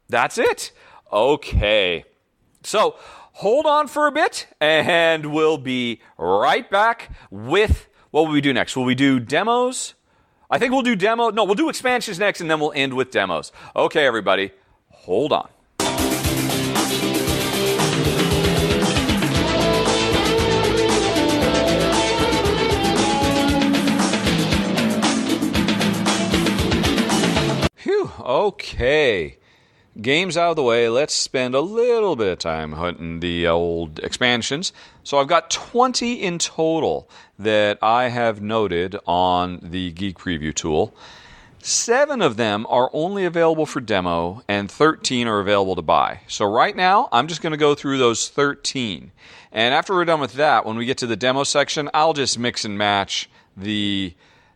S1: that's it. Okay. So hold on for a bit, and we'll be right back with what will we do next? Will we do demos? I think we'll do demos. No, we'll do expansions next, and then we'll end with demos. Okay, everybody, hold on. Okay, games out of the way. Let's spend a little bit of time hunting the old expansions. So I've got 20 in total that I have noted on the Geek Preview tool. 7 of them are only available for demo, and 13 are available to buy. So right now, I'm just going to go through those 13. And after we're done with that, when we get to the demo section, I'll just mix and match the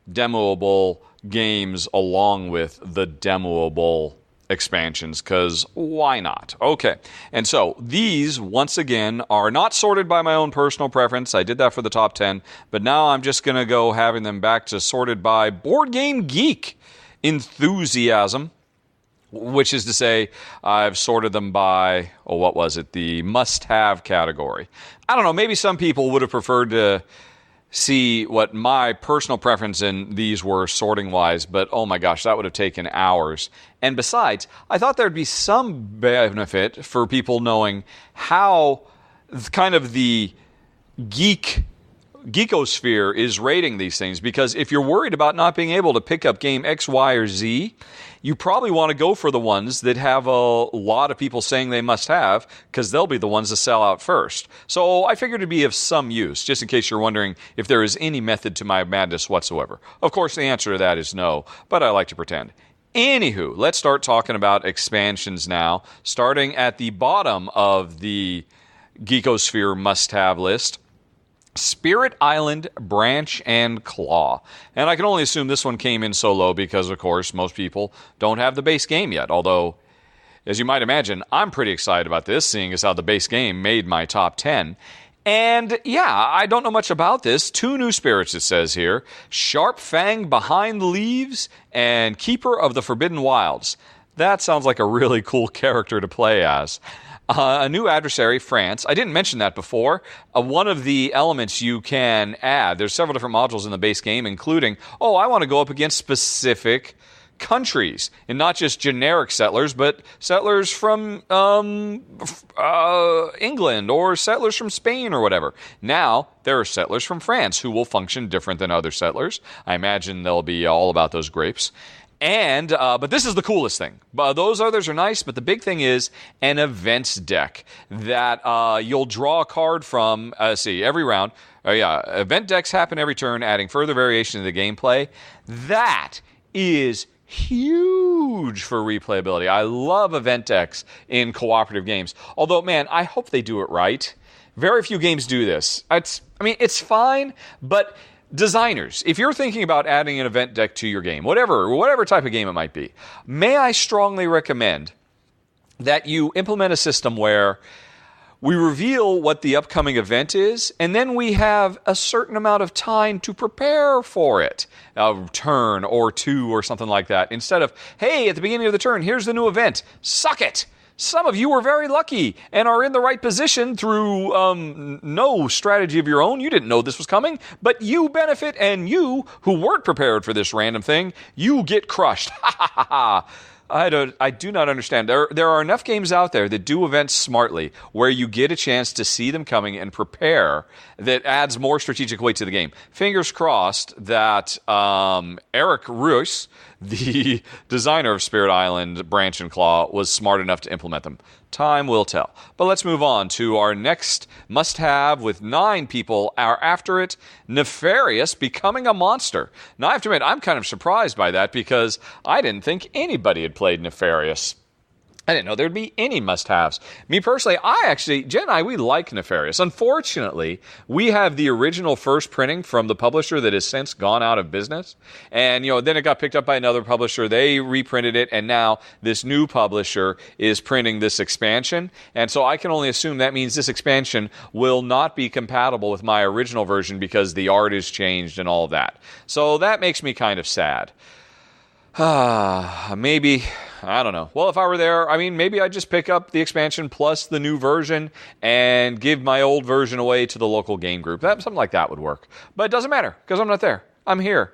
S1: demoable games along with the demoable expansions, because why not? Okay, and so these, once again, are not sorted by my own personal preference. I did that for the top 10, but now I'm just going to go having them back to sorted by Board Game Geek enthusiasm, which is to say I've sorted them by, the must-have category. I don't know, maybe some people would have preferred to see what my personal preference in these were sorting-wise, but oh my gosh, that would have taken hours. And besides, I thought there'd be some benefit for people how kind of the geekosphere is rating these things, because if you're worried about not being able to pick up game X, Y, or Z, you probably want to go for the ones that have a lot of people saying they must have, because they'll be the ones to sell out first. So I figured it'd be of some use, just in case you're wondering if there is any method to my madness whatsoever. Of course, the answer to that is no, but I like to pretend. Anywho, let's start talking about expansions now, starting at the bottom of the geekosphere must-have list. Spirit Island, Branch, and Claw. And I can only assume this one came in so low because, of course, most people don't have the base game yet. Although, as you might imagine, I'm pretty excited about this, seeing as how the base game made my top 10. And, yeah, I don't know much about this. 2 new spirits, it says here. Sharp Fang Behind the Leaves and Keeper of the Forbidden Wilds. That sounds like a really cool character to play as. A new adversary, France. I didn't mention that before. One of the elements you can add, there's several different modules in the base game, including, I want to go up against specific countries, and not just generic settlers, but settlers from England or settlers from Spain or whatever. Now, there are settlers from France who will function different than other settlers. I imagine they'll be all about those grapes. And, but this is the coolest thing. Those others are nice, but the big thing is an events deck that you'll draw a card from, every round. Event decks happen every turn, adding further variation to the gameplay. That is huge for replayability. I love event decks in cooperative games. Although, man, I hope they do it right. Very few games do this. It's fine, but designers, if you're thinking about adding an event deck to your game, whatever type of game it might be, may I strongly recommend that you implement a system where we reveal what the upcoming event is, and then we have a certain amount of time to prepare for it. A turn or two or something like that. Instead of, hey, at the beginning of the turn, here's the new event. Suck it! Some of you were very lucky and are in the right position through no strategy of your own. You didn't know this was coming, but you benefit, and you, who weren't prepared for this random thing, you get crushed. Ha ha ha ha. I do not understand. There are enough games out there that do events smartly, where you get a chance to see them coming and prepare, that adds more strategic weight to the game. Fingers crossed that Eric Ruys, the designer of Spirit Island Branch and Claw, was smart enough to implement them. Time will tell. But let's move on to our next must-have with 9 people are after it, Nefarious becoming a monster. Now, I have to admit, I'm kind of surprised by that because I didn't think anybody had played Nefarious. I didn't know there'd be any must-haves. Me personally, Jen and I, we like Nefarious. Unfortunately, we have the original first printing from the publisher that has since gone out of business. And, then it got picked up by another publisher. They reprinted it, and now this new publisher is printing this expansion. And so I can only assume that means this expansion will not be compatible with my original version because the art is changed and all of that. So that makes me kind of sad. Maybe, I don't know. Well, if I were there, maybe I'd just pick up the expansion plus the new version and give my old version away to the local game group. Something like that would work. But it doesn't matter, because I'm not there. I'm here,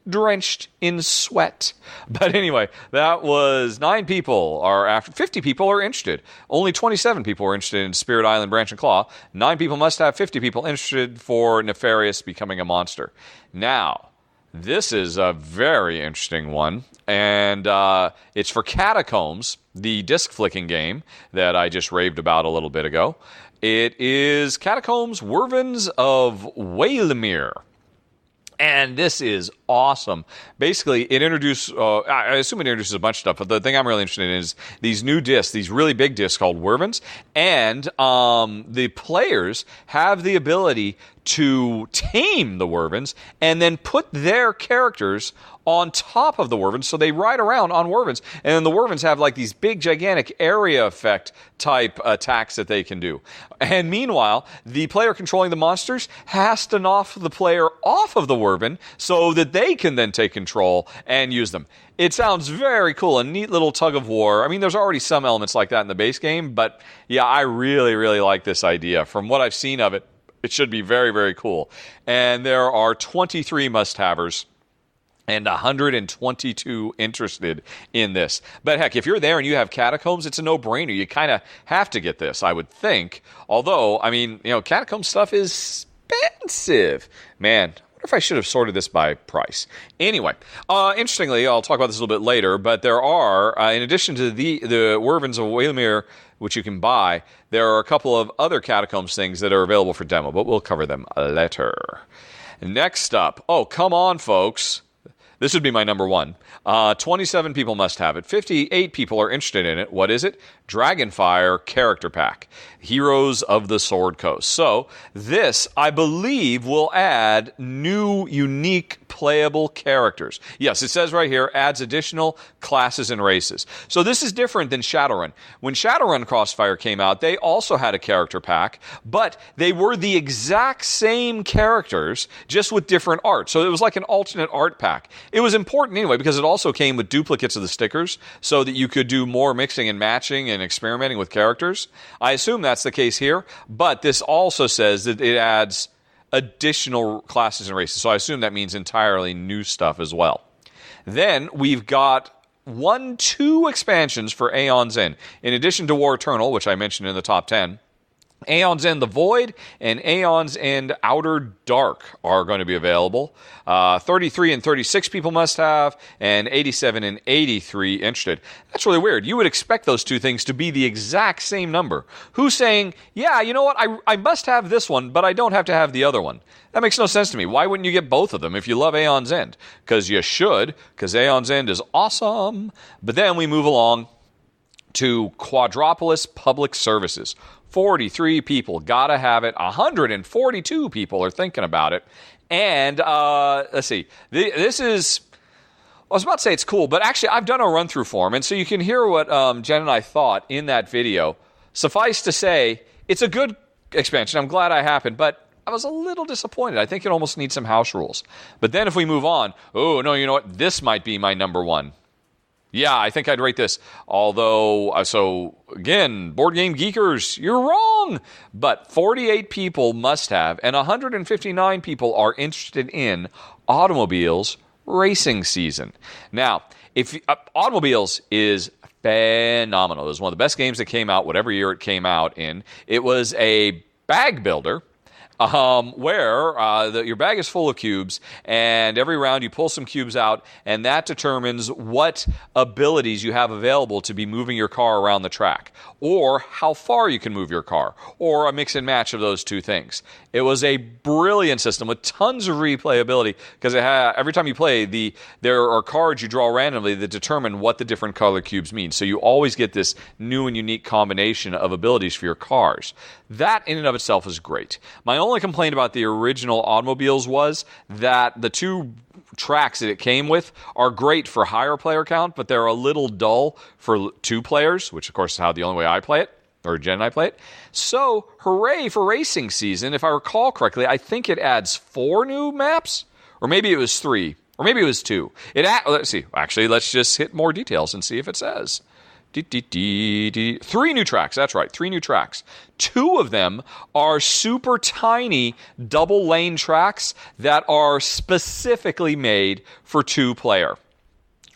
S1: drenched in sweat. But anyway, that was 9 people are after. 50 people are interested. Only 27 people are interested in Spirit Island Branch and Claw. 9 people must have 50 people interested for Nefarious becoming a monster. Now, this is a very interesting one, and it's for Catacombs, the disc-flicking game that I just raved about a little bit ago. It is Catacombs Wervins of Walemere. And this is awesome. Basically, it introduces, I assume it introduces a bunch of stuff, but the thing I'm really interested in is these new discs, these really big discs called Wervins, and the players have the ability to tame the Wervins and then put their characters on top of the Wervins, so they ride around on Wervins, and then the Wervins have like these big, gigantic area effect type attacks that they can do. And meanwhile, the player controlling the monsters has to knock the player off of the Wervin so that they can then take control and use them. It sounds very cool, a neat little tug of war. There's already some elements like that in the base game, but yeah, I really, really like this idea. From what I've seen of it, it should be very, very cool. And there are 23 must-havers and 122 interested in this. But heck, if you're there and you have Catacombs, it's a no-brainer. You kind of have to get this, I would think. Although, Catacombs stuff is expensive. Man, I wonder if I should have sorted this by price. Anyway, interestingly, I'll talk about this a little bit later, but there are, in addition to the Wervins of Walemere, which you can buy, there are a couple of other Catacombs things that are available for demo, but we'll cover them later. Next up, come on, folks. This would be my number 1. 27 people must have it. 58 people are interested in it. What is it? Dragonfire Character Pack. Heroes of the Sword Coast. So, this, I believe, will add new, unique, playable characters. Yes, it says right here, adds additional classes and races. So this is different than Shadowrun. When Shadowrun Crossfire came out, they also had a character pack, but they were the exact same characters, just with different art. So it was like an alternate art pack. It was important anyway, because it also came with duplicates of the stickers, so that you could do more mixing and matching and experimenting with characters. I assume that's the case here, but this also says that it adds additional classes and races, so I assume that means entirely new stuff as well. Then we've got 2 expansions for Aeon's End. In addition to War Eternal, which I mentioned in the top 10, Aeon's End The Void and Aeon's End Outer Dark are going to be available. 33 and 36 people must have, and 87 and 83 interested. That's really weird. You would expect those 2 things to be the exact same number. Who's saying, yeah, you know what, I must have this one, but I don't have to have the other one? That makes no sense to me. Why wouldn't you get both of them if you love Aeon's End? Because you should, because Aeon's End is awesome. But then we move along to Quadropolis Public Services. 43 people, gotta have it. 142 people are thinking about it. And, let's see, this is, I was about to say it's cool, but actually I've done a run-through for them, and so you can hear what Jen and I thought in that video. Suffice to say, it's a good expansion. I'm glad I happened, but I was a little disappointed. I think it almost needs some house rules. But then if we move on, oh, no, you know what? This might be my number 1. Yeah, I think I'd rate this. Although, so again, Board Game Geekers, you're wrong. But 48 people must have, and 159 people are interested in Automobiles Racing Season. Now, if Automobiles is phenomenal. It was one of the best games that came out, whatever year it came out in. It was a bag builder. Where your bag is full of cubes, and every round you pull some cubes out, and that determines what abilities you have available to be moving your car around the track, or how far you can move your car, or a mix and match of those 2 things. It was a brilliant system with tons of replayability, because every time you play, there are cards you draw randomly that determine what the different color cubes mean. So you always get this new and unique combination of abilities for your cars. That in and of itself is great. My only complaint about the original Automobiles was that the 2 tracks that it came with are great for higher player count, but they're a little dull for 2 players, which of course is the only way I play it, or Jen and I play it. So, hooray for Racing Season. If I recall correctly, I think it adds 4 new maps, or maybe it was 3, or maybe it was 2. Let's see. Actually, let's just hit more details and see if it says. 3 new tracks, that's right, 3 new tracks. 2 of them are super tiny double lane tracks that are specifically made for 2-player.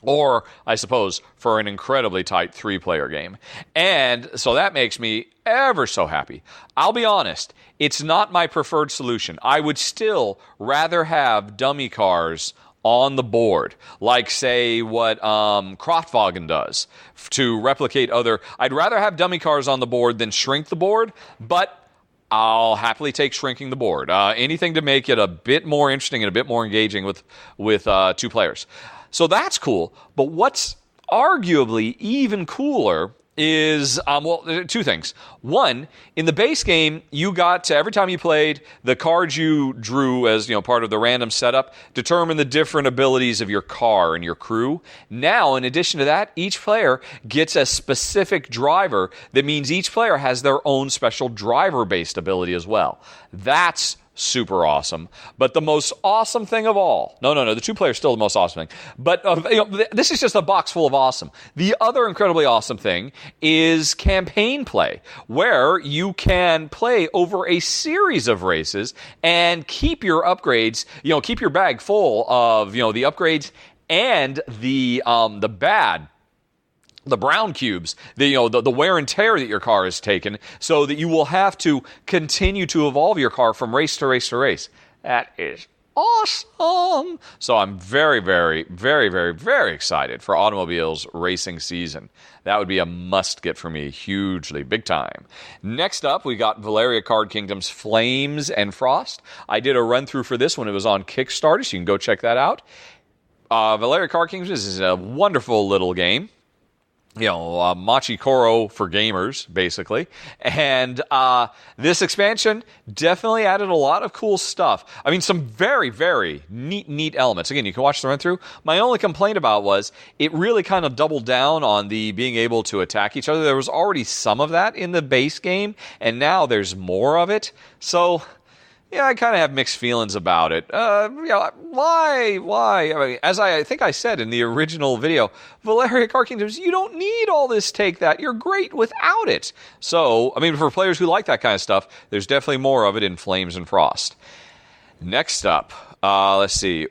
S1: Or, I suppose, for an incredibly tight 3-player game. And so that makes me ever so happy. I'll be honest, it's not my preferred solution. I would still rather have dummy cars on the board, like, say, what Kraftwagen does to replicate other. I'd rather have dummy cars on the board than shrink the board, but I'll happily take shrinking the board. Anything to make it a bit more interesting and a bit more engaging with 2 players. So that's cool, but what's arguably even cooler is, 2 things. One, in the base game, you got to, every time you played, the cards you drew as part of the random setup determine the different abilities of your car and your crew. Now, in addition to that, each player gets a specific driver that means each player has their own special driver-based ability as well. That's super awesome. But the most awesome thing of all, no, the 2-player is still the most awesome thing, but this is just a box full of awesome. The other incredibly awesome thing is campaign play, where you can play over a series of races and keep your upgrades, keep your bag full of, the upgrades and the brown cubes, the wear and tear that your car has taken, so that you will have to continue to evolve your car from race to race to race. That is awesome. So I'm very, very, very, very, very excited for Automobiles Racing Season. That would be a must-get for me, hugely, big time. Next up, we got Valeria Card Kingdom's Flames and Frost. I did a run-through for this one. It was on Kickstarter, so you can go check that out. Valeria Card Kingdoms is a wonderful little game. Machi Koro for gamers, basically. And this expansion definitely added a lot of cool stuff. I mean, some very, very neat elements. Again, you can watch the run-through. My only complaint about was it really kind of doubled down on the being able to attack each other. There was already some of that in the base game, and now there's more of it. So, yeah, I kind of have mixed feelings about it. Why? I mean, as I think I said in the original video, Valeria Card Kingdoms, you don't need all this take that. You're great without it. So, I mean, for players who like that kind of stuff, there's definitely more of it in Flames and Frost. Next up, Let's see.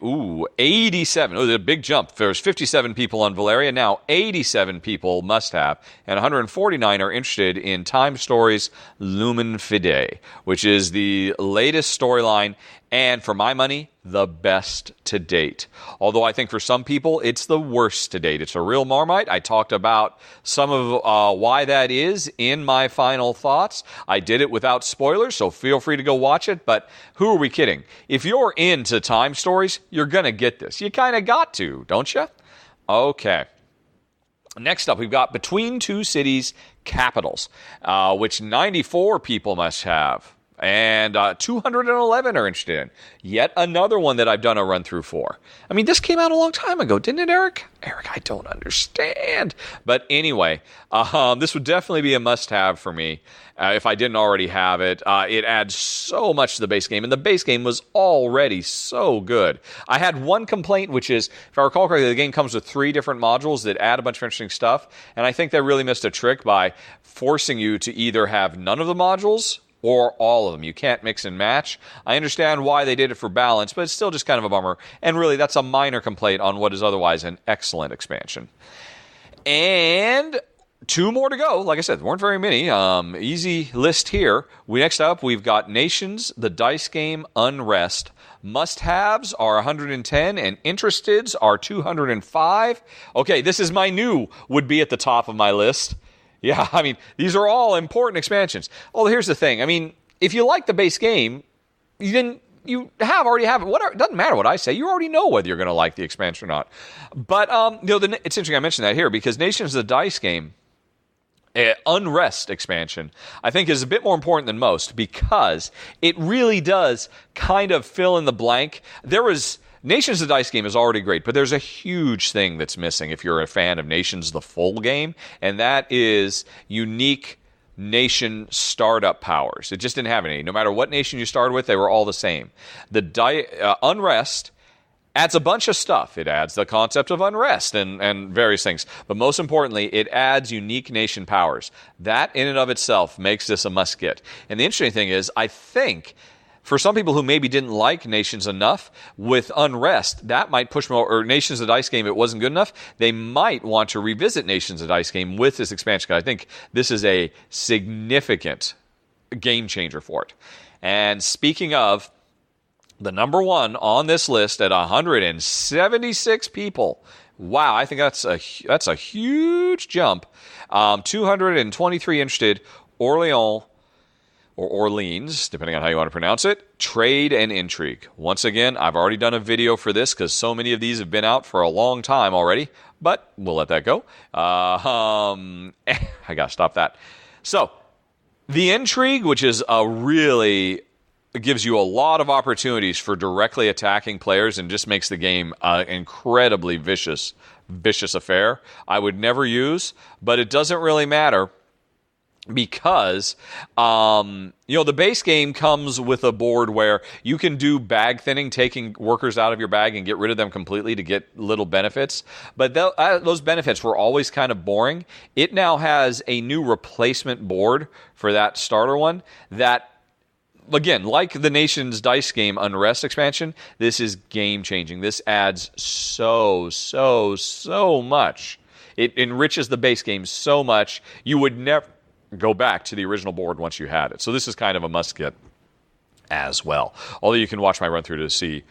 S1: 87. Oh, there's a big jump. There's 57 people on Valerian. Now 87 people must have, and 149 are interested in Time Stories Lumen Fide, which is the latest storyline, and for my money, the best to date. Although I think for some people, it's the worst to date. It's a real Marmite. I talked about some of why that is in my final thoughts. I did it without spoilers, so feel free to go watch it. But who are we kidding? If you're into Time Stories, you're going to get this. You kind of got to, don't you? Okay. Next up, we've got Between Two Cities Capitals, which 94 people must have. And 211 are interested in. Yet another one that I've done a run-through for. I mean, this came out a long time ago, didn't it, Eric? Eric, I don't understand. But anyway, this would definitely be a must-have for me if I didn't already have it. It adds so much to the base game, and the base game was already so good. I had one complaint, which is, if I recall correctly, the game comes with 3 different modules that add a bunch of interesting stuff, and I think they really missed a trick by forcing you to either have none of the modules or all of them. You can't mix and match. I understand why they did it for balance, but it's still just kind of a bummer. And really, that's a minor complaint on what is otherwise an excellent expansion. And 2 more to go. Like I said, there weren't very many. Easy list here. Next up, we've got Nations, the dice game, Unrest. Must-haves are 110, and interesteds are 205. Okay, this is my new would be at the top of my list. Yeah, I mean, these are all important expansions. Oh, here's the thing. I mean, if you like the base game, you already have it. Whatever, it doesn't matter what I say. You already know whether you're going to like the expansion or not. But it's interesting I mentioned that here because Nations of the Dice game, Unrest expansion, I think is a bit more important than most because it really does kind of fill in the blank. Nations the Dice game is already great, but there's a huge thing that's missing if you're a fan of Nations the full game, and that is unique nation startup powers. It just didn't have any. No matter what nation you started with, they were all the same. The Unrest adds a bunch of stuff. It adds the concept of unrest and various things. But most importantly, it adds unique nation powers. That in and of itself makes this a must-get. And the interesting thing is, I think for some people who maybe didn't like Nations enough, with Unrest, that might push more, or Nations of the Dice game, it wasn't good enough, they might want to revisit Nations of the Dice game with this expansion, because I think this is a significant game changer for it. And speaking of, the number one on this list at 176 people, wow, I think that's a huge jump. 223 interested, Orleans, or Orleans, depending on how you want to pronounce it, Trade and Intrigue. Once again, I've already done a video for this because so many of these have been out for a long time already, but we'll let that go. I got to stop that. So, the Intrigue, which is it gives you a lot of opportunities for directly attacking players and just makes the game an incredibly vicious affair. I would never use, but it doesn't really matter. Because, the base game comes with a board where you can do bag thinning, taking workers out of your bag and get rid of them completely to get little benefits. But those benefits were always kind of boring. It now has a new replacement board for that starter one that, again, like the Nations Dice game Unrest expansion, this is game-changing. This adds so much. It enriches the base game so much, you would never go back to the original board once you had it. So this is kind of a must-get as well. Although you can watch my run-through to see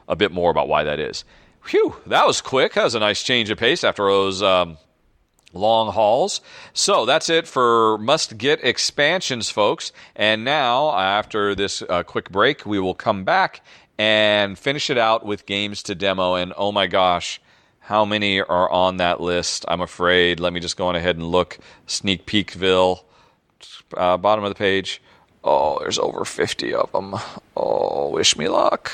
S1: a bit more about why that is. Phew, that was quick. That was a nice change of pace after those long hauls. So that's it for must-get expansions, folks. And now, after this quick break, we will come back and finish it out with games to demo. And oh my gosh, how many are on that list? I'm afraid. Let me just go on ahead and look. Sneak Peekville. Bottom of the page. Oh, there's over 50 of them. Oh, wish me luck.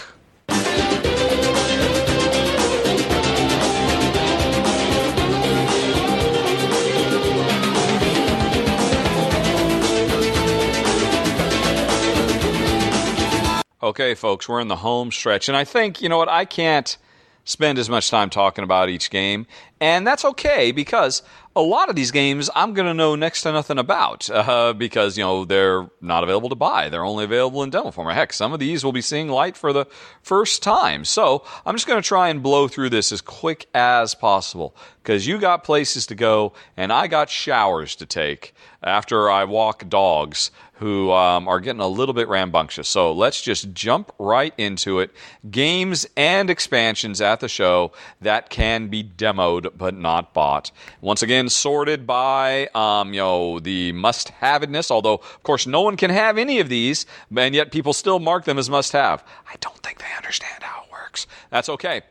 S1: Okay, folks, we're in the home stretch. And I think, I can't spend as much time talking about each game. And that's okay, because a lot of these games I'm going to know next to nothing about because, they're not available to buy. They're only available in demo form. Heck, some of these will be seeing light for the first time. So I'm just going to try and blow through this as quick as possible because you got places to go and I got showers to take after I walk dogs who are getting a little bit rambunctious. So let's just jump right into it. Games and expansions at the show that can be demoed but not bought. Once again, sorted by the must-havedness, although, of course, no one can have any of these, and yet people still mark them as must-have. I don't think they understand how it works. That's okay.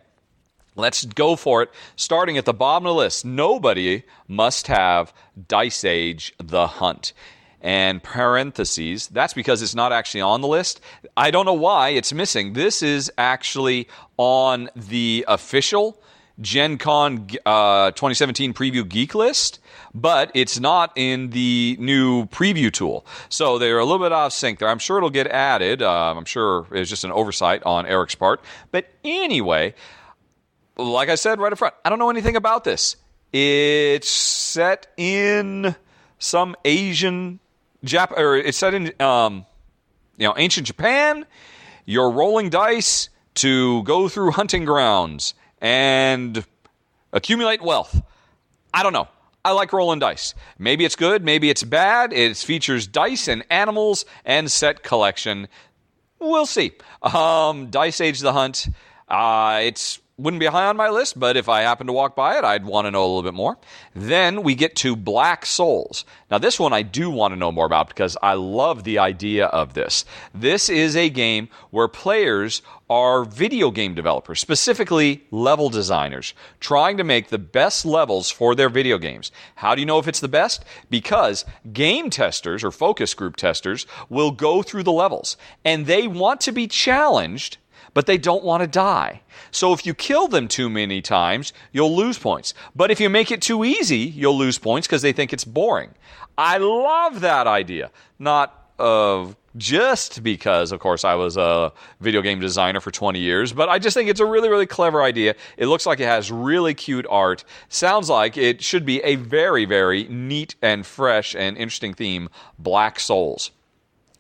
S1: Let's go for it. Starting at the bottom of the list, nobody must have Dice Age The Hunt. And parentheses, that's because it's not actually on the list. I don't know why it's missing. This is actually on the official Gencon 2017 preview geek list, but it's not in the new preview tool. So they're a little bit out of sync there. I'm sure it'll get added. I'm sure it's just an oversight on Eric's part. But anyway, like I said right up front, I don't know anything about this. It's set in some Asian it's set in ancient Japan. You're rolling dice to go through hunting grounds and accumulate wealth. I don't know. I like rolling dice. Maybe it's good, maybe it's bad. It features dice and animals and set collection. We'll see. Dice Age The Hunt. It's wouldn't be high on my list, but if I happen to walk by it, I'd want to know a little bit more. Then we get to Black Souls. Now, this one I do want to know more about because I love the idea of this. This is a game where players are video game developers, specifically level designers, trying to make the best levels for their video games. How do you know if it's the best? Because game testers or focus group testers will go through the levels, and they want to be challenged, but they don't want to die. So if you kill them too many times, you'll lose points. But if you make it too easy, you'll lose points because they think it's boring. I love that idea. Not just because, of course, I was a video game designer for 20 years, but I just think it's a really, really clever idea. It looks like it has really cute art. Sounds like it should be a very, very neat and fresh and interesting theme, Black Souls.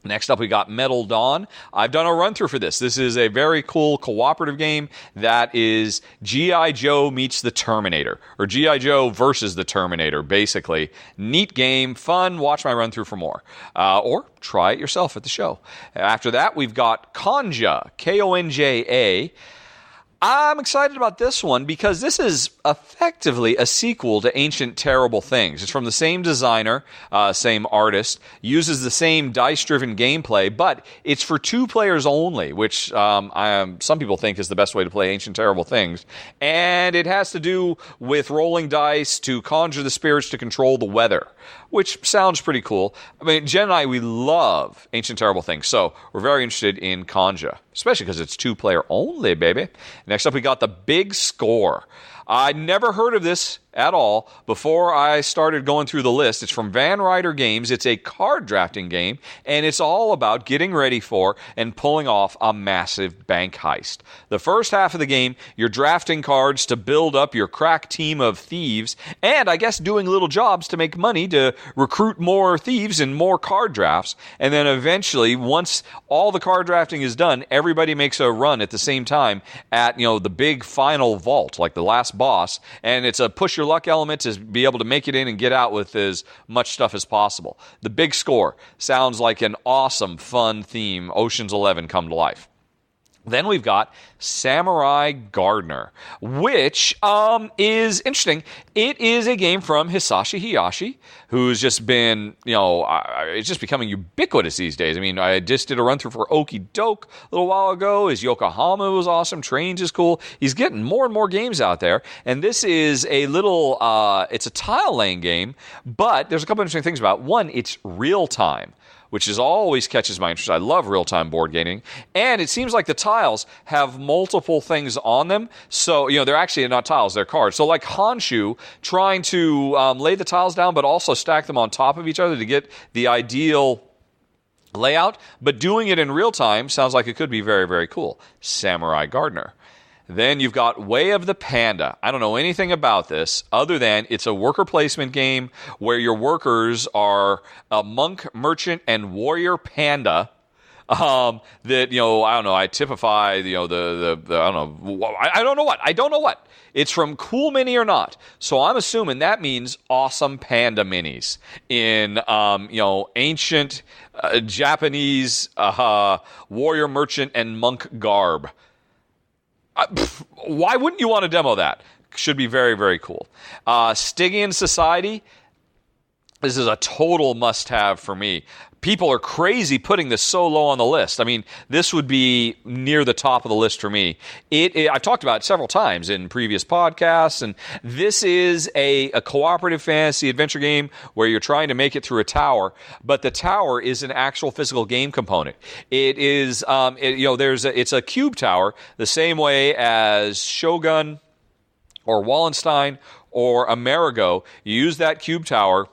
S1: Next up, we got Metal Dawn. I've done a run-through for this. This is a very cool cooperative game that is G.I. Joe meets the Terminator, or G.I. Joe versus the Terminator, basically. Neat game, fun. Watch my run-through for more. Or try it yourself at the show. After that, we've got Konja, Konja. I'm excited about this one because this is effectively a sequel to Ancient Terrible Things. It's from the same designer, same artist, uses the same dice-driven gameplay, but it's for 2 players only, which some people think is the best way to play Ancient Terrible Things. And it has to do with rolling dice to conjure the spirits to control the weather, which sounds pretty cool. I mean, Jen and I, we love Ancient Terrible Things, so we're very interested in Konja, especially because it's 2-player only, baby. Next up, we got The Big Score. I'd never heard of this at all before I started going through the list. It's from Van Ryder Games. It's a card drafting game, and it's all about getting ready for and pulling off a massive bank heist. The first half of the game, you're drafting cards to build up your crack team of thieves, and I guess doing little jobs to make money to recruit more thieves and more card drafts. And then eventually, once all the card drafting is done, everybody makes a run at the same time at, the big final vault, like the last boss, and it's a push your luck element to be able to make it in and get out with as much stuff as possible. The Big Score sounds like an awesome, fun theme. Ocean's 11 come to life. Then we've got Samurai Gardener, which is interesting. It is a game from Hisashi Hayashi, who's just been, it's just becoming ubiquitous these days. I mean, I just did a run-through for Okey Dokey a little while ago. His Yokohama was awesome. Trains is cool. He's getting more and more games out there. And this is a little, it's a tile-laying game, but there's a couple interesting things about it. One, it's real-time, which is always catches my interest. I love real-time board gaming. And it seems like the tiles have multiple things on them. So, they're actually not tiles, they're cards. So like Honshu, trying to lay the tiles down, but also stack them on top of each other to get the ideal layout. But doing it in real time sounds like it could be very, very cool. Samurai Gardener. Then you've got Way of the Panda. I don't know anything about this other than it's a worker placement game where your workers are a monk, merchant, and warrior panda. That, I don't know. I typify, I don't know. I don't know what. It's from Cool Mini or Not. So I'm assuming that means awesome panda minis in, ancient Japanese warrior, merchant, and monk garb. Why wouldn't you want to demo that? Should be very, very cool. Stygian Society. This is a total must-have for me. People are crazy putting this so low on the list. I mean, this would be near the top of the list for me. I've talked about it several times in previous podcasts, and this is a cooperative fantasy adventure game where you're trying to make it through a tower, but the tower is an actual physical game component. It is, it's a cube tower, the same way as Shogun or Wallenstein or Amerigo. You use that cube tower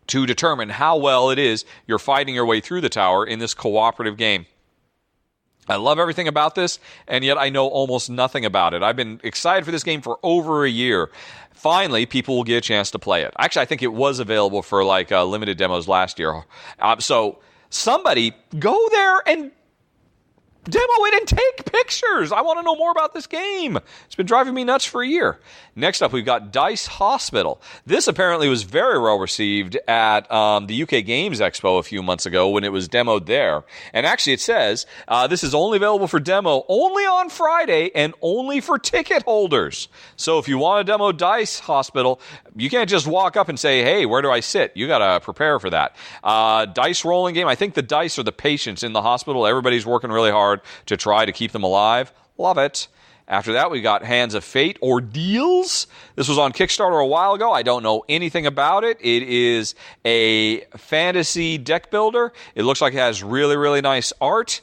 S1: to determine how well it is you're fighting your way through the tower in this cooperative game. I love everything about this, and yet I know almost nothing about it. I've been excited for this game for over a year. Finally, people will get a chance to play it. Actually, I think it was available for limited demos last year. So somebody go there and demo it and take pictures. I want to know more about this game. It's been driving me nuts for a year. Next up, we've got Dice Hospital. This apparently was very well received at the UK Games Expo a few months ago when it was demoed there. And actually, it says this is only available for demo only on Friday and only for ticket holders. So if you want to demo Dice Hospital, you can't just walk up and say, hey, where do I sit? You got to prepare for that. Dice rolling game. I think the dice are the patients in the hospital. Everybody's working really hard to try to keep them alive. Love it. After that, we got Hands of Fate, Ordeals. This was on Kickstarter a while ago. I don't know anything about it. It is a fantasy deck builder. It looks like it has really, really nice art.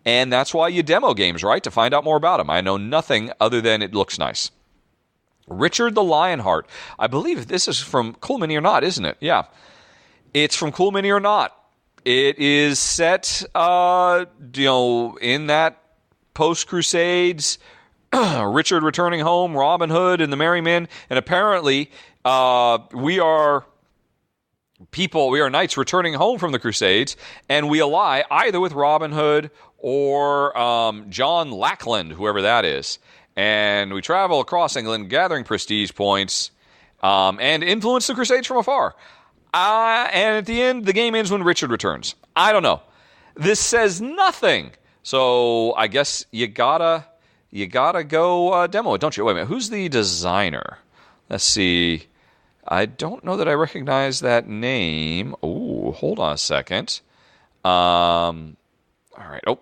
S1: And that's why you demo games, right? To find out more about them. I know nothing other than it looks nice. Richard the Lionheart. I believe this is from Cool Mini or Not, isn't it? Yeah. It's from Cool Mini or Not. It is set, in that post-Crusades, Richard returning home, Robin Hood, and the Merry Men, and apparently we are knights returning home from the Crusades, and we ally either with Robin Hood or John Lackland, whoever that is. And we travel across England, gathering prestige points, and influence the Crusades from afar. And at the end, the game ends when Richard returns. I don't know. This says nothing. So I guess you gotta go demo it, don't you? Wait a minute. Who's the designer? Let's see. I don't know that I recognize that name. Oh, hold on a second. All right. Hold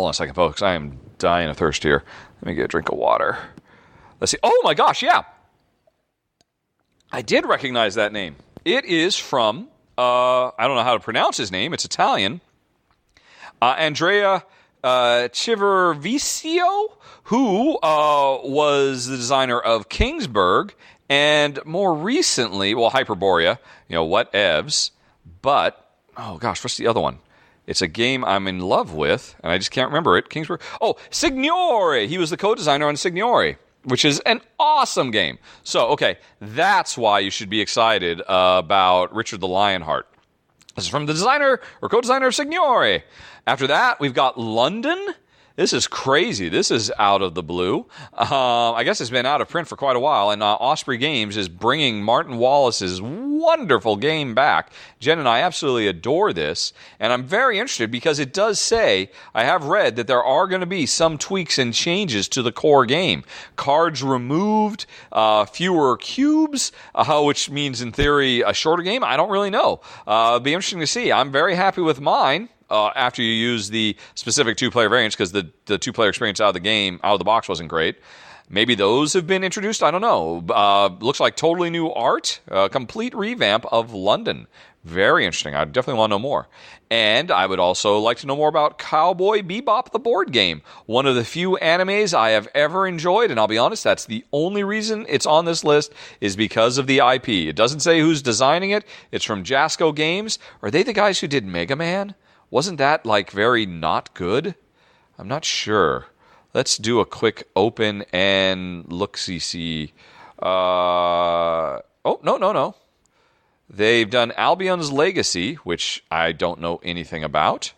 S1: on a second, folks. I am dying of thirst here. Let me get a drink of water. Let's see. Oh my gosh, yeah. I did recognize that name. It is from, I don't know how to pronounce his name. It's Italian. Andrea Civervicio, who was the designer of Kingsburg, and more recently, Hyperborea, whatevs. But, oh gosh, what's the other one? It's a game I'm in love with, and I just can't remember it. Kingsburg. Oh, Signore. He was the co-designer on Signore, which is an awesome game. So, okay, that's why you should be excited about Richard the Lionheart. This is from the designer or co-designer of Signore. After that, we've got London. This is crazy. This is out of the blue. I guess it's been out of print for quite a while, and Osprey Games is bringing Martin Wallace's wonderful game back. Jen and I absolutely adore this, and I'm very interested because it does say, I have read that there are going to be some tweaks and changes to the core game. Cards removed, fewer cubes, which means in theory a shorter game. I don't really know. It'll be interesting to see. I'm very happy with mine. After you use the specific two-player variants, because the two-player experience out of the box wasn't great. Maybe those have been introduced. I don't know. Looks like totally new art. Complete revamp of London. Very interesting. I definitely want to know more. And I would also like to know more about Cowboy Bebop, the board game. One of the few animes I have ever enjoyed, and I'll be honest, that's the only reason it's on this list is because of the IP. It doesn't say who's designing it. It's from Jasco Games. Are they the guys who did Mega Man? Wasn't that, very not good? I'm not sure. Let's do a quick open and look-see. No. They've done Albion's Legacy, which I don't know anything about.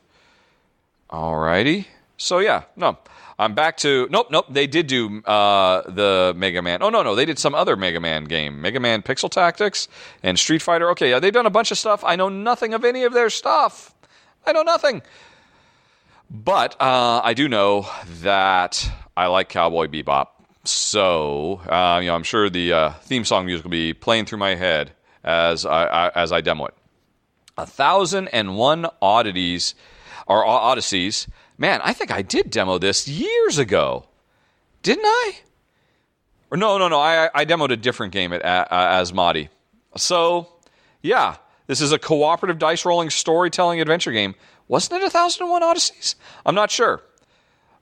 S1: Alrighty. So, yeah, no. I'm back to... Nope. They did do the Mega Man. Oh, no. They did some other Mega Man game. Mega Man Pixel Tactics and Street Fighter. Okay, they've done a bunch of stuff. I know nothing of any of their stuff. I know nothing. But I do know that I like Cowboy Bebop. So, I'm sure the theme song music will be playing through my head as I demo it. 1001 Oddities, or Odysseys. Man, I think I did demo this years ago. Didn't I? Or no. I demoed a different game at Asmodi. So, yeah, this is a cooperative dice-rolling storytelling adventure game. Wasn't it 1001 Odysseys? I'm not sure.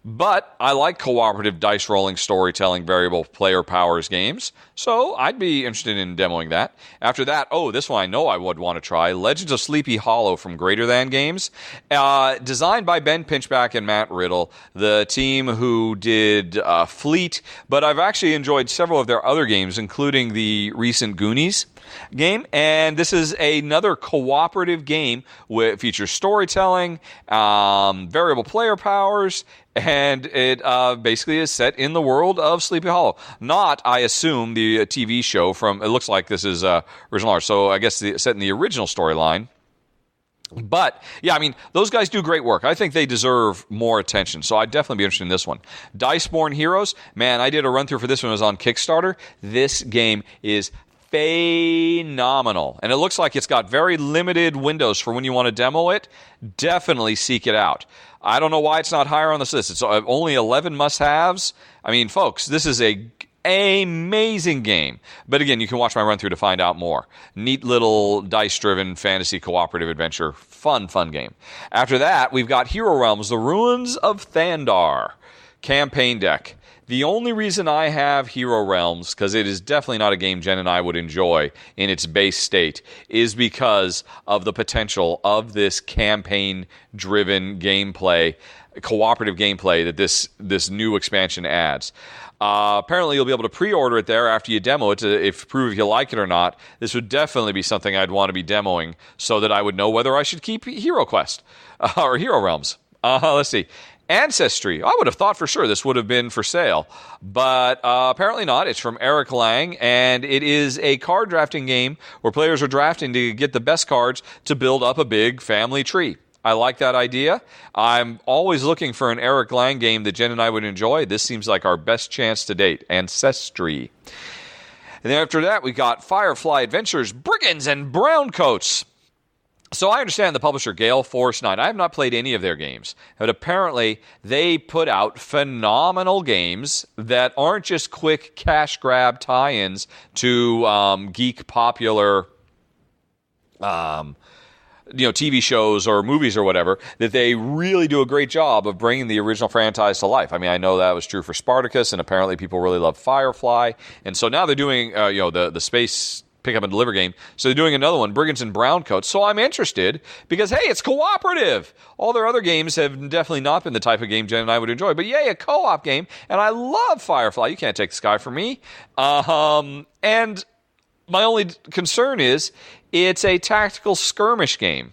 S1: But I like cooperative dice-rolling storytelling variable player powers games, so I'd be interested in demoing that. After that, this one I know I would want to try, Legends of Sleepy Hollow from Greater Than Games. Designed by Ben Pinchback and Matt Riddle, the team who did Fleet, but I've actually enjoyed several of their other games, including the recent Goonies game, and this is another cooperative game which features storytelling, variable player powers, and it basically is set in the world of Sleepy Hollow. Not, I assume, the TV show from, it looks like this is original art, so I guess set in the original storyline. But, yeah, I mean, those guys do great work. I think they deserve more attention, so I'd definitely be interested in this one. Diceborn Heroes, man, I did a run-through for this one. It was on Kickstarter. This game is phenomenal. And it looks like it's got very limited windows for when you want to demo it. Definitely seek it out. I don't know why it's not higher on this list. It's only 11 must-haves. I mean, folks, this is an amazing game. But again, you can watch my run-through to find out more. Neat little dice-driven fantasy cooperative adventure. Fun game. After that, we've got Hero Realms, The Ruins of Thandar campaign deck. The only reason I have Hero Realms, because it is definitely not a game Jen and I would enjoy in its base state, is because of the potential of this campaign-driven gameplay, cooperative gameplay that this new expansion adds. Apparently, you'll be able to pre-order it there after you demo it to prove if you like it or not. This would definitely be something I'd want to be demoing so that I would know whether I should keep Hero Quest or Hero Realms. Let's see. Ancestry. I would have thought for sure this would have been for sale, but apparently not. It's from Eric Lang, and it is a card drafting game where players are drafting to get the best cards to build up a big family tree. I like that idea. I'm always looking for an Eric Lang game that Jen and I would enjoy. This seems like our best chance to date. Ancestry. And then after that, we got Firefly Adventures, Brigands and Browncoats. So I understand the publisher Gale Force 9. I have not played any of their games, but apparently they put out phenomenal games that aren't just quick cash grab tie-ins to geek popular TV shows or movies or whatever, that they really do a great job of bringing the original franchise to life. I mean, I know that was true for Spartacus, and apparently people really love Firefly. And so now they're doing the space pick up and deliver game. So they're doing another one, Brigands and Browncoats. So I'm interested because, hey, it's cooperative. All their other games have definitely not been the type of game Jen and I would enjoy. But yay, a co-op game. And I love Firefly. You can't take the sky from me. And my only concern is it's a tactical skirmish game.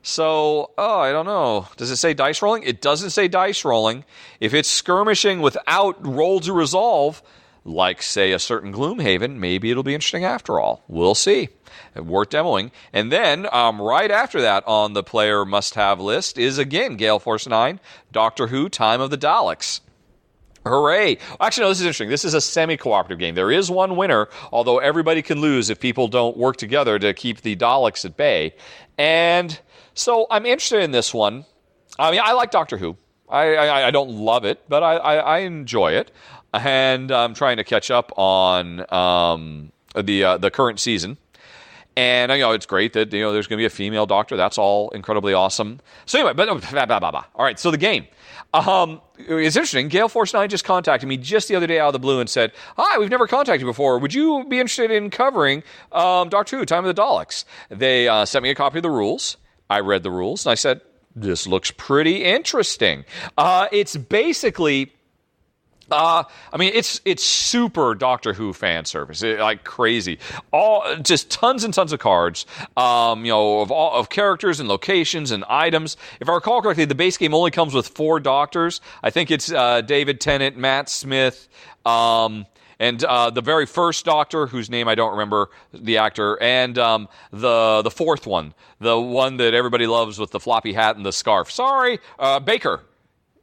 S1: So, I don't know. Does it say dice rolling? It doesn't say dice rolling. If it's skirmishing without roll to resolve, like, say, a certain Gloomhaven, maybe it'll be interesting after all. We'll see. Worth demoing. And then, right after that on the player must-have list is, again, Gale Force 9, Doctor Who, Time of the Daleks. Hooray. Actually, no, this is interesting. This is a semi-cooperative game. There is one winner, although everybody can lose if people don't work together to keep the Daleks at bay. And so I'm interested in this one. I mean, I like Doctor Who. I don't love it, but I enjoy it. And I'm trying to catch up on the current season. And it's great that there's going to be a female doctor. That's all incredibly awesome. So anyway, but all right. So the game, it's interesting. Gale Force 9 just contacted me just the other day out of the blue and said, "Hi, we've never contacted you before. Would you be interested in covering Doctor Who: Time of the Daleks?" They sent me a copy of the rules. I read the rules and I said, this looks pretty interesting. It's basically... it's super Doctor Who fan service, like crazy. Just tons and tons of cards, of characters and locations and items. If I recall correctly, the base game only comes with 4 Doctors. I think it's David Tennant, Matt Smith, and the very first Doctor, whose name I don't remember, the actor, and the fourth one, the one that everybody loves with the floppy hat and the scarf. Sorry, Baker.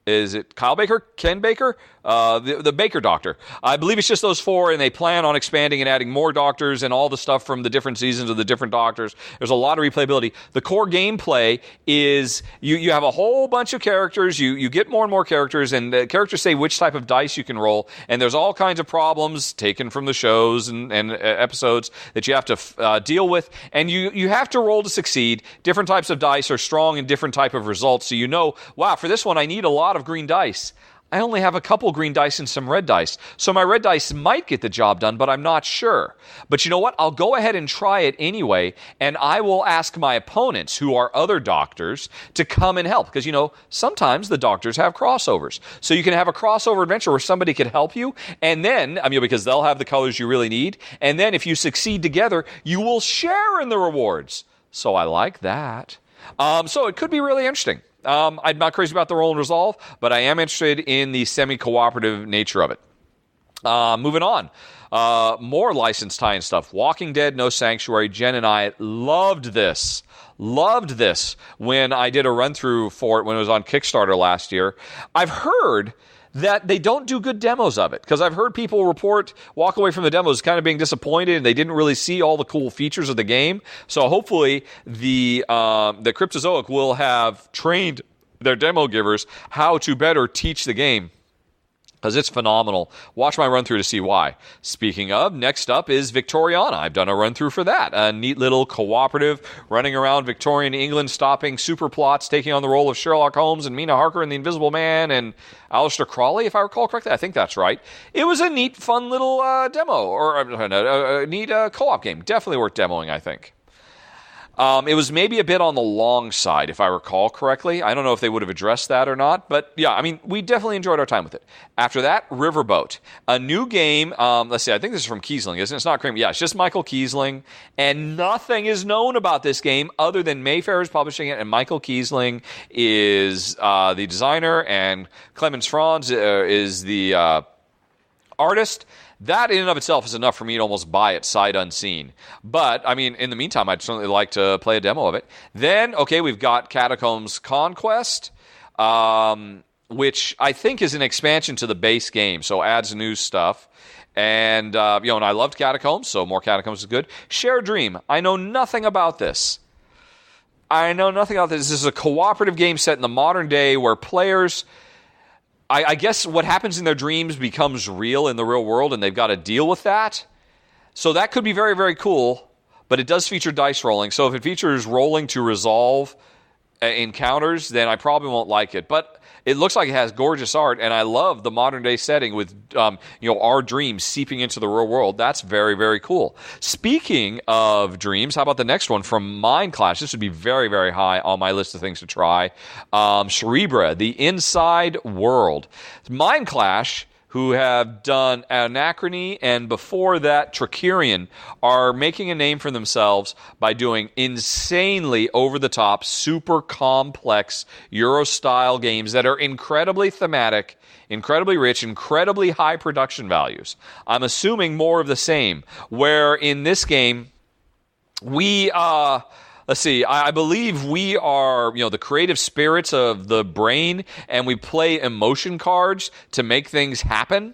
S1: Is it Kyle Baker? Ken Baker? The Baker Doctor. I believe it's just those 4, and they plan on expanding and adding more Doctors and all the stuff from the different seasons of the different Doctors. There's a lot of replayability. The core gameplay is you have a whole bunch of characters. You get more and more characters, and the characters say which type of dice you can roll, and there's all kinds of problems taken from the shows and episodes that you have to deal with, and you have to roll to succeed. Different types of dice are strong in different type of results, so wow, for this one I need a lot of green dice. I only have a couple green dice and some red dice. So my red dice might get the job done, but I'm not sure. But you know what? I'll go ahead and try it anyway, and I will ask my opponents, who are other Doctors, to come and help. Because, sometimes the Doctors have crossovers. So you can have a crossover adventure where somebody can help you, and then, because they'll have the colors you really need, and then if you succeed together, you will share in the rewards. So I like that. So it could be really interesting. I'm not crazy about the roll and resolve, but I am interested in the semi-cooperative nature of it. Moving on. More licensed tie-in stuff. Walking Dead, No Sanctuary. Jen and I loved this. Loved this when I did a run-through for it when it was on Kickstarter last year. I've heard that they don't do good demos of it, because I've heard people walk away from the demos kind of being disappointed, and they didn't really see all the cool features of the game. So hopefully the Cryptozoic will have trained their demo givers how to better teach the game, because it's phenomenal. Watch my run-through to see why. Speaking of, next up is Victoriana. I've done a run-through for that. A neat little cooperative running around Victorian England, stopping super plots, taking on the role of Sherlock Holmes and Mina Harker and the Invisible Man and Aleister Crowley, if I recall correctly. I think that's right. It was a neat, fun little demo, or a neat co-op game. Definitely worth demoing, I think. It was maybe a bit on the long side, if I recall correctly. I don't know if they would have addressed that or not, but yeah, we definitely enjoyed our time with it. After that, Riverboat, a new game. Let's see, I think this is from Kiesling, isn't it? It's not Kramer. Yeah, it's just Michael Kiesling, and nothing is known about this game other than Mayfair is publishing it, and Michael Kiesling is the designer, and Clemens Franz is the artist. That in and of itself is enough for me to almost buy it sight unseen. But, in the meantime, I'd certainly like to play a demo of it. Then, we've got Catacombs Conquest, which I think is an expansion to the base game, so adds new stuff. And, and I loved Catacombs, so more Catacombs is good. Share Dream. I know nothing about this. This is a cooperative game set in the modern day where players... I guess what happens in their dreams becomes real in the real world, and they've got to deal with that. So that could be very, very cool, but it does feature dice rolling. So if it features rolling to resolve encounters, then I probably won't like it. But it looks like it has gorgeous art, and I love the modern-day setting with our dreams seeping into the real world. That's very, very cool. Speaking of dreams, how about the next one from Mind Clash? This would be very, very high on my list of things to try. Cerebra, The Inside World. Mind Clash, who have done Anachrony and before that Trickerion, are making a name for themselves by doing insanely over-the-top, super complex Euro-style games that are incredibly thematic, incredibly rich, incredibly high production values. I'm assuming more of the same, where in this game, let's see, I believe we are, the creative spirits of the brain, and we play emotion cards to make things happen.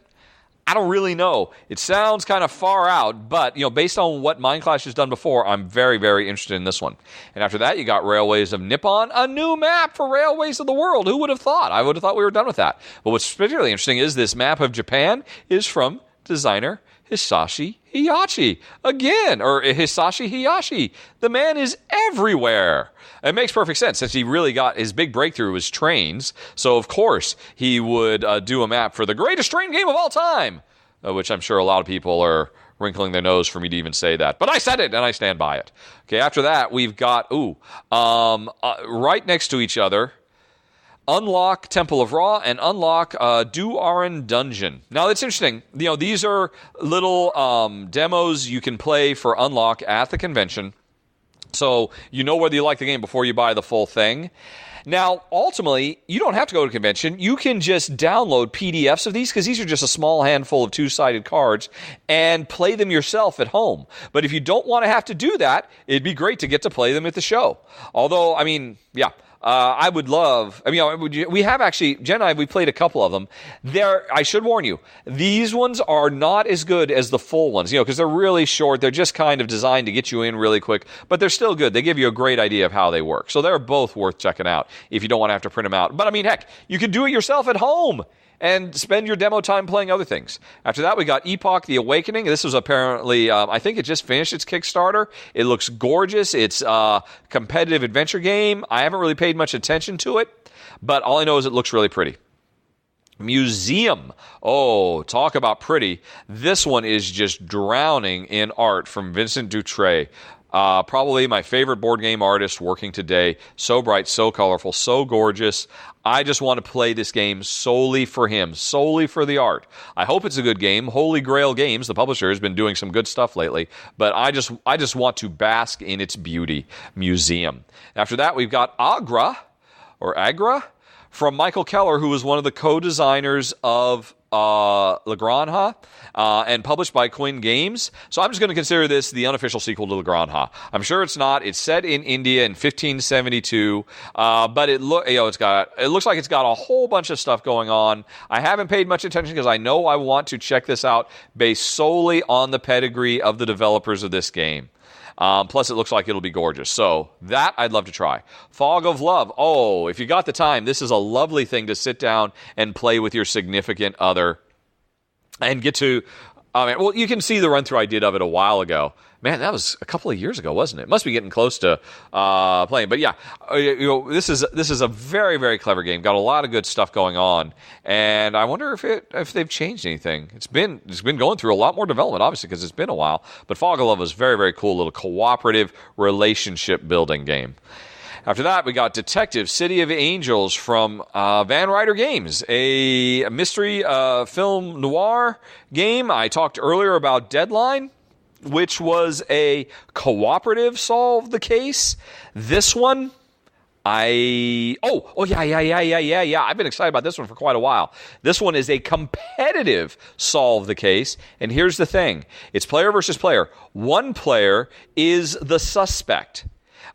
S1: I don't really know. It sounds kind of far out, but, based on what Mind Clash has done before, I'm very, very interested in this one. And after that, you got Railways of Nippon, a new map for Railways of the World. Who would have thought? I would have thought we were done with that. But what's particularly interesting is this map of Japan is from designer Hisashi Hiyashi again, or Hisashi Hiyashi. The man is everywhere. It makes perfect sense since he really got his big breakthrough was trains. So of course he would do a map for the greatest train game of all time, which I'm sure a lot of people are wrinkling their nose for me to even say that. But I said it, and I stand by it. Okay, after that, we've got, right next to each other, unlock Temple of Ra and unlock Duaran Dungeon. Now, it's interesting. These are little demos you can play for unlock at the convention. So you know whether you like the game before you buy the full thing. Now, ultimately, you don't have to go to a convention. You can just download PDFs of these, because these are just a small handful of two-sided cards, and play them yourself at home. But if you don't want to have to do that, it'd be great to get to play them at the show. Although, I would love... we have actually... Jen and I, we played a couple of them. I should warn you, these ones are not as good as the full ones, because they're really short. They're just kind of designed to get you in really quick, but they're still good. They give you a great idea of how they work. So they're both worth checking out if you don't want to have to print them out. But, heck, you can do it yourself at home and spend your demo time playing other things. After that, we got Epoch the Awakening. This was apparently, I think it just finished its Kickstarter. It looks gorgeous. It's a competitive adventure game. I haven't really paid much attention to it, but all I know is it looks really pretty. Museum. Oh, talk about pretty. This one is just drowning in art from Vincent Dutray. Probably my favorite board game artist working today. So bright, so colorful, so gorgeous. I just want to play this game solely for him, solely for the art. I hope it's a good game. Holy Grail Games, the publisher, has been doing some good stuff lately, but I just want to bask in its beauty. Museum. After that, we've got Agra, from Michael Keller, who was one of the co-designers of La Granja, and published by Quinn Games. So I'm just going to consider this the unofficial sequel to La Granja. I'm sure it's not. It's set in India in 1572, but it looks like it's got a whole bunch of stuff going on. I haven't paid much attention because I know I want to check this out based solely on the pedigree of the developers of this game. Plus, it looks like it'll be gorgeous. So that I'd love to try. Fog of Love. Oh, if you got the time, this is a lovely thing to sit down and play with your significant other and get to... you can see the run-through I did of it a while ago. Man, that was a couple of years ago, wasn't it? Must be getting close to playing. But yeah, this is a very, very clever game. Got a lot of good stuff going on, and I wonder if they've changed anything. It's been going through a lot more development, obviously, because it's been a while. But Fog of Love was very, very cool little cooperative relationship building game. After that, we got Detective City of Angels from Van Ryder Games, a mystery film noir game. I talked earlier about Deadline, which was a cooperative solve the case. This one, yeah. I've been excited about this one for quite a while. This one is a competitive solve the case, and here's the thing. It's player versus player. One player is the suspect,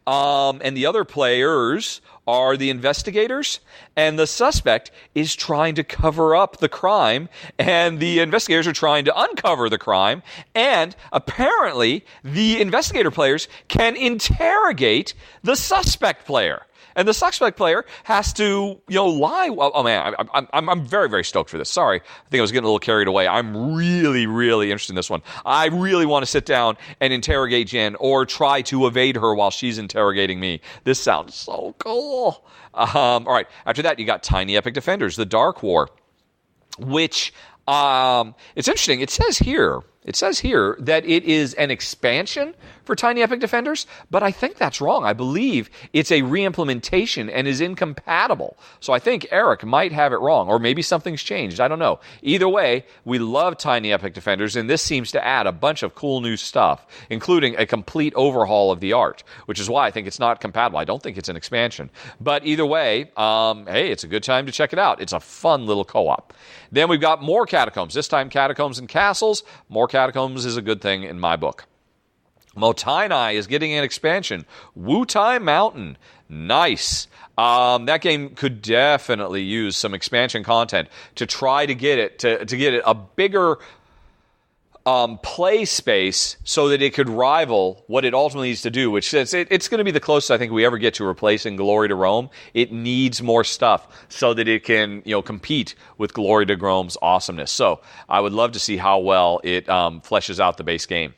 S1: and the other players are the investigators, and the suspect is trying to cover up the crime, and the investigators are trying to uncover the crime, and apparently the investigator players can interrogate the suspect player. And the suspect player has to, lie. Oh man, I'm very, very stoked for this. Sorry, I think I was getting a little carried away. I'm really, really interested in this one. I really want to sit down and interrogate Jen, or try to evade her while she's interrogating me. This sounds so cool. All right, after that, you got Tiny Epic Defenders, the Dark War, which it's interesting. It says here that it is an expansion for Tiny Epic Defenders, but I think that's wrong. I believe it's a re-implementation and is incompatible. So I think Eric might have it wrong, or maybe something's changed. I don't know. Either way, we love Tiny Epic Defenders, and this seems to add a bunch of cool new stuff, including a complete overhaul of the art, which is why I think it's not compatible. I don't think it's an expansion. But either way, hey, it's a good time to check it out. It's a fun little co-op. Then we've got more Catacombs, this time Catacombs and Castles. More Catacombs is a good thing in my book. Motainai is getting an expansion. Wutai Mountain. Nice. That game could definitely use some expansion content to try to get it to get it a bigger play space so that it could rival what it ultimately needs to do, which is it's going to be the closest I think we ever get to replacing Glory to Rome. It needs more stuff so that it can compete with Glory to Rome's awesomeness. So I would love to see how well it fleshes out the base game.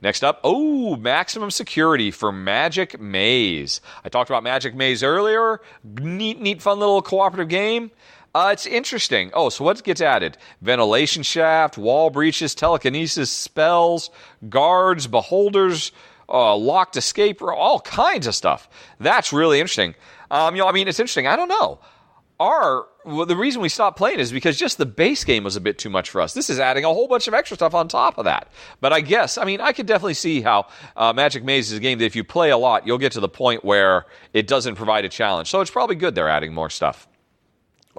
S1: Next up, Maximum Security for Magic Maze. I talked about Magic Maze earlier. Neat, fun little cooperative game. It's interesting. Oh, so what gets added? Ventilation shaft, wall breaches, telekinesis spells, guards, beholders, locked escape, all kinds of stuff. That's really interesting. It's interesting. I don't know. The reason we stopped playing is because just the base game was a bit too much for us. This is adding a whole bunch of extra stuff on top of that. But I guess, I could definitely see how Magic Maze is a game that if you play a lot, you'll get to the point where it doesn't provide a challenge. So it's probably good they're adding more stuff.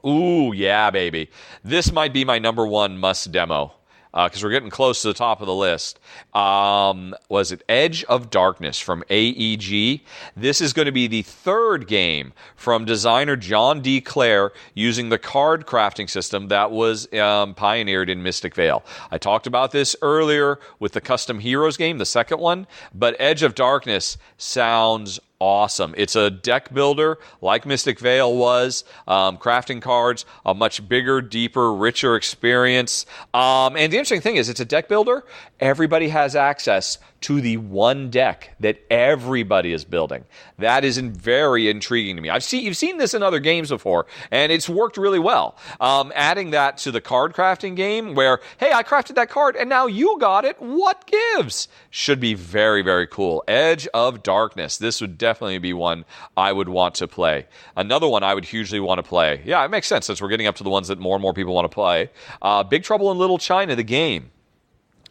S1: Ooh, yeah, baby. This might be my number one must demo. Because we're getting close to the top of the list. Was it Edge of Darkness from AEG? This is going to be the third game from designer John D. Clare using the card crafting system that was pioneered in Mystic Vale. I talked about this earlier with the Custom Heroes game, the second one, but Edge of Darkness sounds awesome. It's a deck builder like Mystic Vale was, crafting cards, a much bigger, deeper, richer experience. And the interesting thing is it's a deck builder. Everybody has access to the one deck that everybody is building. That is very intriguing to me. You've seen this in other games before, and it's worked really well. Adding that to the card crafting game where, hey, I crafted that card, and now you got it. What gives? Should be very, very cool. Edge of Darkness. This would definitely be one I would want to play. Another one I would hugely want to play. Yeah, it makes sense since we're getting up to the ones that more and more people want to play. Big Trouble in Little China, the game.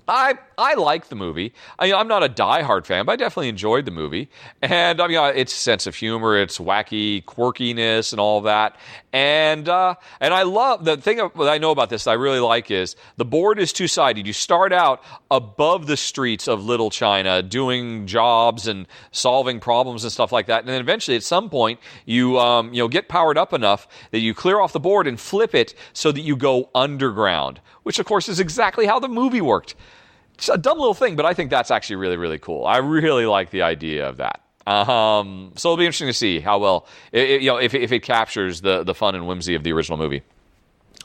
S1: I like the movie. I'm not a diehard fan, but I definitely enjoyed the movie. And its sense of humor, its wacky quirkiness, and all of that. And I love the thing that I know about this that I really like is the board is two-sided. You start out above the streets of Little China, doing jobs and solving problems and stuff like that. And then eventually, at some point, you get powered up enough that you clear off the board and flip it so that you go underground, which of course is exactly how the movie worked. It's a dumb little thing, but I think that's actually really, really cool. I really like the idea of that. So it'll be interesting to see how well, if it captures the fun and whimsy of the original movie.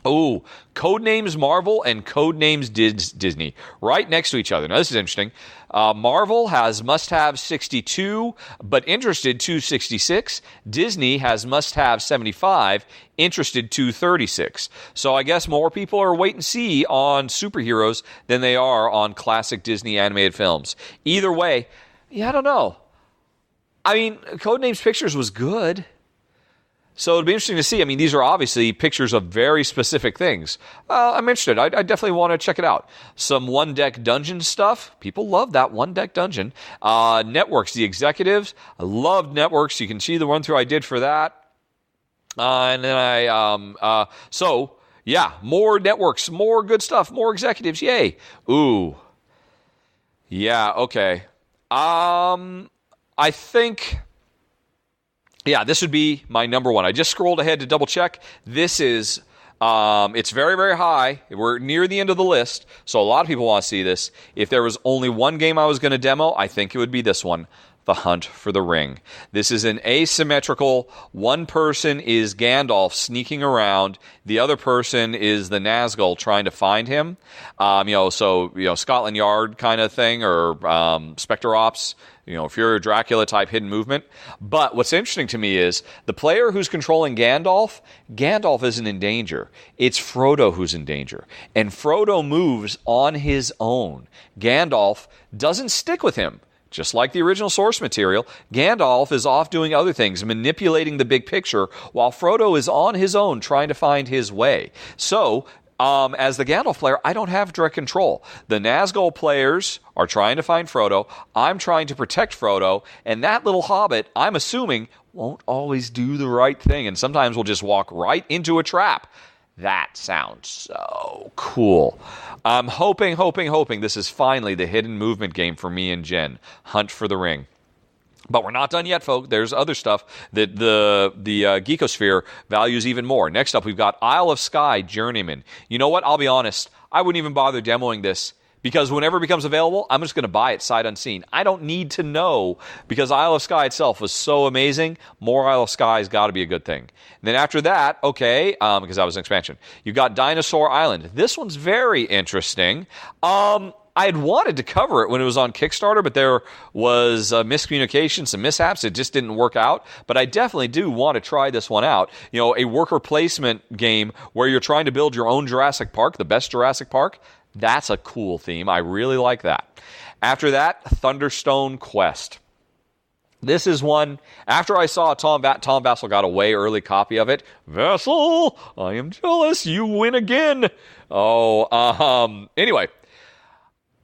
S1: Oh, Codenames Marvel and Codenames Disney, right next to each other. Now, this is interesting. Marvel has must-have 62, but interested 266. Disney has must-have 75, interested 236. So I guess more people are wait and see on superheroes than they are on classic Disney animated films. Either way, I don't know. Codenames Pictures was good. So it'd be interesting to see. These are obviously pictures of very specific things. I'm interested. I definitely want to check it out. Some one-deck dungeon stuff. People love that one-deck dungeon. Networks, the executives. I loved Networks. You can see the run-through I did for that. And then more Networks, more good stuff, more executives. Yay. Ooh. Yeah, okay. I think... Yeah, this would be my number one. I just scrolled ahead to double check. This is, it's very, very high. We're near the end of the list, so a lot of people want to see this. If there was only one game I was going to demo, I think it would be this one, The Hunt for the Ring. This is an asymmetrical, one person is Gandalf sneaking around, the other person is the Nazgul trying to find him. Scotland Yard kind of thing, or Spectre Ops, Fury Dracula type hidden movement. But what's interesting to me is the player who's controlling Gandalf isn't in danger. It's Frodo who's in danger. And Frodo moves on his own. Gandalf doesn't stick with him. Just like the original source material, Gandalf is off doing other things, manipulating the big picture, while Frodo is on his own trying to find his way. So, as the Gandalf player, I don't have direct control. The Nazgul players are trying to find Frodo. I'm trying to protect Frodo. And that little hobbit, I'm assuming, won't always do the right thing. And sometimes will just walk right into a trap. That sounds so cool. I'm hoping this is finally the hidden movement game for me and Jen. Hunt for the Ring. But we're not done yet, folks. There's other stuff that the Geekosphere values even more. Next up, we've got Isle of Skye Journeyman. You know what? I'll be honest. I wouldn't even bother demoing this because whenever it becomes available, I'm just going to buy it sight unseen. I don't need to know because Isle of Skye itself was so amazing. More Isle of Skye has got to be a good thing. And then after that, because that was an expansion, you've got Dinosaur Island. This one's very interesting. I had wanted to cover it when it was on Kickstarter, but there was miscommunication, some mishaps. It just didn't work out. But I definitely do want to try this one out. A worker placement game where you're trying to build your own Jurassic Park, the best Jurassic Park. That's a cool theme. I really like that. After that, Thunderstone Quest. This is one, after I saw Tom Vassell got a way early copy of it. Vassell, I am jealous. You win again. Anyway.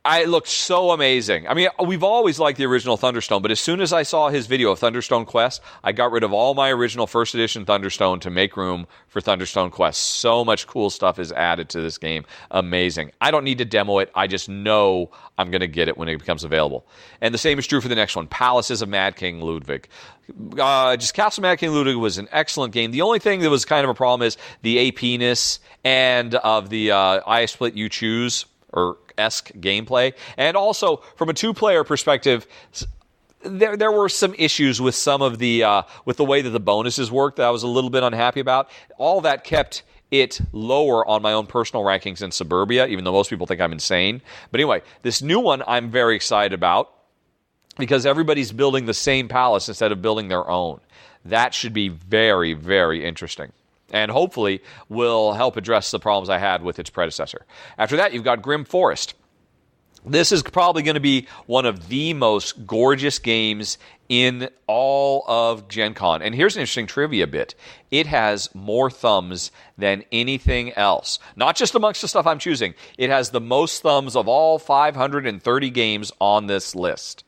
S1: It looked so amazing. I mean, we've always liked the original Thunderstone, but as soon as I saw his video of Thunderstone Quest, I got rid of all my original first edition Thunderstone to make room for Thunderstone Quest. So much cool stuff is added to this game. Amazing. I don't need to demo it. I just know I'm going to get it when it becomes available. And the same is true for the next one, Palaces of Mad King Ludwig. Castle Mad King Ludwig was an excellent game. The only thing that was kind of a problem is the AP-ness and of the I Split You Choose, or esque gameplay, and also from a two-player perspective, there were some issues with some of the with the way that the bonuses worked that I was a little bit unhappy about. All that kept it lower on my own personal rankings in Siberia, even though most people think I'm insane. But anyway, this new one I'm very excited about because everybody's building the same palace instead of building their own. That should be very, very interesting. And hopefully will help address the problems I had with its predecessor. After that, you've got Grim Forest. This is probably going to be one of the most gorgeous games in all of Gen Con. And here's an interesting trivia bit. It has more thumbs than anything else. Not just amongst the stuff I'm choosing. It has the most thumbs of all 530 games on this list.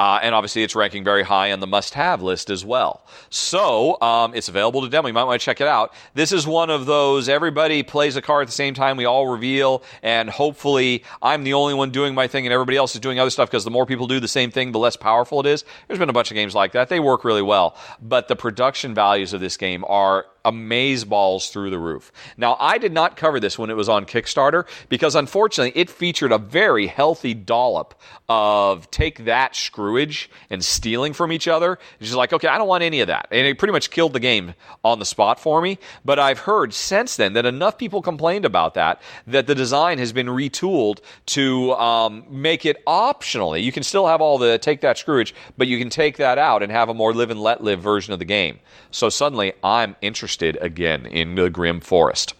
S1: And obviously, it's ranking very high on the must-have list as well. So, it's available to demo. You might want to check it out. This is one of those, everybody plays a card at the same time, we all reveal, and hopefully I'm the only one doing my thing and everybody else is doing other stuff, because the more people do the same thing, the less powerful it is. There's been a bunch of games like that. They work really well. But the production values of this game are amazeballs through the roof. Now, I did not cover this when it was on Kickstarter because, unfortunately, it featured a very healthy dollop of take that screwage and stealing from each other. It's just like, okay, I don't want any of that. And it pretty much killed the game on the spot for me. But I've heard since then that enough people complained about that the design has been retooled to make it optionally. You can still have all the take that screwage, but you can take that out and have a more live and let live version of the game. So suddenly, I'm interested again in the Grim Forest.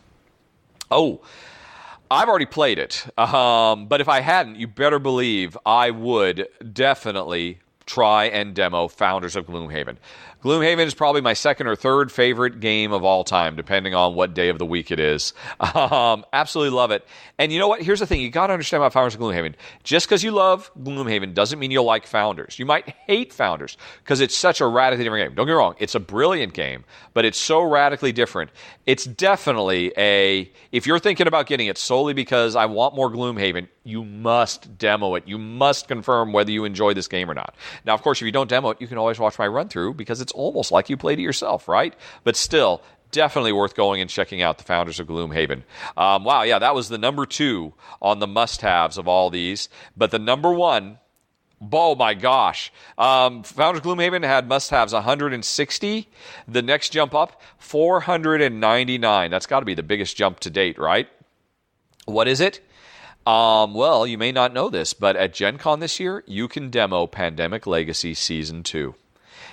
S1: Oh, I've already played it, but if I hadn't, you better believe I would definitely try and demo Founders of Gloomhaven. Gloomhaven is probably my second or third favorite game of all time, depending on what day of the week it is. Absolutely love it. And you know what? Here's the thing. You got to understand about Founders of Gloomhaven. Just because you love Gloomhaven doesn't mean you'll like Founders. You might hate Founders because it's such a radically different game. Don't get me wrong. It's a brilliant game, but it's so radically different. It's definitely if you're thinking about getting it solely because I want more Gloomhaven, you must demo it. You must confirm whether you enjoy this game or not. Now, of course, if you don't demo it, you can always watch my run-through because it's almost like you played it yourself, right? But still, definitely worth going and checking out the Founders of Gloomhaven. Wow, yeah, that was the number 2 on the must-haves of all these. But the number 1, oh my gosh. Founders of Gloomhaven had must-haves 160. The next jump up, 499. That's got to be the biggest jump to date, right? What is it? Well, you may not know this, but at Gen Con this year, you can demo Pandemic Legacy Season 2.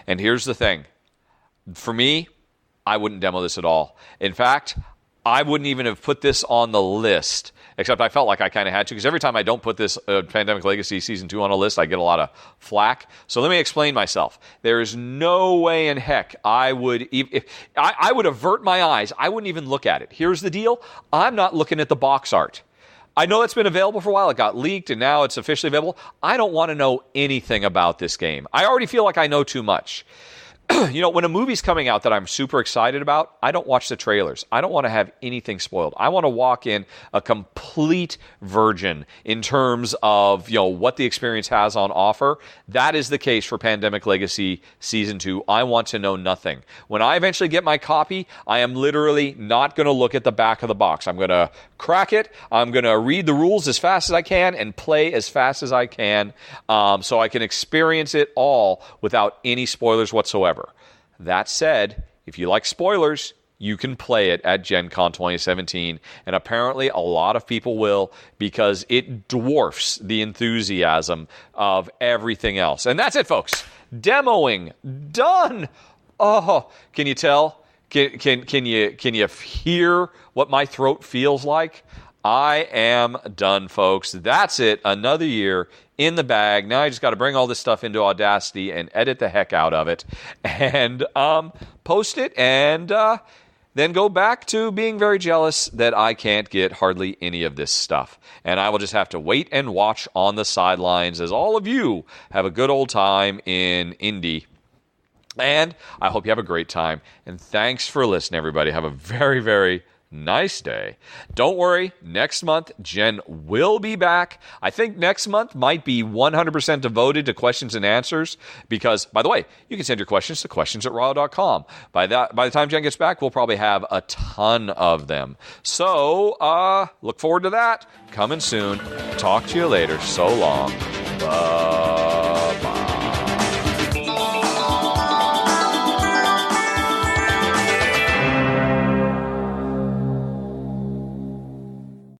S1: And here's the thing. For me, I wouldn't demo this at all. In fact, I wouldn't even have put this on the list, except I felt like I kind of had to, because every time I don't put this Pandemic Legacy Season 2 on a list, I get a lot of flack. So let me explain myself. There is no way in heck I would, I would avert my eyes. I wouldn't even look at it. Here's the deal. I'm not looking at the box art. I know it's been available for a while. It got leaked, and now it's officially available. I don't want to know anything about this game. I already feel like I know too much. You know, when a movie's coming out that I'm super excited about, I don't watch the trailers. I don't want to have anything spoiled. I want to walk in a complete virgin in terms of, what the experience has on offer. That is the case for Pandemic Legacy Season 2. I want to know nothing. When I eventually get my copy, I am literally not going to look at the back of the box. I'm going to crack it. I'm going to read the rules as fast as I can and play as fast as I can so I can experience it all without any spoilers whatsoever. That said, if you like spoilers, you can play it at Gen Con 2017, and apparently a lot of people will, because it dwarfs the enthusiasm of everything else. And that's it, folks. Demoing done. Oh, can you tell? Can you hear what my throat feels like? I am done, folks. That's it. Another year in the bag. Now I just got to bring all this stuff into Audacity and edit the heck out of it and post it, and then go back to being very jealous that I can't get hardly any of this stuff. And I will just have to wait and watch on the sidelines as all of you have a good old time in Indy. And I hope you have a great time. And thanks for listening, everybody. Have a very, very nice day. Don't worry, next month, Jen will be back. I think next month might be 100% devoted to questions and answers because, by the way, you can send your questions to questions@rahdo.com. By the time Jen gets back, we'll probably have a ton of them. So, look forward to that. Coming soon. Talk to you later. So long. Bye.